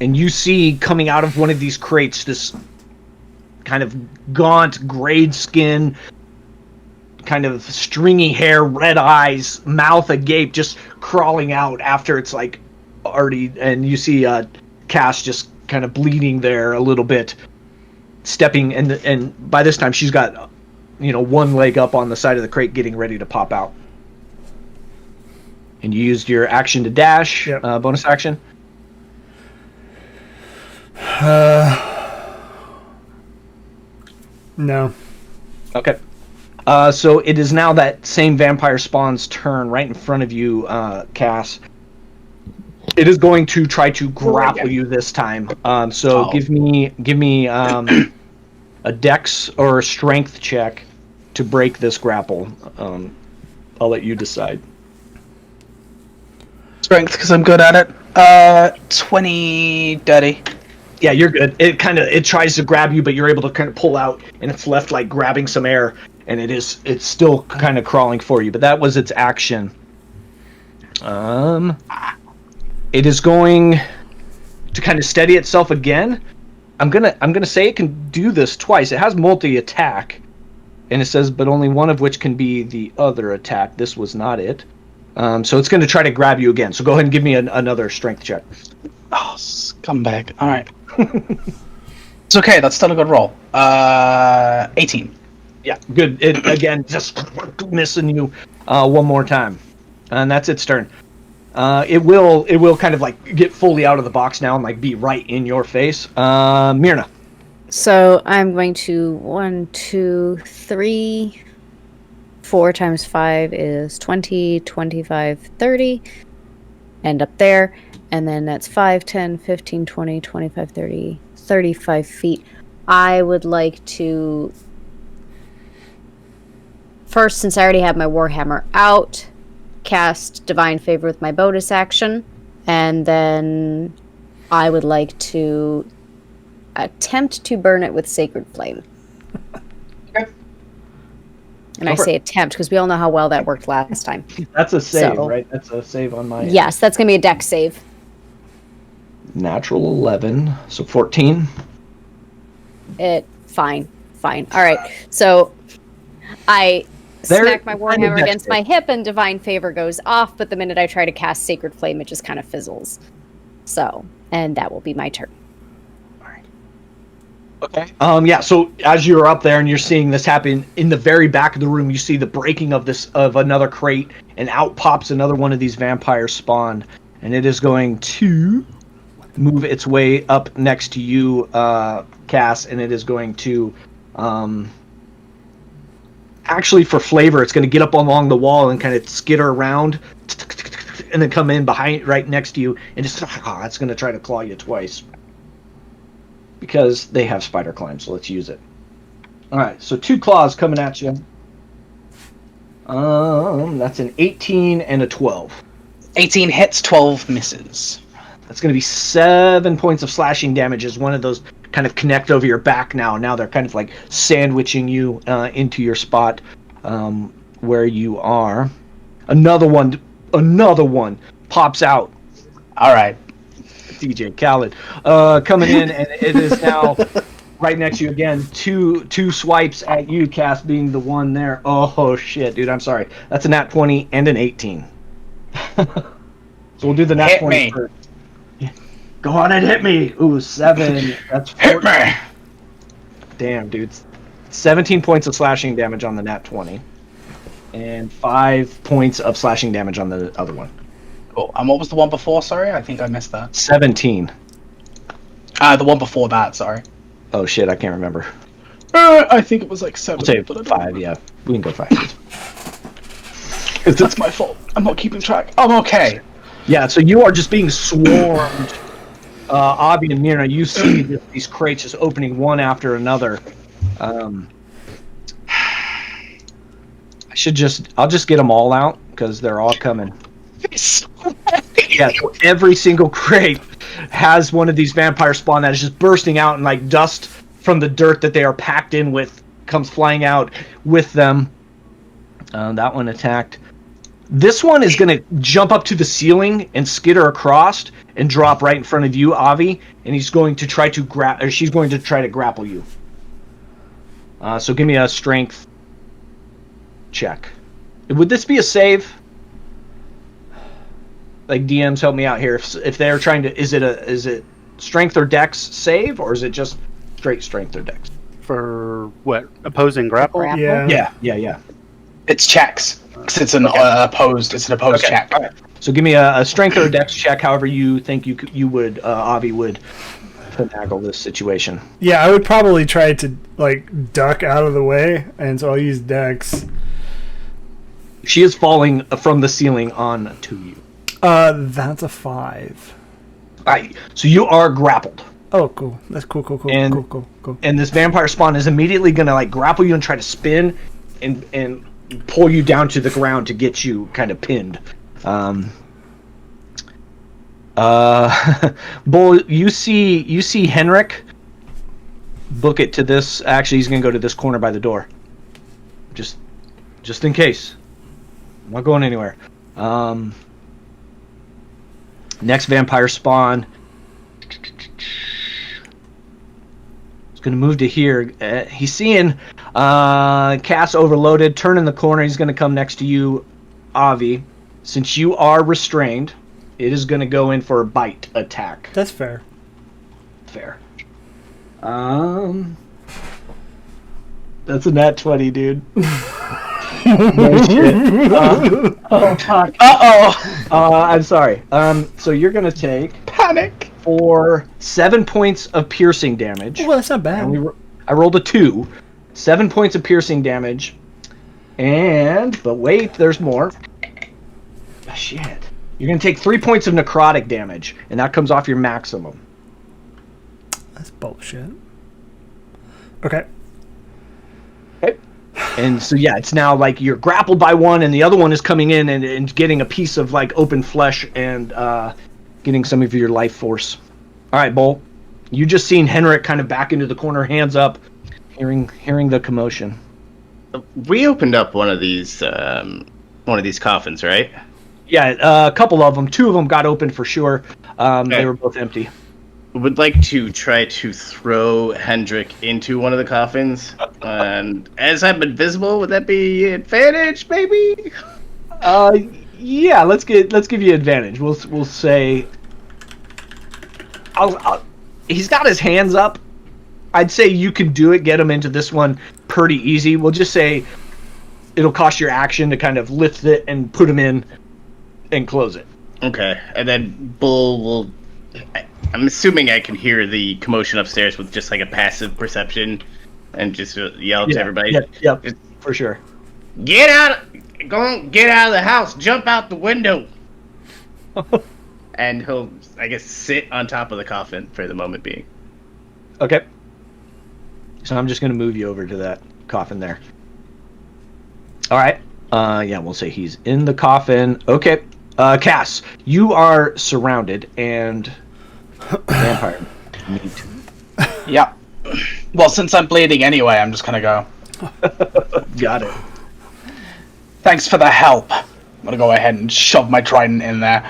And you see coming out of one of these crates this kind of gaunt, grayed skin, kind of stringy hair, red eyes, mouth agape, just crawling out after it's like already. And you see Cass just kind of bleeding there a little bit, stepping, and by this time she's got one leg up on the side of the crate, getting ready to pop out. And you used your action to dash. Yep. Bonus action. No. Okay. So it is now that same vampire spawn's turn right in front of you, Cass. It is going to try to grapple you this time. Give me a dex or a strength check to break this grapple. I'll let you decide. Strength, because I'm good at it. 20 dirty. Yeah, you're good. It tries to grab you, but you're able to kind of pull out, and it's left like grabbing some air, and it's still kind of crawling for you. But that was its action. It is going to kind of steady itself again. I'm gonna say it can do this twice. It has multi-attack, and it says, but only one of which can be the other attack. This was not it. So it's going to try to grab you again. So go ahead and give me another strength check. Oh, scumbag. All right. It's okay. That's still a good roll. 18. Yeah, good. It again just missing you one more time, and that's its turn. It will kind of like get fully out of the box now and like be right in your face. Myrna. So I'm going to 1, 2, 3. 4 times 5 is 20, 25, 30. End up there. And then that's 5, 10, 15, 20, 25, 30, 35 feet. I would like to... First, since I already have my Warhammer out, cast Divine Favor with my bonus action. And then I would like to attempt to burn it with Sacred Flame. And I say attempt because we all know how well that worked last time. That's a save, right? That's a save on my end. Yes, that's going to be a dex save. Natural 11, so 14. Fine. All right. So I smack my warhammer against my hip, and divine favor goes off. But the minute I try to cast sacred flame, it just kind of fizzles. So, and that will be my turn. Okay. Yeah. So as you're up there and you're seeing this happen in the very back of the room, you see the breaking of another crate, and out pops another one of these vampire spawn, and it is going to move its way up next to you, Cass, and it is going to, actually for flavor, it's going to get up along the wall and kind of skitter around, and then come in behind, right next to you, and just it's going to try to claw you twice. Because they have spider climb, so let's use it. Alright, so 2 claws coming at you. That's an 18 and a 12. 18 hits, 12 misses. That's going to be 7 points of slashing damage as one of those kind of connect over your back now. Now they're kind of like sandwiching you into your spot where you are. Another one pops out. Alright. DJ Khaled coming in, and it is now right next to you again. Two swipes at you, Cass, being the one there. Oh shit, dude, I'm sorry. That's a nat 20 and an 18. So we'll do the nat hit 20 me. first. Go on and hit me. Ooh, 7. That's 14. Hit me. Damn, dude. 17 points of slashing damage on the nat 20, and 5 points of slashing damage on the other one. Cool. And what was the one before? Sorry, I think I missed that. 17. The one before that. Sorry. Oh shit, I can't remember. I think it was like 7. I'll say but I don't 5. remember. Yeah, we can go 5. That's my fault. I'm not keeping track. I'm okay. Yeah, so you are just being swarmed. Avi and Mirna, you see these crates just opening one after another. I'll just get them all out because they're all coming. Yeah, so every single crate has one of these vampire spawn that is just bursting out, and like dust from the dirt that they are packed in with comes flying out with them. That one attacked. This one is going to jump up to the ceiling and skitter across and drop right in front of you, Avi, and he's going to try to she's going to try to grapple you. So give me a strength check. Would this be a save? Like, DMs, help me out here. If they're trying to, is it strength or dex save, or is it just straight strength or dex? For what? Opposing grapple? Yeah. Yeah. It's checks. 'Cause it's an opposed. It's an opposed check. All right. So give me a strength or a dex check, however you think you would, Avi would finagle this situation. Yeah, I would probably try to like duck out of the way, and so I'll use Dex. She is falling from the ceiling on to you. That's a 5. Alright, so you are grappled. Oh, cool. That's cool. And- Cool. And this vampire spawn is immediately gonna like grapple you and try to spin and pull you down to the ground to get you kind of pinned. Bull, you see Henrik book it to this. Actually, he's gonna go to this corner by the door. Just in case. I'm not going anywhere. Next vampire spawn. He's gonna move to here. He's seeing Cass overloaded. Turn in the corner. He's gonna come next to you, Avi. Since you are restrained, it is gonna go in for a bite attack. That's fair. Fair. That's a nat 20, dude. No shit. Oh fuck. I'm sorry. So you're gonna take Panic. for 7 points of piercing damage. Well, that's not bad. I rolled a 2. 7 points of piercing damage. But wait, there's more. Ah, shit. You're gonna take 3 points of necrotic damage, and that comes off your maximum. That's bullshit. Okay. And so yeah, it's now like you're grappled by one, and the other one is coming in and getting a piece of like open flesh and getting some of your life force. All right, Bolt. You just seen Henrik kind of back into the corner, hands up, hearing the commotion. We opened up one of these coffins, right? Yeah, a couple of them. 2 of them got open for sure. They were both empty. would like to try to throw Hendrik into one of the coffins. And as I'm invisible, would that be advantage, maybe? Yeah. Let's give you advantage. We'll say. He's got his hands up. I'd say you can do it. Get him into this one pretty easy. We'll just say it'll cost your action to kind of lift it and put him in and close it. Okay, and then Bull will. I'm assuming I can hear the commotion upstairs with just like a passive perception, and just yell to everybody. Yep, for sure. Get out! Get out of the house! Jump out the window! And he'll, I guess, sit on top of the coffin for the moment being. Okay. So I'm just going to move you over to that coffin there. All right. Yeah, we'll say he's in the coffin. Okay. Cass, you are surrounded and vampire. Yeah. Well, since I'm bleeding anyway, I'm just gonna go. Got it. Thanks for the help. I'm gonna go ahead and shove my trident in there.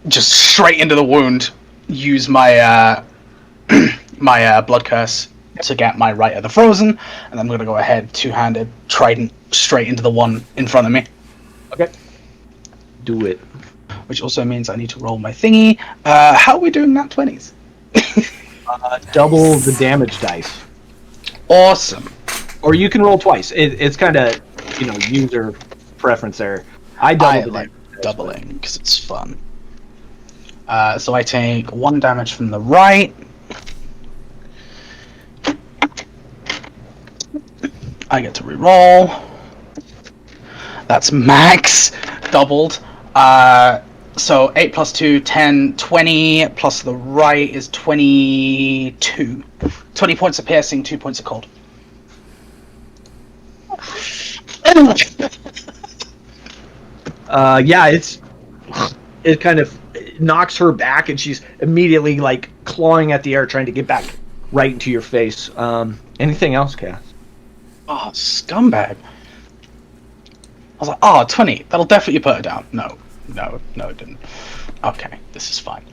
Just straight into the wound. Use my my blood curse to get my right of the frozen, and then I'm gonna go ahead two-handed trident straight into the one in front of me. Okay. Do it. Which also means I need to roll my thingy. How are we doing that 20s? Double the damage dice. Awesome. Or you can roll twice. It's kind of, user preference there. I like doubling because it's fun. So I take 1 damage from the right. I get to reroll. That's max doubled. So 8 plus 2, 10, 20, plus the right is 22. 20 points of piercing, 2 points of cold. Yeah, it kind of knocks her back, and she's immediately like clawing at the air, trying to get back right into your face. Anything else, Cass? Oh, scumbag. I was like, 20. That'll definitely put her down. No, it didn't. Okay, this is fine.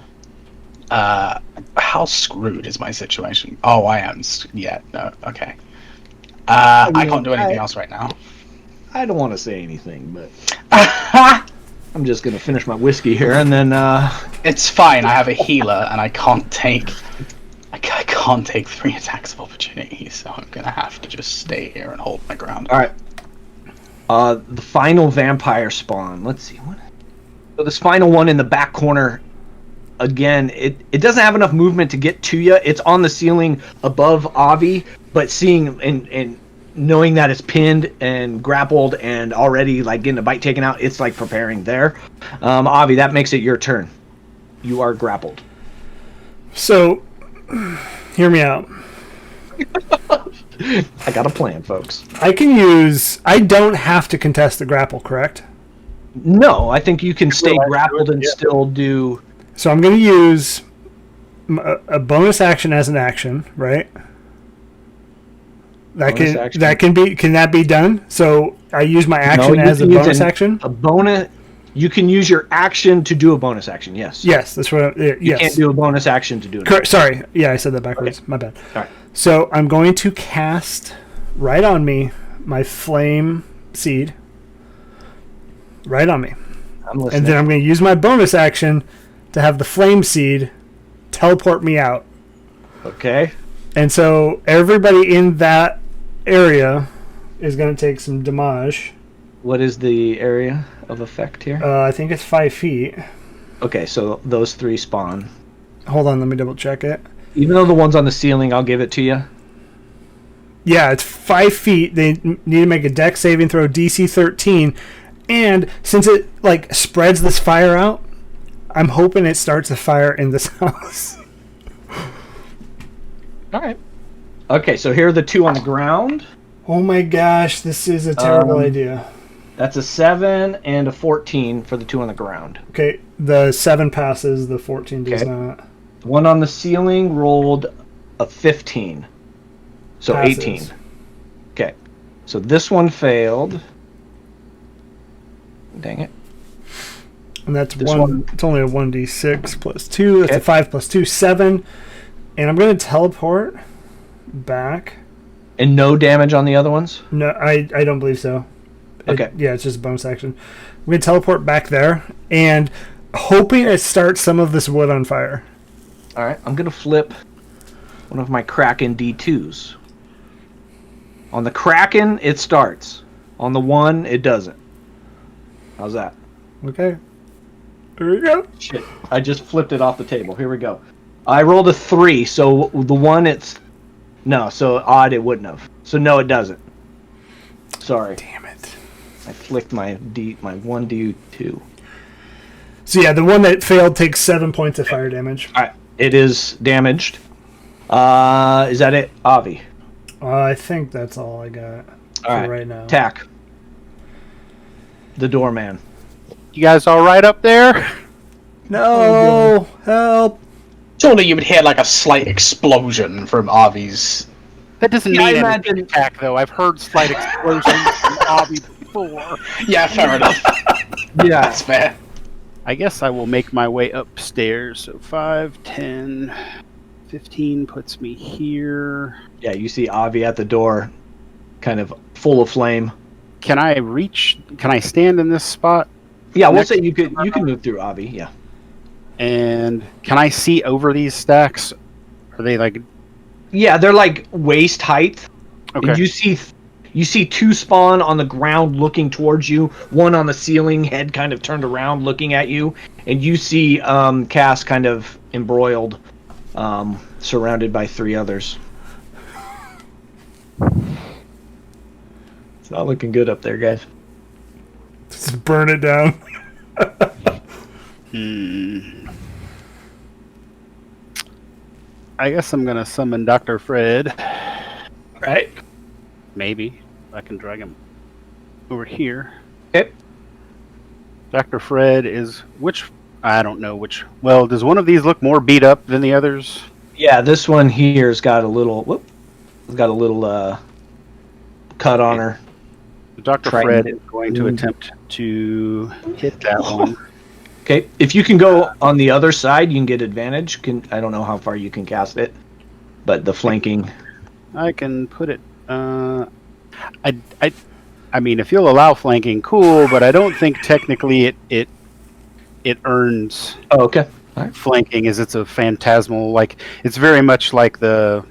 How screwed is my situation? Oh, I am. Yeah, no, okay. I can't do anything else right now. I don't want to say anything, but I'm just going to finish my whiskey here, and then... It's fine, I have a healer, and I can't take 3 attacks of opportunity, so I'm going to have to just stay here and hold my ground. Alright. The final vampire spawn. Let's see. So this final one in the back corner, again, it doesn't have enough movement to get to you. It's on the ceiling above Avi, but seeing and knowing that it's pinned and grappled and already like getting a bite taken out, it's like preparing there. Avi, that makes it your turn. You are grappled. So, hear me out. I got a plan, folks. I don't have to contest the grapple, correct? No, I think you can stay grappled and still do... So I'm going to use a bonus action as an action, right? Can that be done? So I use my action as a bonus action? A bonus... You can use your action to do a bonus action, yes. Yes, that's what You can't do a bonus action to do it. Correct. Sorry. Yeah, I said that backwards. Okay. My bad. All right. So I'm going to cast right on me my flame seed. Right on me. I'm listening. And then I'm going to use my bonus action to have the flame seed teleport me out. Okay. And so everybody in that area is going to take some damage. What is the area of effect here? I think it's 5 feet. Okay, so those 3 spawn. Hold on, let me double check it. Even though the one's on the ceiling, I'll give it to you. Yeah, it's 5 feet. They need to make a dex saving throw, DC 13. And since it like spreads this fire out, I'm hoping it starts a fire in this house. All right. Okay, so here are the 2 on the ground. Oh my gosh, this is a terrible idea. That's a 7 and a 14 for the 2 on the ground. Okay, the 7 passes, the 14 does not. The one on the ceiling rolled a 15. So passes. 18. Okay. So this one failed. Dang it. And that's This one. one- It's only a 1d6 plus 2. That's Okay. a 5 plus 2, 7. And I'm going to teleport back. And no damage on the other ones? No, I don't believe so. Okay. Yeah, it's just a bonus action. I'm going to teleport back there and hoping it starts some of this wood on fire. Alright, I'm going to flip one of my Kraken D2s. On the Kraken, it starts. On the 1, it doesn't. How's that? Okay. There we go. Shit, I just flipped it off the table. Here we go. I rolled a 3, so the 1 it's... No, so odd it wouldn't have. So no, it doesn't. Sorry. Damn it. I flicked my 1d2. So yeah, the one that failed takes 7 points of fire damage. Alright, it is damaged. Is that it, Avi? I think that's all I got for Alright, right now. Tack. The doorman. You guys all right up there? No! Help! Surely you would hear like a slight explosion from Arvy's. That doesn't Yeah, I mean imagine- anything attack, though. I've heard slight explosions from Obby before. Yeah, fair enough. Yeah. That's fair. I guess I will make my way upstairs. So 5, 10, 15 puts me here. Yeah, you see Avi at the door, kind of full of flame. Can I stand in this spot? Yeah, we'll Next- say you can move through Avi, yeah. And can I see over these stacks? Are they like... Yeah, they're like waist height. Okay. And you see 2 spawn on the ground looking towards you, one on the ceiling, head kind of turned around looking at you, and you see Cass kind of embroiled, surrounded by 3 others. It's not looking good up there, guys. Just burn it down. I guess I'm going to summon Dr. Fred. Right? Maybe. I can drag him over here. Okay. Dr. Fred is which... I don't know which... Well, does one of these look more beat up than the others? Yeah, this one here's got a little... cut on her. Dr. Trident. Fred is going to attempt to hit that one. Okay, if you can go on the other side, you can get advantage. I don't know how far you can cast it, but the flanking... I can put it... I mean, if you'll allow flanking, cool, but I don't think technically it earns Oh, okay. All right. flanking, as it's a phantasmal, like, it's very much like the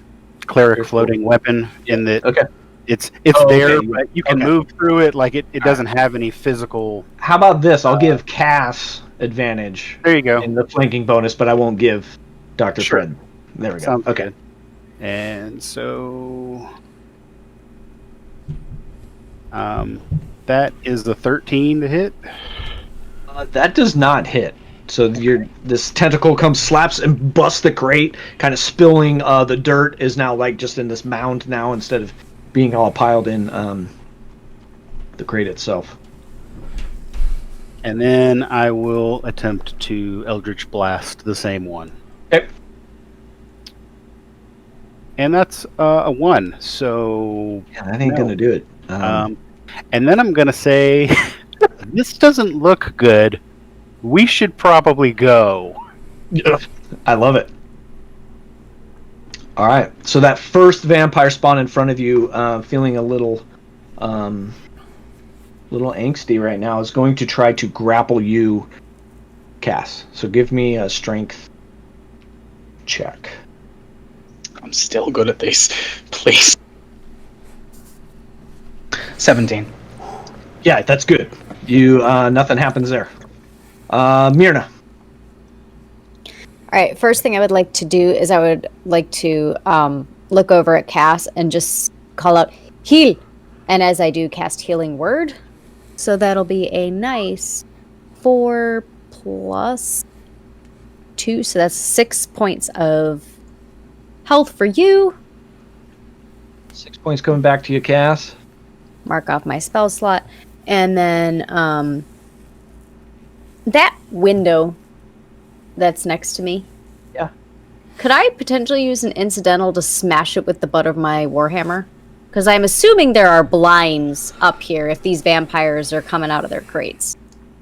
cleric floating weapon in that Okay. it's Oh, there, okay. but you can Okay. move through it, like it doesn't have any physical... How about this? I'll give Cass advantage There you go. in the flanking bonus, but I won't give Dr. Sure. Fred. There we go. Sounds Okay. good. And so... that is the 13 to hit. That does not hit. So this tentacle comes, slaps, and busts the crate, kind of spilling. The dirt is now like just in this mound now instead of being all piled in the crate itself. And then I will attempt to Eldritch Blast the same one. Okay. And that's a 1. So, Yeah, that ain't No. gonna do it. and then I'm going to say, this doesn't look good. We should probably go. I love it. All right, so that first vampire spawn in front of you, feeling a little angsty right now, is going to try to grapple you, Cass. So give me a strength check. I'm still good at this. Please. 17. Yeah, that's good. You nothing happens there. Myrna. All right, first thing I would like to do is I would like to look over at Cass and just call out, heal! And as I do, cast Healing Word. So that'll be a nice 4 plus 2. So that's 6 points of health for you. 6 points coming back to you, Cass. Mark off my spell slot. And then that window that's next to me. Yeah. Could I potentially use an incidental to smash it with the butt of my warhammer? Because I'm assuming there are blinds up here if these vampires are coming out of their crates.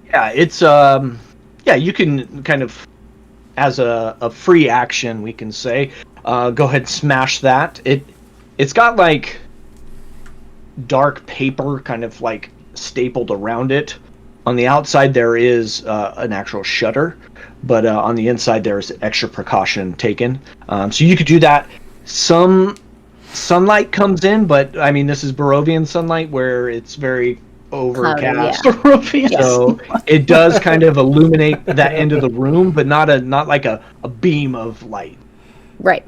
Yeah, it's yeah, you can kind of, as a free action, we can say, go ahead and smash that. It's got like dark paper kind of like stapled around it. On the outside there is an actual shutter, but on the inside there's extra precaution taken. So you could do that. Some sunlight comes in, but I mean this is Barovian sunlight where it's very overcast. Cloudy, yeah. So it does kind of illuminate that end of the room, but not like a beam of light. Right.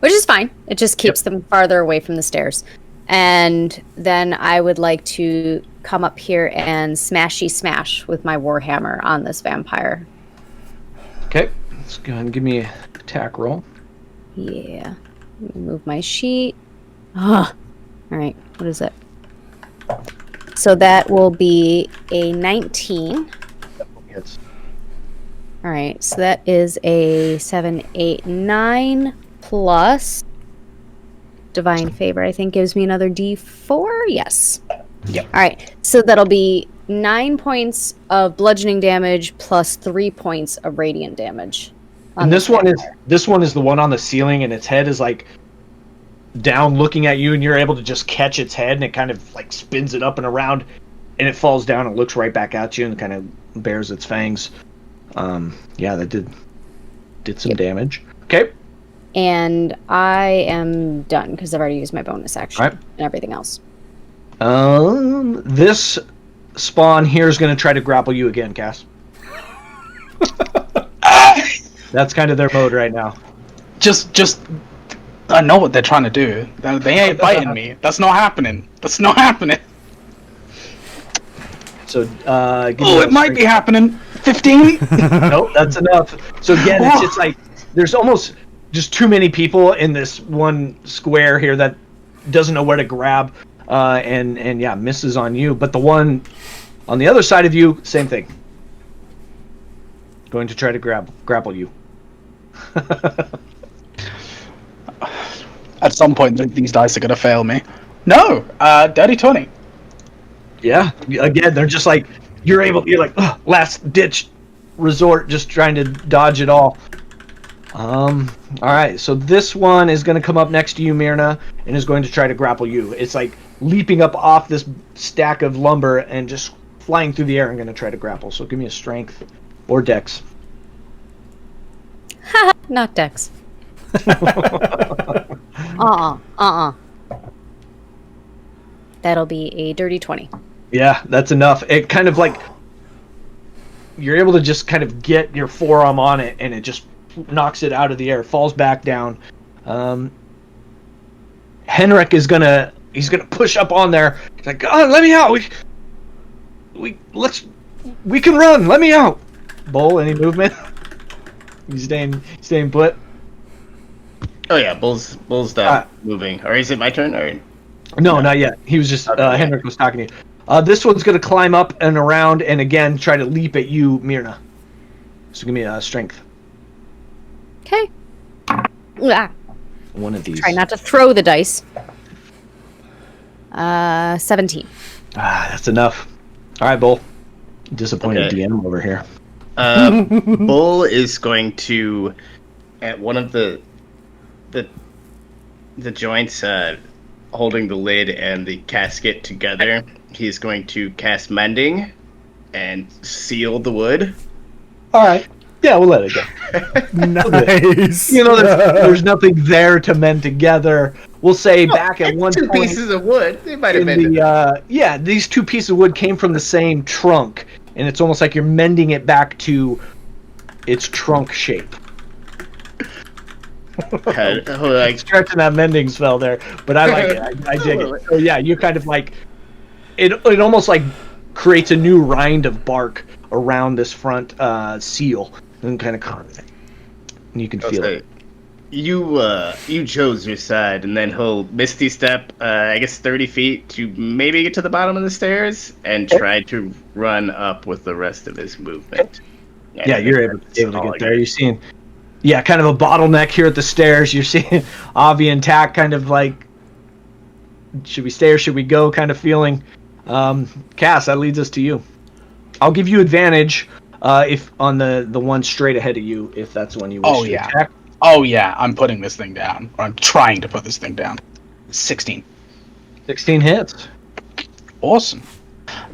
Which is fine. It just keeps them farther away from the stairs. And then I would like to come up here and smashy smash with my warhammer on this vampire. Okay, let's go ahead and give me an attack roll. Yeah. Let me move my sheet. Ah. All right. What is it? So that will be a 19. Yes. All right. So that is a 7, 8, 9 plus divine favor. I think gives me another D4. Yes. Yep. All right. So that'll be 9 points of bludgeoning damage plus 3 points of radiant damage. And this one is the one on the ceiling, and its head is like down looking at you, and you're able to just catch its head, and it kind of like spins it up and around, and it falls down and looks right back at you and kind of bares its fangs. Yeah, that did some damage. Okay. And I am done because I've already used my bonus action and everything else. This spawn here is going to try to grapple you again, Cass. That's kind of their mode right now. Just, I know what they're trying to do. They ain't biting me. That's not happening. That's not happening. So, it might be happening. 15? Nope, that's enough. So again, it's just like there's almost just too many people in this one square here that doesn't know where to grab, and yeah, misses on you. But the one on the other side of you, same thing. Going to try to grapple you. At some point, these dice are gonna fail me. No, dirty 20. Yeah, again, they're just like you're like last ditch resort, just trying to dodge it all. All right, so this one is going to come up next to you, Myrna, and is going to try to grapple you. It's like leaping up off this stack of lumber and just flying through the air and going to try to grapple. So give me a strength or dex. Not dex. That'll be a dirty 20. Yeah, that's enough. It kind of like you're able to just kind of get your forearm on it, and it just knocks it out of the air, falls back down. Henrik is gonna push up on there. He's like, "God, let me out! We can run. Let me out." Bull, any movement? He's staying put. Oh yeah, Bull's done moving. Or is it my turn? Or no, not yet. He was just Henrik was talking to you. This one's gonna climb up and around, and again try to leap at you, Myrna. So give me a strength. Okay. One of these. Try not to throw the dice. 17. That's enough. All right, Bull. Disappointed Okay. DM over here. Bull is going to, at one of the joints holding the lid and the casket together, he's going to cast Mending and seal the wood. All right. Yeah, we'll let it go. Nice. You know, there's nothing there to mend together. We'll say back at one Two point pieces of wood. They might have in been. these two pieces of wood came from the same trunk, and it's almost like you're mending it back to its trunk shape. Like Stretching that mending spell there, but I like it. I dig it. So yeah, you kind of like it almost like creates a new rind of bark around this front seal, and kind of carve it. And you can feel it. You chose your side, and then he'll misty step, I guess 30 feet to maybe get to the bottom of the stairs, and try to run up with the rest of his movement. Yeah, you're able to get there. You're seeing, kind of a bottleneck here at the stairs. You're seeing Avi and Tak kind of like, should we stay or should we go kind of feeling. Cass, that leads us to you. I'll give you advantage If on the one straight ahead of you, if that's the one you wish to attack. Oh yeah, I'm putting this thing down. Or I'm trying to put this thing down. 16. 16 hits. Awesome.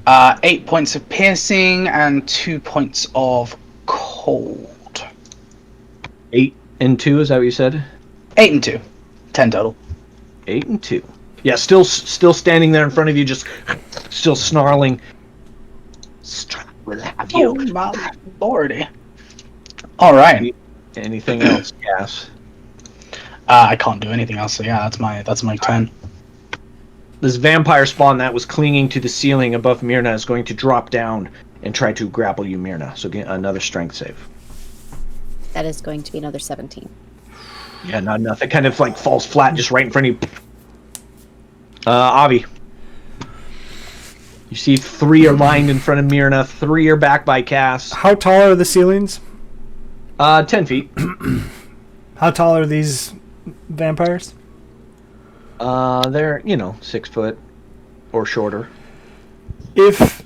8 points of piercing and 2 points of cold. 8 and 2, is that what you said? 8 and 2. 10 total. 8 and 2. Yeah, still standing there in front of you, just still snarling. Strahd will have you. Oh my lordy. Alright. Anything else, Cass? I can't do anything else, so yeah, that's my turn. This vampire spawn that was clinging to the ceiling above Myrna is going to drop down and try to grapple you, Myrna. So get another strength save. That is going to be another 17. Yeah, not enough. It kind of like falls flat just right in front of you. Avi. You see 3 are lined in front of Myrna, 3 are back by Cass. How tall are the ceilings? 10 feet. How tall are these vampires? They're, 6 foot or shorter. If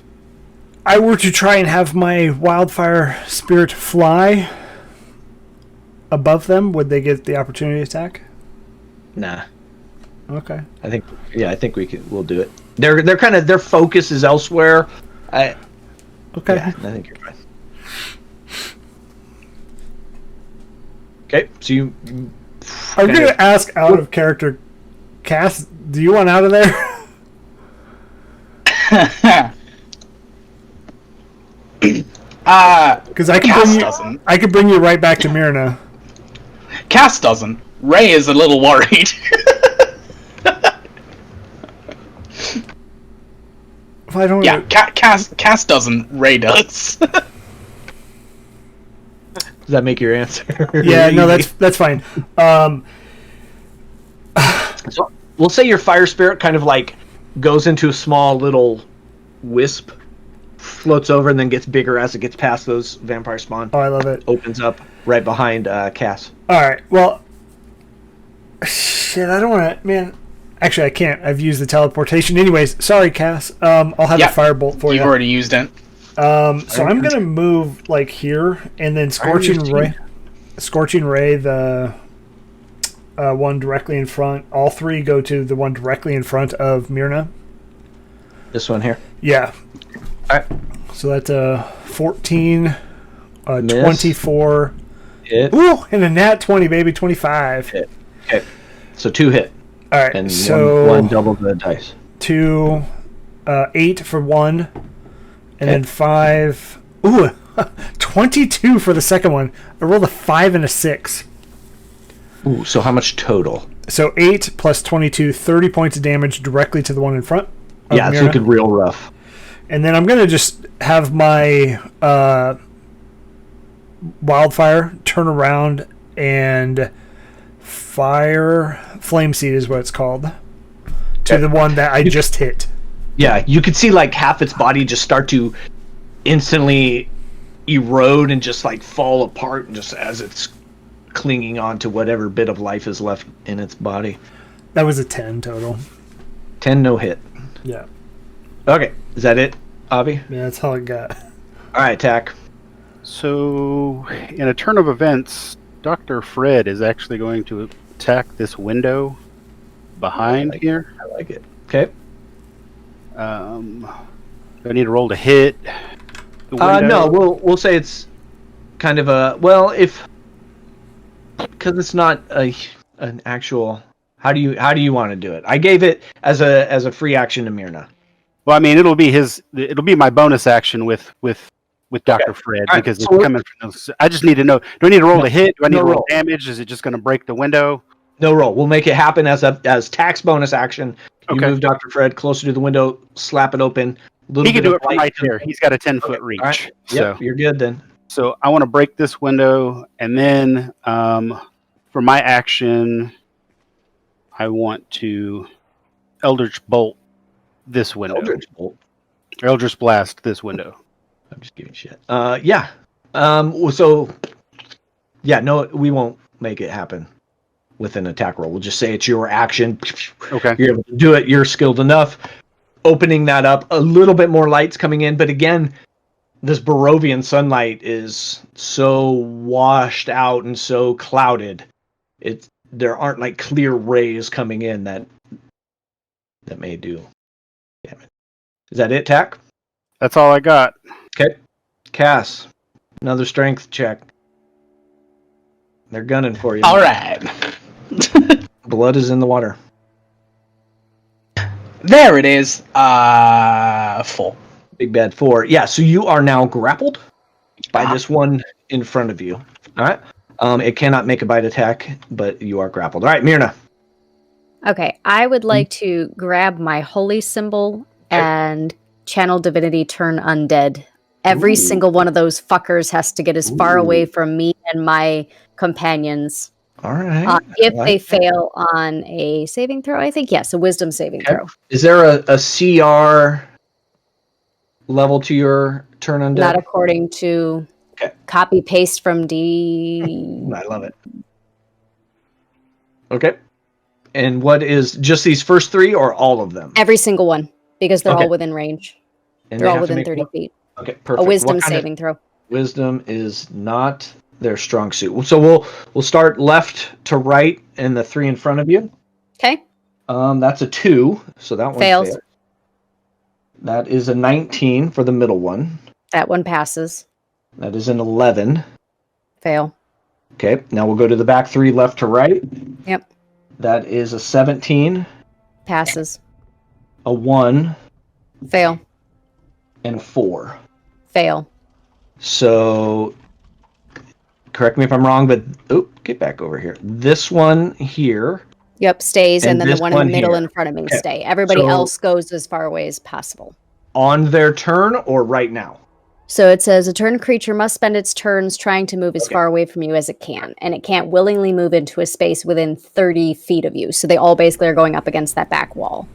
I were to try and have my wildfire spirit fly above them, would they get the opportunity attack? Nah. Okay. I think we'll do it. They're kind of, their focus is elsewhere. Okay. Yeah, I think you're fine. Okay, so you. I'm going to ask out of character, Cass, do you want out of there? Because I could bring you right back to Myrna. Cass doesn't. Ray is a little worried. I don't. Yeah, Cass doesn't. Ray does. Does that make your answer? Yeah, no, that's fine. So we'll say your fire spirit kind of like goes into a small little wisp, floats over, and then gets bigger as it gets past those vampire spawn. Oh, I love it. Opens up right behind Cass. All right. Well, shit. I don't want to, man. Actually, I can't. I've used the teleportation. Anyways, sorry, Cass. I'll have a firebolt for you. You've already used it. So I'm gonna move like here, and then Scorching Ray, the one directly in front. All 3 go to the one directly in front of Myrna. This one here. Yeah. All right. So that's a 14, 24. Hit. Ooh, and a nat 20, baby, 25. Hit. Okay. So 2 hit. All right. And so one double the dice. 2, 8 for 1, and then 5. Ooh, 22 for the second one. I rolled a 5 and a 6. Ooh, so how much total? So 8 plus 22, 30 points of damage directly to the one in front. Yeah, it's looking real rough. And then I'm going to just have my wildfire turn around and fire flame seed is what it's called to the one that I just hit. Yeah, you could see like half its body just start to instantly erode and just like fall apart just as it's clinging on to whatever bit of life is left in its body. That was a 10 total. 10 no hit. Yeah. Okay, is that it, Avi? Yeah, that's all I got. All right, attack. So, in a turn of events, Dr. Fred is actually going to attack this window behind here. I like it. Okay. Do I need to roll to hit the window? No, we'll say it's kind of a because it's not an actual. How do you want to do it? I gave it as a free action to Myrna. Well, I mean, it'll be my bonus action with Dr. Fred because it's coming from. I just need to know. Do I need to roll to hit? Do I need to roll damage? Is it just going to break the window? No roll. We'll make it happen as tax bonus action. You move Dr. Fred closer to the window, slap it open. He can do it from right there. He's got a 10-foot reach. All right. Yep, you're good then. So I want to break this window, and then for my action, I want to Eldritch Bolt this window. Eldritch Bolt? Eldritch Blast this window. I'm just giving shit. Yeah. So, yeah, no, we won't make it happen with an attack roll. We'll just say it's your action. Okay. You're able to do it. You're skilled enough. Opening that up, a little bit more light's coming in, but again, this Barovian sunlight is so washed out and so clouded. There aren't like clear rays coming in that may do damage. Is that it, Tack? That's all I got. Okay. Cass, another strength check. They're gunning for you. All right. Blood is in the water. There it is. 4. Big bad 4. Yeah, so you are now grappled by this one in front of you. All right. It cannot make a bite attack, but you are grappled. All right, Myrna. Okay, I would like to grab my holy symbol and channel divinity turn undead. Every single one of those fuckers has to get as far away from me and my companions. All right. If they fail on a saving throw, I think yes, a wisdom saving throw. Is there a CR level to your turn undead? Not according to copy paste from D. I love it. Okay. And what is just these first 3 or all of them? Every single one, because they're all within range. And they're all within 30 feet. Okay, perfect. A wisdom saving throw. Wisdom is not their strong suit. So we'll start left to right and the 3 in front of you. Okay. That's a 2, so that one fails. That is a 19 for the middle one. That one passes. That is an 11. Fail. Okay, now we'll go to the back 3 left to right. Yep. That is a 17. Passes. A 1. Fail. And a 4. Fail. So, correct me if I'm wrong, but get back over here. This one here. Yep, stays, and then the one in the middle here. In front of me stay. Everybody else goes as far away as possible. On their turn or right now? So it says a turn creature must spend its turns trying to move as far away from you as it can, and it can't willingly move into a space within 30 feet of you. So they all basically are going up against that back wall.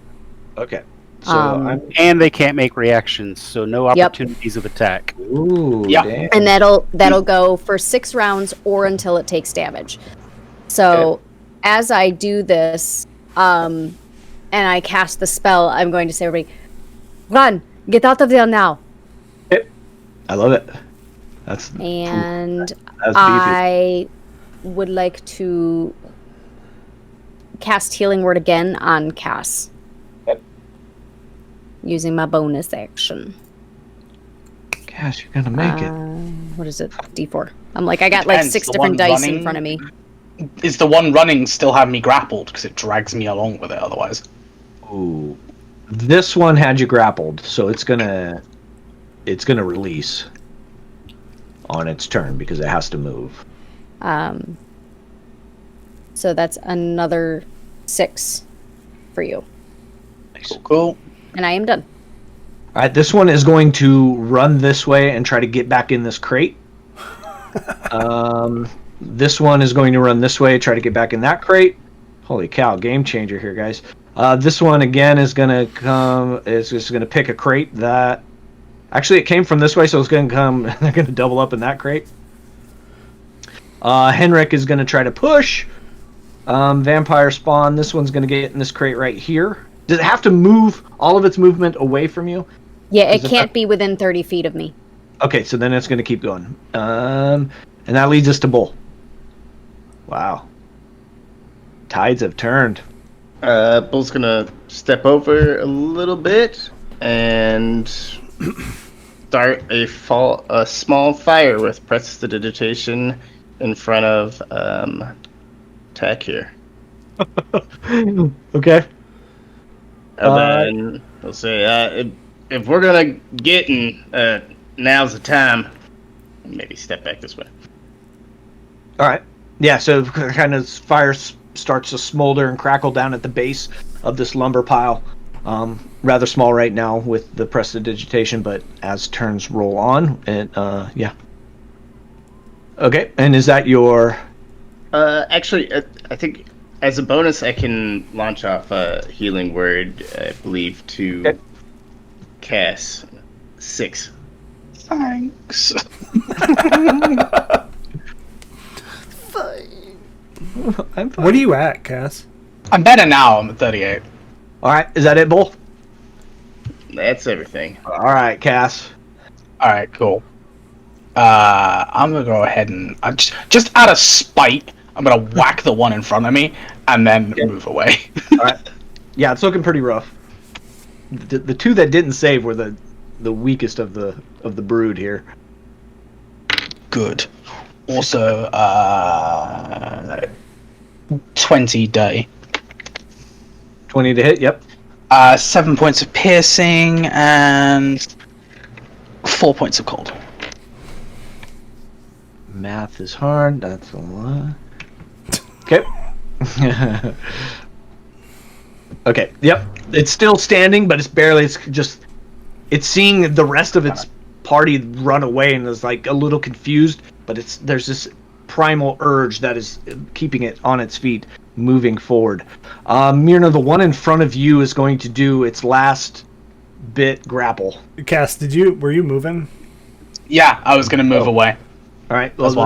Okay. So and they can't make reactions, so no opportunities of attack. Ooh, damn. And that'll go for 6 rounds or until it takes damage. So as I do this, and I cast the spell, I'm going to say, everybody, run! Get out of there now! I love it. And I would like to cast Healing Word again on Cass. Using my bonus action. Cass, you're gonna make it. What is it? D4. I'm like, I got like 6 different dice in front of me. Is the one running still have me grappled? Because it drags me along with it otherwise. Ooh. This one had you grappled, so it's gonna release on its turn because it has to move. So that's another 6 for you. Nice. Cool. And I am done. All right, this one is going to run this way and try to get back in this crate. This one is going to run this way, try to get back in that crate. Holy cow, game changer here, guys. This one again is going to come. Is just going to pick a crate that. Actually, it came from this way, so it's going to come. They're going to double up in that crate. Henrik is going to try to push. Vampire spawn. This one's going to get in this crate right here. Does it have to move all of its movement away from you? Yeah, it can't be within 30 feet of me. Okay, so then it's going to keep going. And that leads us to Bull. Wow. Tides have turned. Bull's gonna step over a little bit and start a small fire with prestidigitation in front of Tack here. Okay. And then we'll say, if we're gonna get in, now's the time. Maybe step back this way. All right. Yeah, so kind of fire starts to smolder and crackle down at the base of this lumber pile. Rather small right now with the prestidigitation, but as turns roll on, yeah. Okay, and is that your... Actually, I think as a bonus, I can launch off a healing word, I believe, to Cass 6. Thanks. I'm fine. What are you at, Cass? I'm better now. I'm at 38. All right, is that it, Bull? That's everything. All right, Cass. All right, cool. I'm gonna go ahead and just out of spite, I'm gonna whack the one in front of me and then move away. All right. Yeah, it's looking pretty rough. The two that didn't save were the weakest of the brood here. Good. Also, 20 day. 20 to hit. Yep. 7 points of piercing and 4 points of cold. Math is hard. That's a lot. Okay. Okay. Yep. It's still standing, but it's barely. It's seeing the rest of its party run away and is like a little confused. But there's this primal urge that is keeping it on its feet, moving forward. Myrna, the one in front of you is going to do its last bit grapple. Cass, were you moving? Yeah, I was gonna move away. All right. Well,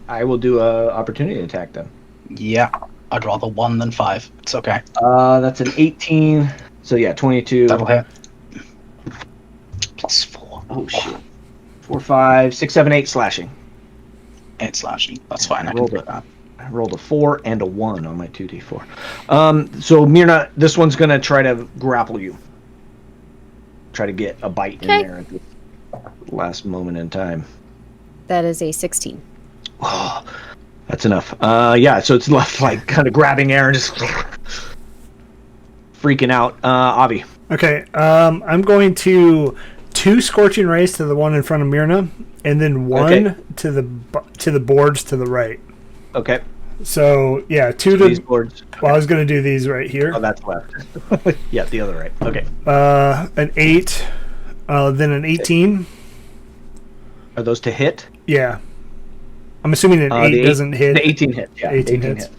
I will do a opportunity attack then. Yeah, I'd rather 1 than 5. It's okay. That's an 18. So yeah, 22. That'll hit. Plus 4. Oh shit. 4, 5, 6, 7, 8 slashing. 8 slashing. That's fine. I can rolled do it. that. I rolled a 4 and a 1 on my 2d4. So Myrna, this one's gonna try to grapple you. Try to get a bite in there at the last moment in time. That is a 16. Oh, that's enough. Yeah, so it's left like kind of grabbing air and just freaking out. Avi. Okay, I'm going to 2 scorching rays to the one in front of Myrna, and then 1 to the boards to the right. Okay. So yeah, 2 to these boards. Well, I was going to do these right here. Oh, that's left. Yeah, the other right. Okay. An 8, then an 18. Are those to hit? Yeah. I'm assuming an 8 doesn't hit. The 18 hits. Yeah, 18 hits.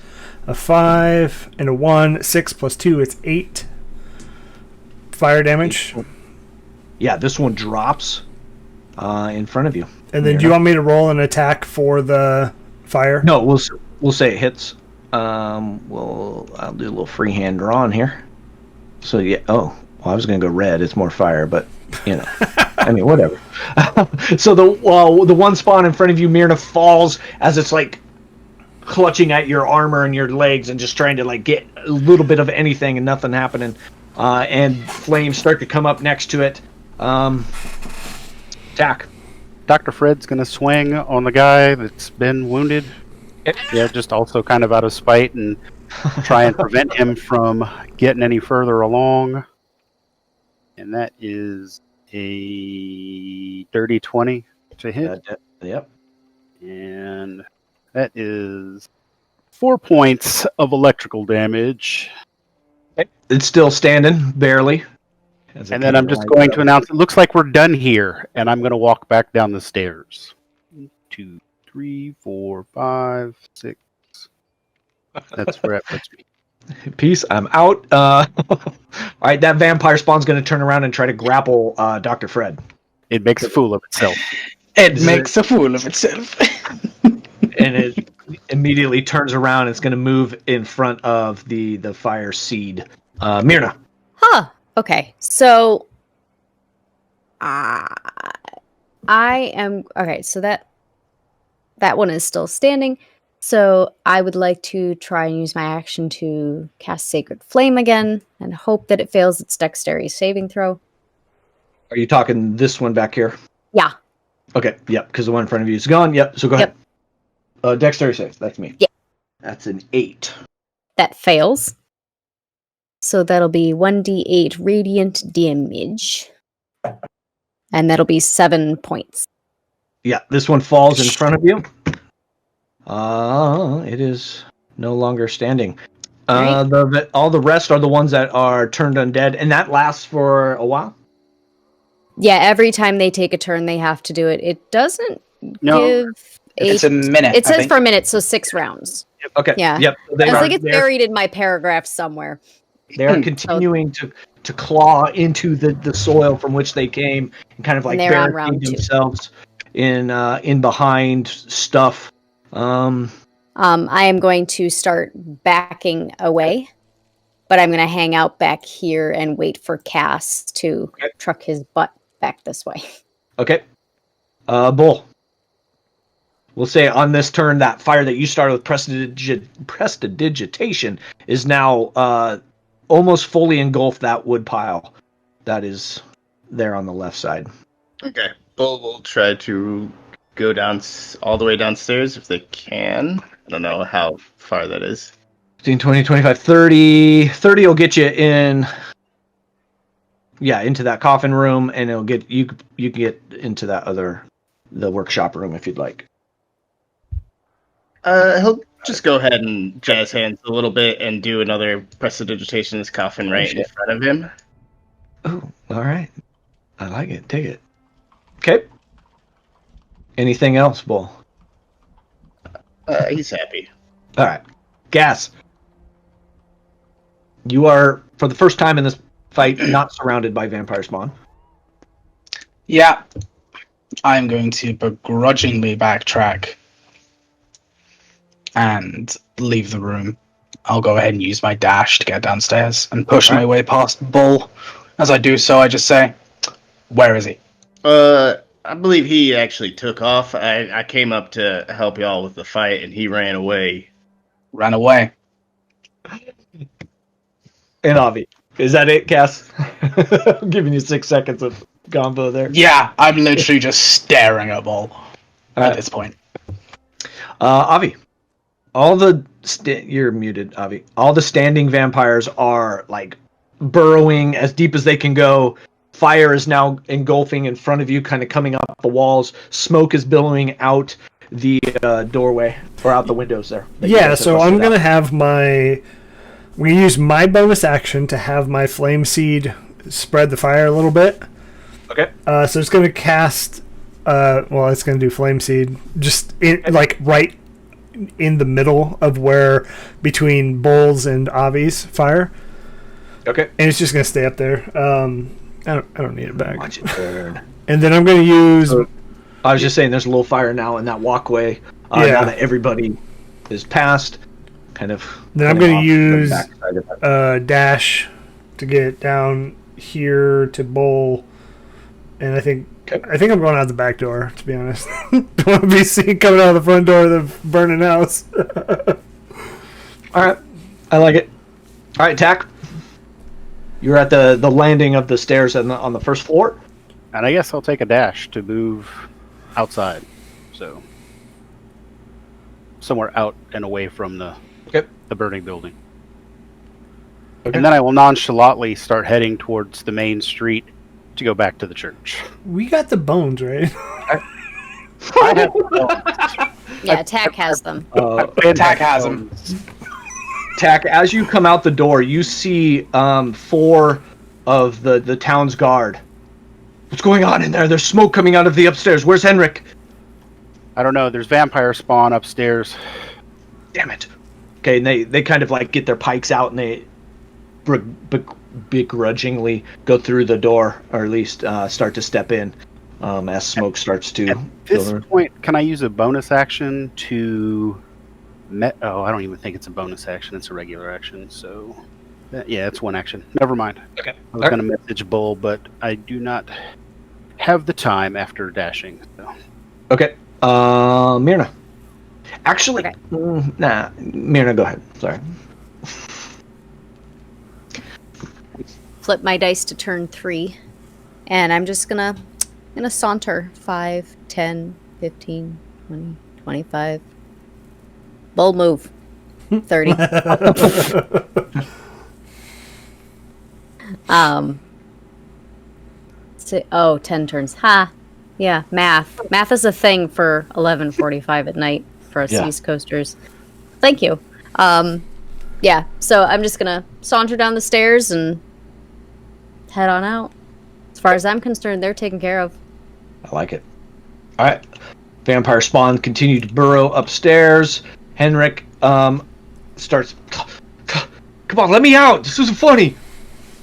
A 5 and a 1. 6 plus 2, it's 8 fire damage. Yeah, this one drops in front of you. And then do you want me to roll an attack for the fire? No, we'll say it hits. I'll do a little freehand draw on here. So yeah. Oh, well, I was gonna go red. It's more fire, but you know. I mean, whatever. So the one spawn in front of you, Myrna, falls as it's like clutching at your armor and your legs and just trying to like get a little bit of anything and nothing happening. And flames start to come up next to it. Attack. Dr. Fred's going to swing on the guy that's been wounded. Yeah, just also kind of out of spite and try and prevent him from getting any further along. And that is a dirty 20 to hit. Yep. And that is 4 points of electrical damage. It's still standing, barely. And then I'm just going to announce, it looks like we're done here, and I'm going to walk back down the stairs. 1, 2, 3, 4, 5, 6. That's where it puts me. Peace, I'm out. All right, that vampire spawn's going to turn around and try to grapple Dr. Fred. It makes a fool of itself. It makes a fool of itself. And it immediately turns around. It's going to move in front of the fire seed. Myrna. Huh. Okay. So I am okay. So that one is still standing. So I would like to try and use my action to cast Sacred Flame again and hope that it fails its dexterity saving throw. Are you talking this one back here? Yeah. Okay. Yep. Because the one in front of you is gone. Yep. So go ahead. Dexterity save. That's me. Yeah. That's an 8. That fails. So that'll be 1d8 radiant damage. And that'll be 7 points. Yeah, this one falls in front of you. It is no longer standing. All the rest are the ones that are turned undead, and that lasts for a while? Yeah, every time they take a turn, they have to do it. It doesn't give... It's a minute. It says for a minute, so 6 rounds. Okay. Yeah. Yep. It's buried in my paragraph somewhere. They are continuing to claw into the soil from which they came and kind of like barricade themselves in behind stuff. I am going to start backing away, but I'm going to hang out back here and wait for Cass to truck his butt back this way. Okay. Bull. We'll say on this turn, that fire that you started with prestidigitation is now almost fully engulfed that wood pile that is there on the left side. Okay. Bull will try to go down all the way downstairs if they can. I don't know how far that is. 15, 20, 25, 30. 30 will get you in. Yeah, into that coffin room, and it'll get you. You can get into the workshop room if you'd like. He'll just go ahead and jazz hands a little bit and do another prestidigitation in his coffin right in front of him. Oh, all right. I like it. Take it. Okay. Anything else, Bull? He's happy. All right. Gas. You are, for the first time in this fight, not surrounded by vampire spawn. Yeah. I'm going to begrudgingly backtrack and leave the room. I'll go ahead and use my dash to get downstairs and push my way past Bull. As I do so, I just say, "Where is he?" I believe he actually took off. I came up to help y'all with the fight, and he ran away. Ran away. And Avi. Is that it, Cass? I'm giving you 6 seconds of combo there. Yeah, I'm literally just staring at Bull at this point. Avi. You're muted, Avi. All the standing vampires are like burrowing as deep as they can go. Fire is now engulfing in front of you, kind of coming up the walls. Smoke is billowing out the doorway or out the windows there. Yeah, so I'm gonna have we use my bonus action to have my flame seed spread the fire a little bit. Okay. So it's gonna cast. It's gonna do flame seed just right in the middle of where between Bull's and Avi's fire. Okay. And it's just gonna stay up there. I don't need it back. Watch it burn. And then I'm gonna use. I was just saying, there's a little fire now in that walkway. Now that everybody is past, kind of. Then I'm gonna use dash to get down here to Bull, and I think I'm going out the back door. To be honest, don't want to be seen coming out of the front door of the burning house. All right, I like it. All right, Tack. You're at the landing of the stairs on the first floor. And I guess I'll take a dash to move outside. So somewhere out and away from the burning building. Okay. And then I will nonchalantly start heading towards the main street to go back to the church. We got the bones, right? I have the bones. Yeah, Tack has them. Tack has them. Tack, as you come out the door, you see 4 of the town's guard. What's going on in there? There's smoke coming out of the upstairs. Where's Henrik? I don't know. There's vampire spawn upstairs. Damn it. Okay, and they kind of like get their pikes out and they begrudgingly go through the door, or at least start to step in as smoke starts to. At this point, can I use a bonus action to... I don't even think it's a bonus action. It's a regular action. So, it's one action. Never mind. Okay. I was going to message Bull, but I do not have the time after dashing. So. Okay. Myrna. Actually, Myrna, go ahead. Sorry. Flip my dice to turn 3, and I'm just gonna saunter 5, 10, 15, 20, 25. Bull move. 30. 10 turns. Ha. Yeah, math. Math is a thing for 11:45 at night for us East Coasters. Thank you. So I'm just gonna saunter down the stairs and head on out. As far as I'm concerned, they're taken care of. I like it. All right. Vampire spawn continue to burrow upstairs. Henrik starts, come on, let me out. This isn't funny.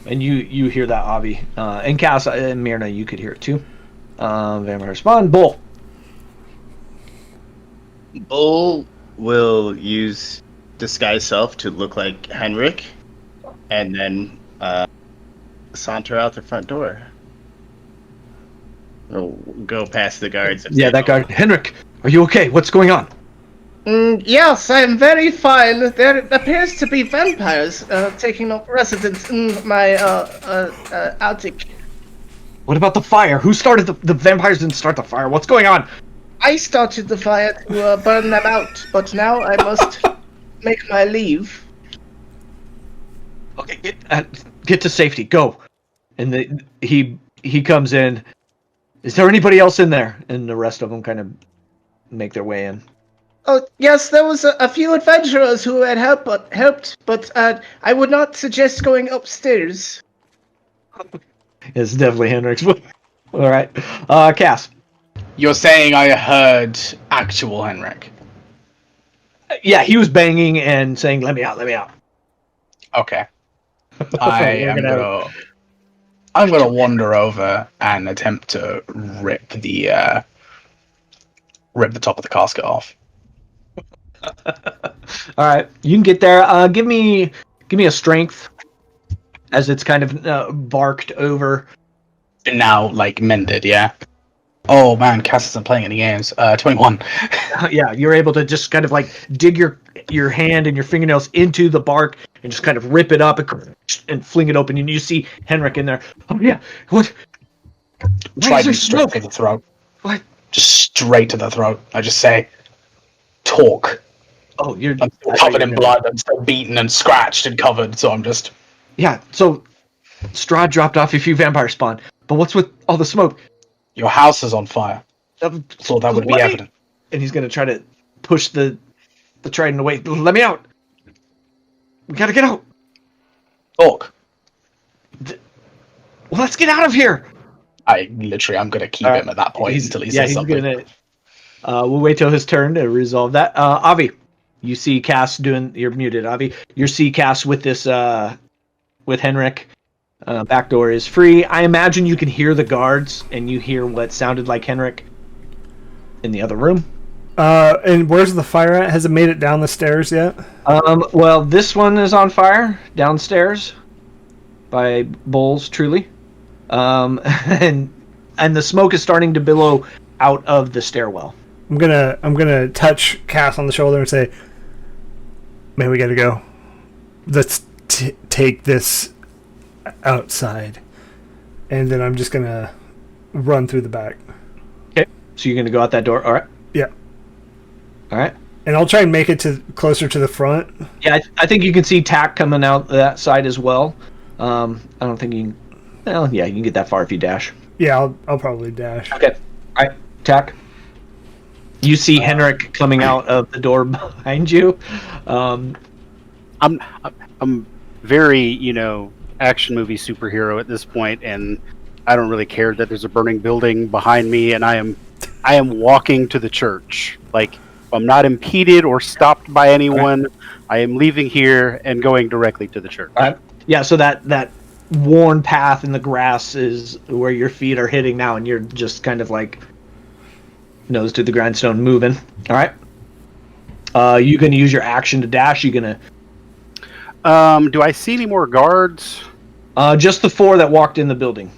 And you hear that, Avi. And Cass and Myrna, you could hear it too. Vampire spawn. Bull. Bull will use disguise self to look like Henrik, and then saunter out the front door. I'll go past the guards. Yeah, that guy. Henrik, are you okay? What's going on? Yes, I am very fine. There appears to be vampires taking up residence in my attic. What about the fire? Who started the vampires didn't start the fire? What's going on? I started the fire to burn them out, but now I must make my leave. Okay, get to safety. Go. And he comes in. Is there anybody else in there? And the rest of them kind of make their way in. Oh, yes, there was a few adventurers who had helped, but I would not suggest going upstairs. It's definitely Henrik's. All right. Cass. You're saying I heard actual Henrik? Yeah, he was banging and saying, let me out, let me out. Okay. I'm gonna wander over and attempt to rip the top of the casket off. All right, you can get there. Give me a strength, as it's kind of barked over. And now, like, mended, yeah. Oh man, Cass isn't playing any games. 21. Yeah, you're able to just kind of like dig your hand and your fingernails into the bark and just kind of rip it up and fling it open. And you see Henrik in there. Oh yeah, what? Try me straight to the throat. What? Just straight to the throat. I just say, talk. Oh, I'm still covered in blood. I'm still beaten and scratched and covered. So I'm just. Yeah. So, Strahd dropped off a few vampire spawn, but what's with all the smoke? Your house is on fire. So that would be evident. And he's gonna try to push the trident away. Let me out. We gotta get out. Talk. Well, let's get out of here. I'm gonna keep him at that point until he says something. We'll wait till his turn to resolve that. Avi, you see Cass you're muted, Avi. You see Cass with this, with Henrik. Back door is free. I imagine you can hear the guards and you hear what sounded like Henrik in the other room. And where's the fire at? Has it made it down the stairs yet? Well, this one is on fire downstairs by Bowles, truly. And the smoke is starting to billow out of the stairwell. I'm gonna touch Cass on the shoulder and say, "Man, we gotta go. Let's take this outside." And then I'm just gonna run through the back. Okay. So you're gonna go out that door. All right. Yeah. All right. And I'll try and make it closer to the front. Yeah, I think you can see Tack coming out that side as well. I don't think you can. Well, yeah, you can get that far if you dash. Yeah, I'll probably dash. Okay. All right, Tack. You see Henrik coming out of the door behind you. I'm very, action movie superhero at this point, and I don't really care that there's a burning building behind me, and I am walking to the church. Like, I'm not impeded or stopped by anyone. I am leaving here and going directly to the church. Yeah, so that worn path in the grass is where your feet are hitting now, and you're just kind of like nose to the grindstone moving. All right. You gonna use your action to dash? You gonna? Do I see any more guards? Just the 4 that walked in the building.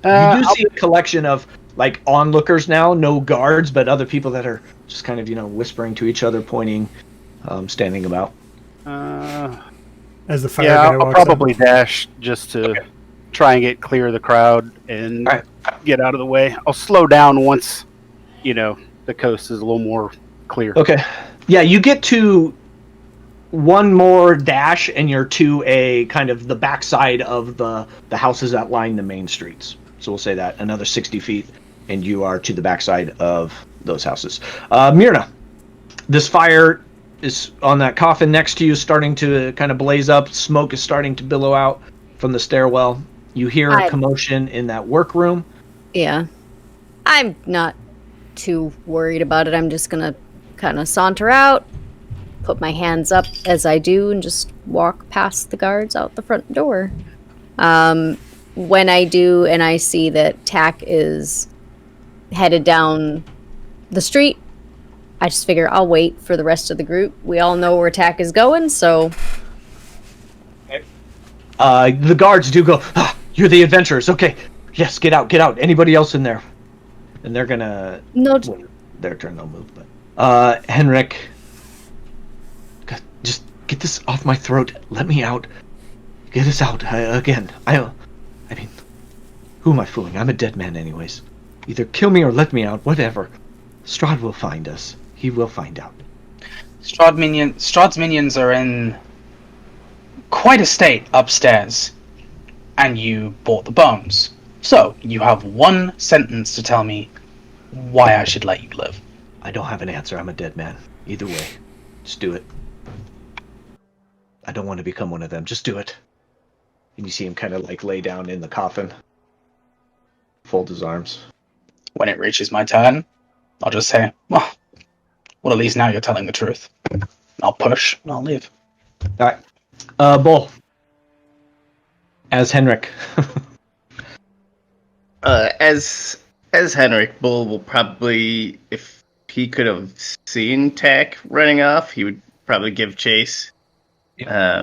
You do see a collection of like onlookers now, no guards, but other people that are just kind of whispering to each other, pointing, standing about. As the fire guy I'll walks probably dash just to try and get clear of the crowd and get out of the way. I'll slow down once, the coast is a little more clear. Okay. Yeah, you get to one more dash and you're to a kind of the backside of the houses that line the main streets. So we'll say that another 60 feet and you are to the backside of those houses. Myrna, this fire is on that coffin next to you, starting to kind of blaze up. Smoke is starting to billow out from the stairwell. You hear a commotion in that workroom. Yeah. I'm not too worried about it. I'm just going to kind of saunter out, put my hands up as I do, and just walk past the guards out the front door. When I do and I see that Tack is headed down the street, I just figure I'll wait for the rest of the group. We all know where Tack is going, so... The guards do go, you're the adventurers. Okay, Yes, get out, get out. Anybody else in there? And they're gonna... No, Well, their turn, they'll move, but... Henrik... God, just get this off my throat. Let me out. Get us out. I mean... Who am I fooling? I'm a dead man anyways. Either kill me or let me out, whatever. Strahd will find us. He will find out. Strahd's minions are in quite a state upstairs, and you bought the bones. So, you have one sentence to tell me why I should let you live. I don't have an answer. I'm a dead man. Either way. Just do it. I don't want to become one of them. Just do it. And you see him kind of like lay down in the coffin. Fold his arms. When it reaches my turn, I'll just say, well, at least now you're telling the truth. I'll push, and I'll leave. Alright. Bull. As Henrik. As Henrik, Bull will probably, if he could have seen Tack running off, he would probably give chase. Yeah.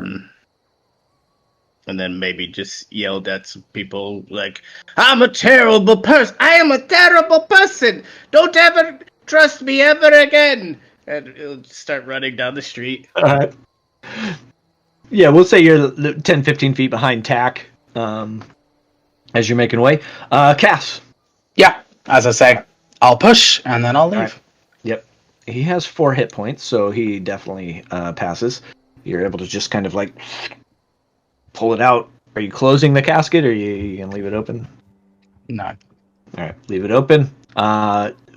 And then maybe just yelled at some people like, I'm a terrible person! I am a terrible person! Don't ever trust me ever again! And he'll start running down the street. Alright. Yeah, we'll say you're 10, 15 feet behind Tack as you're making way. Cass. Yeah, as I say, I'll push, and then I'll leave. Right. Yep. He has 4 hit points, so he definitely passes. You're able to just kind of like pull it out. Are you closing the casket, or you gonna leave it open? No. All right, leave it open.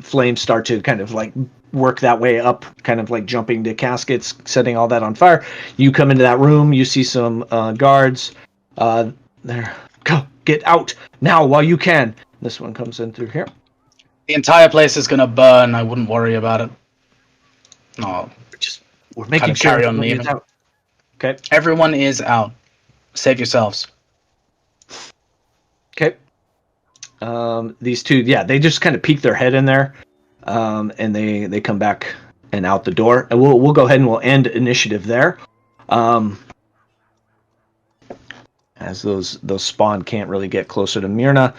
Flames start to kind of like work that way up, kind of like jumping to caskets, setting all that on fire. You come into that room. You see some guards. There, go, get out now while you can. This one comes in through here. The entire place is gonna burn. I wouldn't worry about it. No, We're making Kind of sure carry on everybody is leaving. out. Okay. everyone is out. Save yourselves. Okay. These two, yeah, they just kind of peek their head in there, and they come back and out the door. And we'll go ahead and we'll end initiative there. As those spawn can't really get closer to Myrna.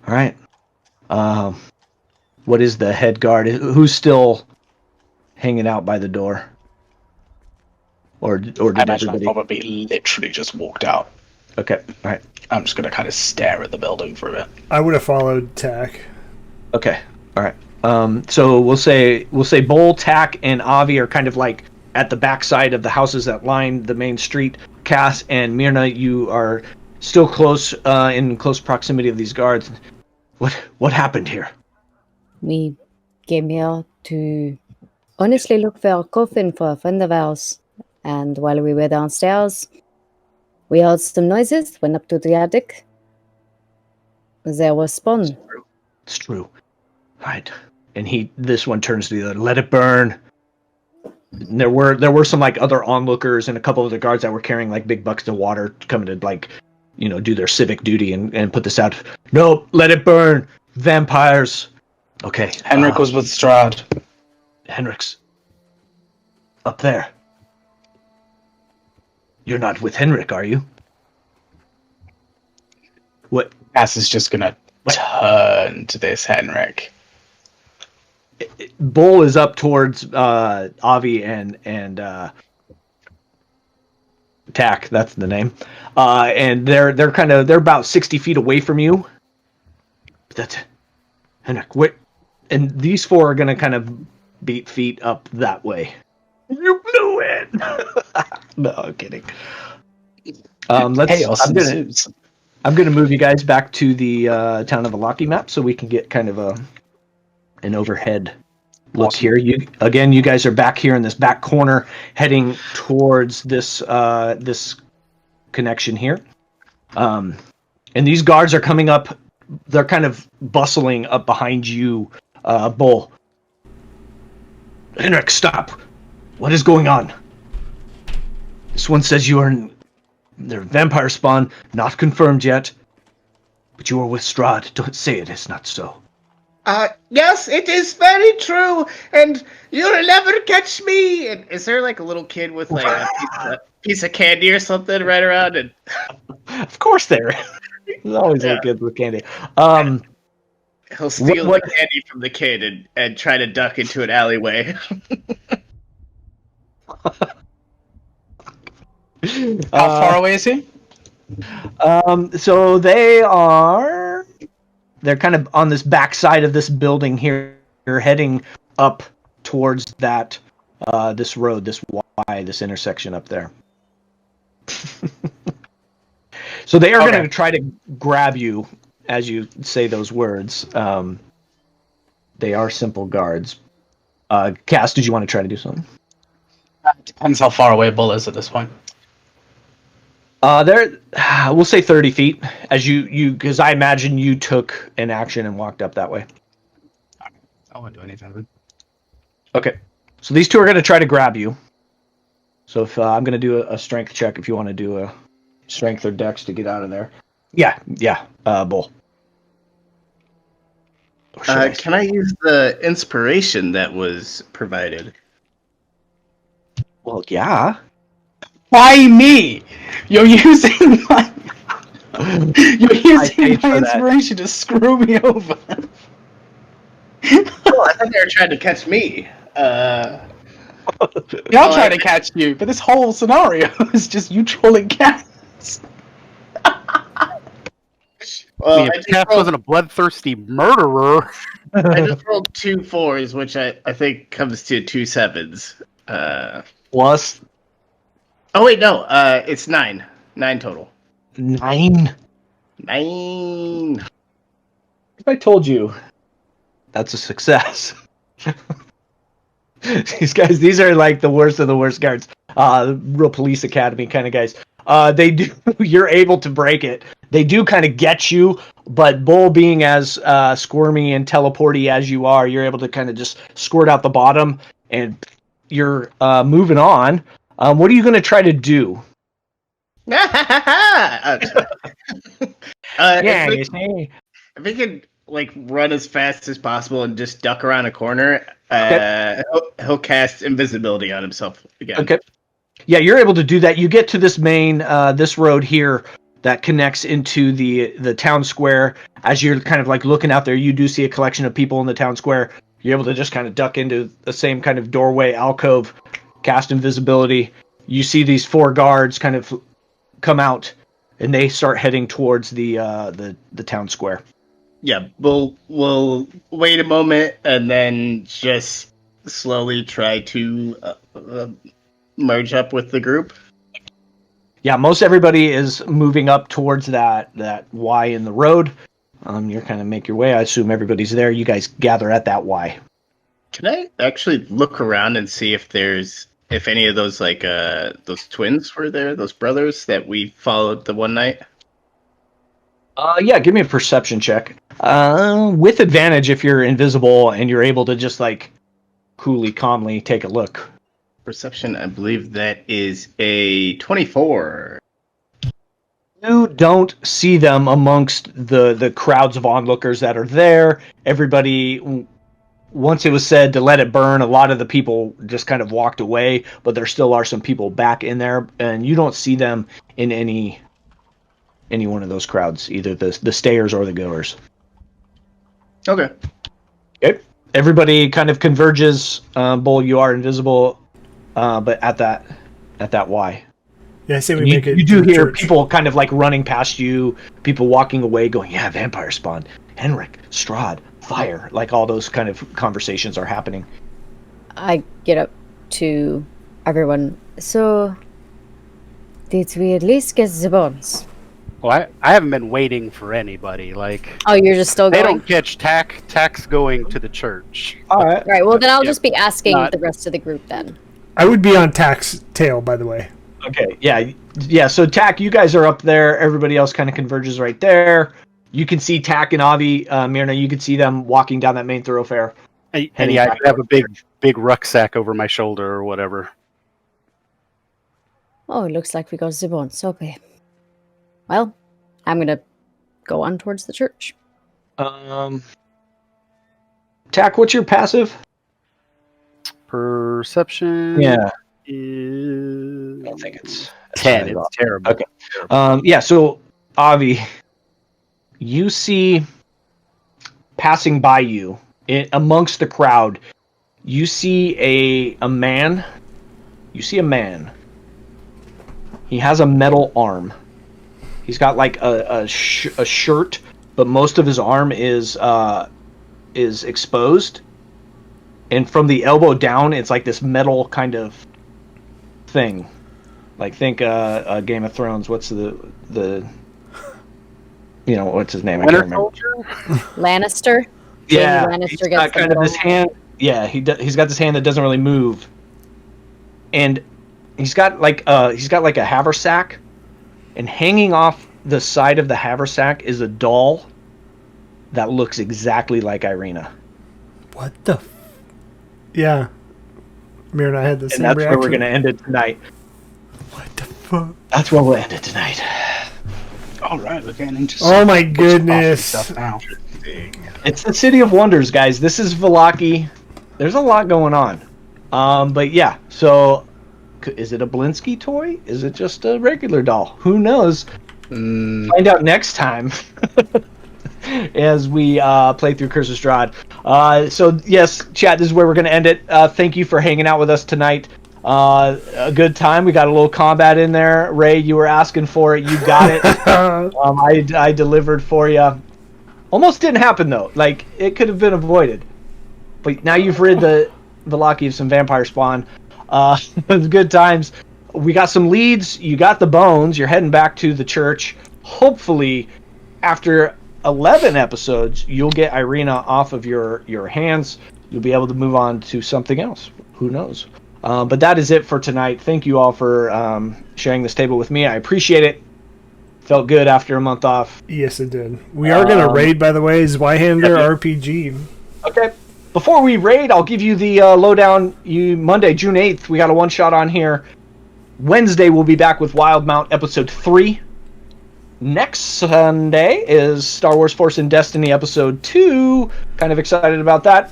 All right. What is the head guard? Who's still hanging out by the door? Or did I imagine I everybody? probably literally just walked out. Okay. All right. I'm just gonna kind of stare at the building for a bit. I would have followed Tack. Okay. All right. So we'll say Bull, Tack, and Avi are kind of like at the backside of the houses that line the main street. Cass and Myrna, you are still close, in close proximity of these guards. What happened here? We came here to honestly look for a coffin for a friend of ours. And while we were downstairs, we heard some noises, went up to the attic. There was spawn. It's true. Right. And this one turns to the other. Let it burn. And there were some like other onlookers and a couple of the guards that were carrying like big buckets of water coming to like, do their civic duty and put this out. Nope, let it burn. Vampires. Okay. Henrik was with Strahd. Henrik's up there. You're not with Henrik, are you? What? Cass is just gonna turn to this Henrik. Bull is up towards Avi and Tack. That's the name. And they're about 60 feet away from you. That's Henrik. What? And these 4 are gonna kind of beat feet up that way. You blew it. No, I'm kidding. Chaos ensues. I'm gonna move you guys back to the town of Vallaki map so we can get kind of an overhead look here. You guys are back here in this back corner, heading towards this connection here. And these guards are coming up. They're kind of bustling up behind you, Bull. Henrik, stop! What is going on? This one says you are in their vampire spawn, not confirmed yet. But you are with Strahd. Don't say it is not so. Yes, it is very true, and you'll never catch me. And is there like a little kid with like a piece of candy or something right around? And Of course there. There's always little kids with candy. He'll steal what- the candy from the kid and try to duck into an alleyway. How far away is he? So they're kind of on this back side of this building here. You're heading up towards that this road, this Y, this intersection up there. So they are going to try to grab you as you say those words. They are simple guards. Cass, did you want to try to do something? Depends how far away Bull is at this point. We'll say 30 feet, as you because I imagine you took an action and walked up that way. I won't do anything. Okay, so these two are going to try to grab you. So if I'm going to do a strength check, if you want to do a strength or dex to get out of there. Yeah, Bull. Can I use the inspiration that was provided? Well, yeah. Why me? You're using my inspiration to screw me over. Well, I thought they were trying to catch me. Yeah, I'll try to catch you, but this whole scenario is just you trolling cats. Well, if Cass wasn't a bloodthirsty murderer. I just rolled 2 4s, which I think comes to 2 7s. Plus Oh wait, no. It's 9. 9 total. 9. 9. If I told you, that's a success. These are like the worst of the worst guards. Real police academy kind of guys. You're able to break it. They do kind of get you, but Bull being as squirmy and teleporty as you are, you're able to kind of just squirt out the bottom, and you're moving on. What are you going to try to do? If we could like run as fast as possible and just duck around a corner, he'll cast invisibility on himself again. Okay. Yeah, you're able to do that. You get to this main this road here that connects into the town square. As you're kind of like looking out there, you do see a collection of people in the town square. You're able to just kind of duck into the same kind of doorway alcove, cast invisibility. You see these 4 guards kind of come out, and they start heading towards the town square. Yeah, we'll wait a moment and then just slowly try to merge up with the group. Yeah, most everybody is moving up towards that Y in the road. You're kind of make your way. I assume everybody's there. You guys gather at that Y. Can I actually look around and see if any of those those twins were there, those brothers that we followed the one night? Yeah, give me a perception check. With advantage if you're invisible and you're able to just like coolly, calmly take a look. Perception, I believe that is a 24. You don't see them amongst the crowds of onlookers that are there. Everybody, once it was said to let it burn, a lot of the people just kind of walked away, but there still are some people back in there, and you don't see them in any one of those crowds, either the stayers or the goers. Okay. Okay. Everybody kind of converges. Bull, you are invisible, but at that Y. Yeah, I say we make it. You do to the hear church. people kind of like running past you, people walking away going, yeah, vampire spawn, Henrik, Strahd, fire. Like all those kind of conversations are happening. I get up to everyone. So, did we at least get the bones? Well, I haven't been waiting for anybody. Like, Oh, you're just still they going? don't catch Tack's going to the church. All right. Right, well, then I'll Yeah. just be asking Not- the rest of the group then. I would be on Tack's tail, by the way. Okay. Yeah. So Tack, you guys are up there. Everybody else kind of converges right there. You can see Tack and Avi, Myrna. You can see them walking down that main thoroughfare. And Heading yeah, I back could have a towards big rucksack over my shoulder or whatever. Oh, it looks like we got the bones. Okay. Well, I'm going to go on towards the church. Tack, what's your passive? Perception. Yeah. Is I don't think it's 10. high at all. It's terrible. Okay. Yeah. So Avi, you see passing by you amongst the crowd. You see a man. You see a man. He has a metal arm. He's got like a shirt, but most of his arm is exposed. And from the elbow down, it's like this metal kind of thing. Like think Game of Thrones. What's the what's his name? I can't remember. Lannister. Yeah, Lannister he's gets got the kind of middle. this hand. Yeah, he's got this hand that doesn't really move, and he's got like a haversack, and hanging off the side of the haversack is a doll that looks exactly like Irina. What the? Yeah. Mir and I had the same And that's reaction. where we're gonna end it tonight. What the fuck? That's where we'll end it tonight. All right, we're getting into Oh my some goodness. stuff now. It's the City of Wonders, guys. This is Vallaki. There's a lot going on. But yeah, so is it a Blinsky toy? Is it just a regular doll? Who knows? Find out next time as we play through Curse of Strahd. So yes, chat, this is where we're going to end it. Thank you for hanging out with us tonight. A good time. We got a little combat in there. Ray, you were asking for it. You got it. I delivered for you. Almost didn't happen though. Like it could have been avoided. But now you've rid the Vallaki of some vampire spawn. Good times. We got some leads. You got the bones. You're heading back to the church. Hopefully, after 11 episodes, you'll get Irina off of your hands. You'll be able to move on to something else. Who knows? But that is it for tonight. Thank you all for sharing this table with me. I appreciate it. Felt good after a month off. Yes, it did. We are going to raid, by the way, Zweihander RPG. Okay. Before we raid, I'll give you the lowdown. Monday, June 8th, we got a one-shot on here. Wednesday, we'll be back with Wildmount Episode 3. Next Sunday is Star Wars Force and Destiny Episode 2. Kind of excited about that.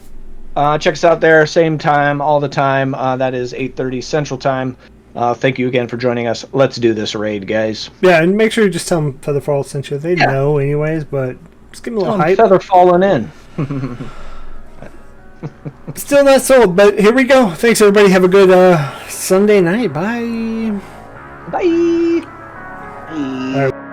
Check us out there, same time, all the time. That is 8:30 Central Time. Thank you again for joining us. Let's do this raid, guys. Yeah, and make sure you just tell them FeatherFall sent you. They know anyways, but just give them a little hype. Feather falling in. Still not sold, but here we go. Thanks, everybody. Have a good Sunday night. Bye. Bye. All right.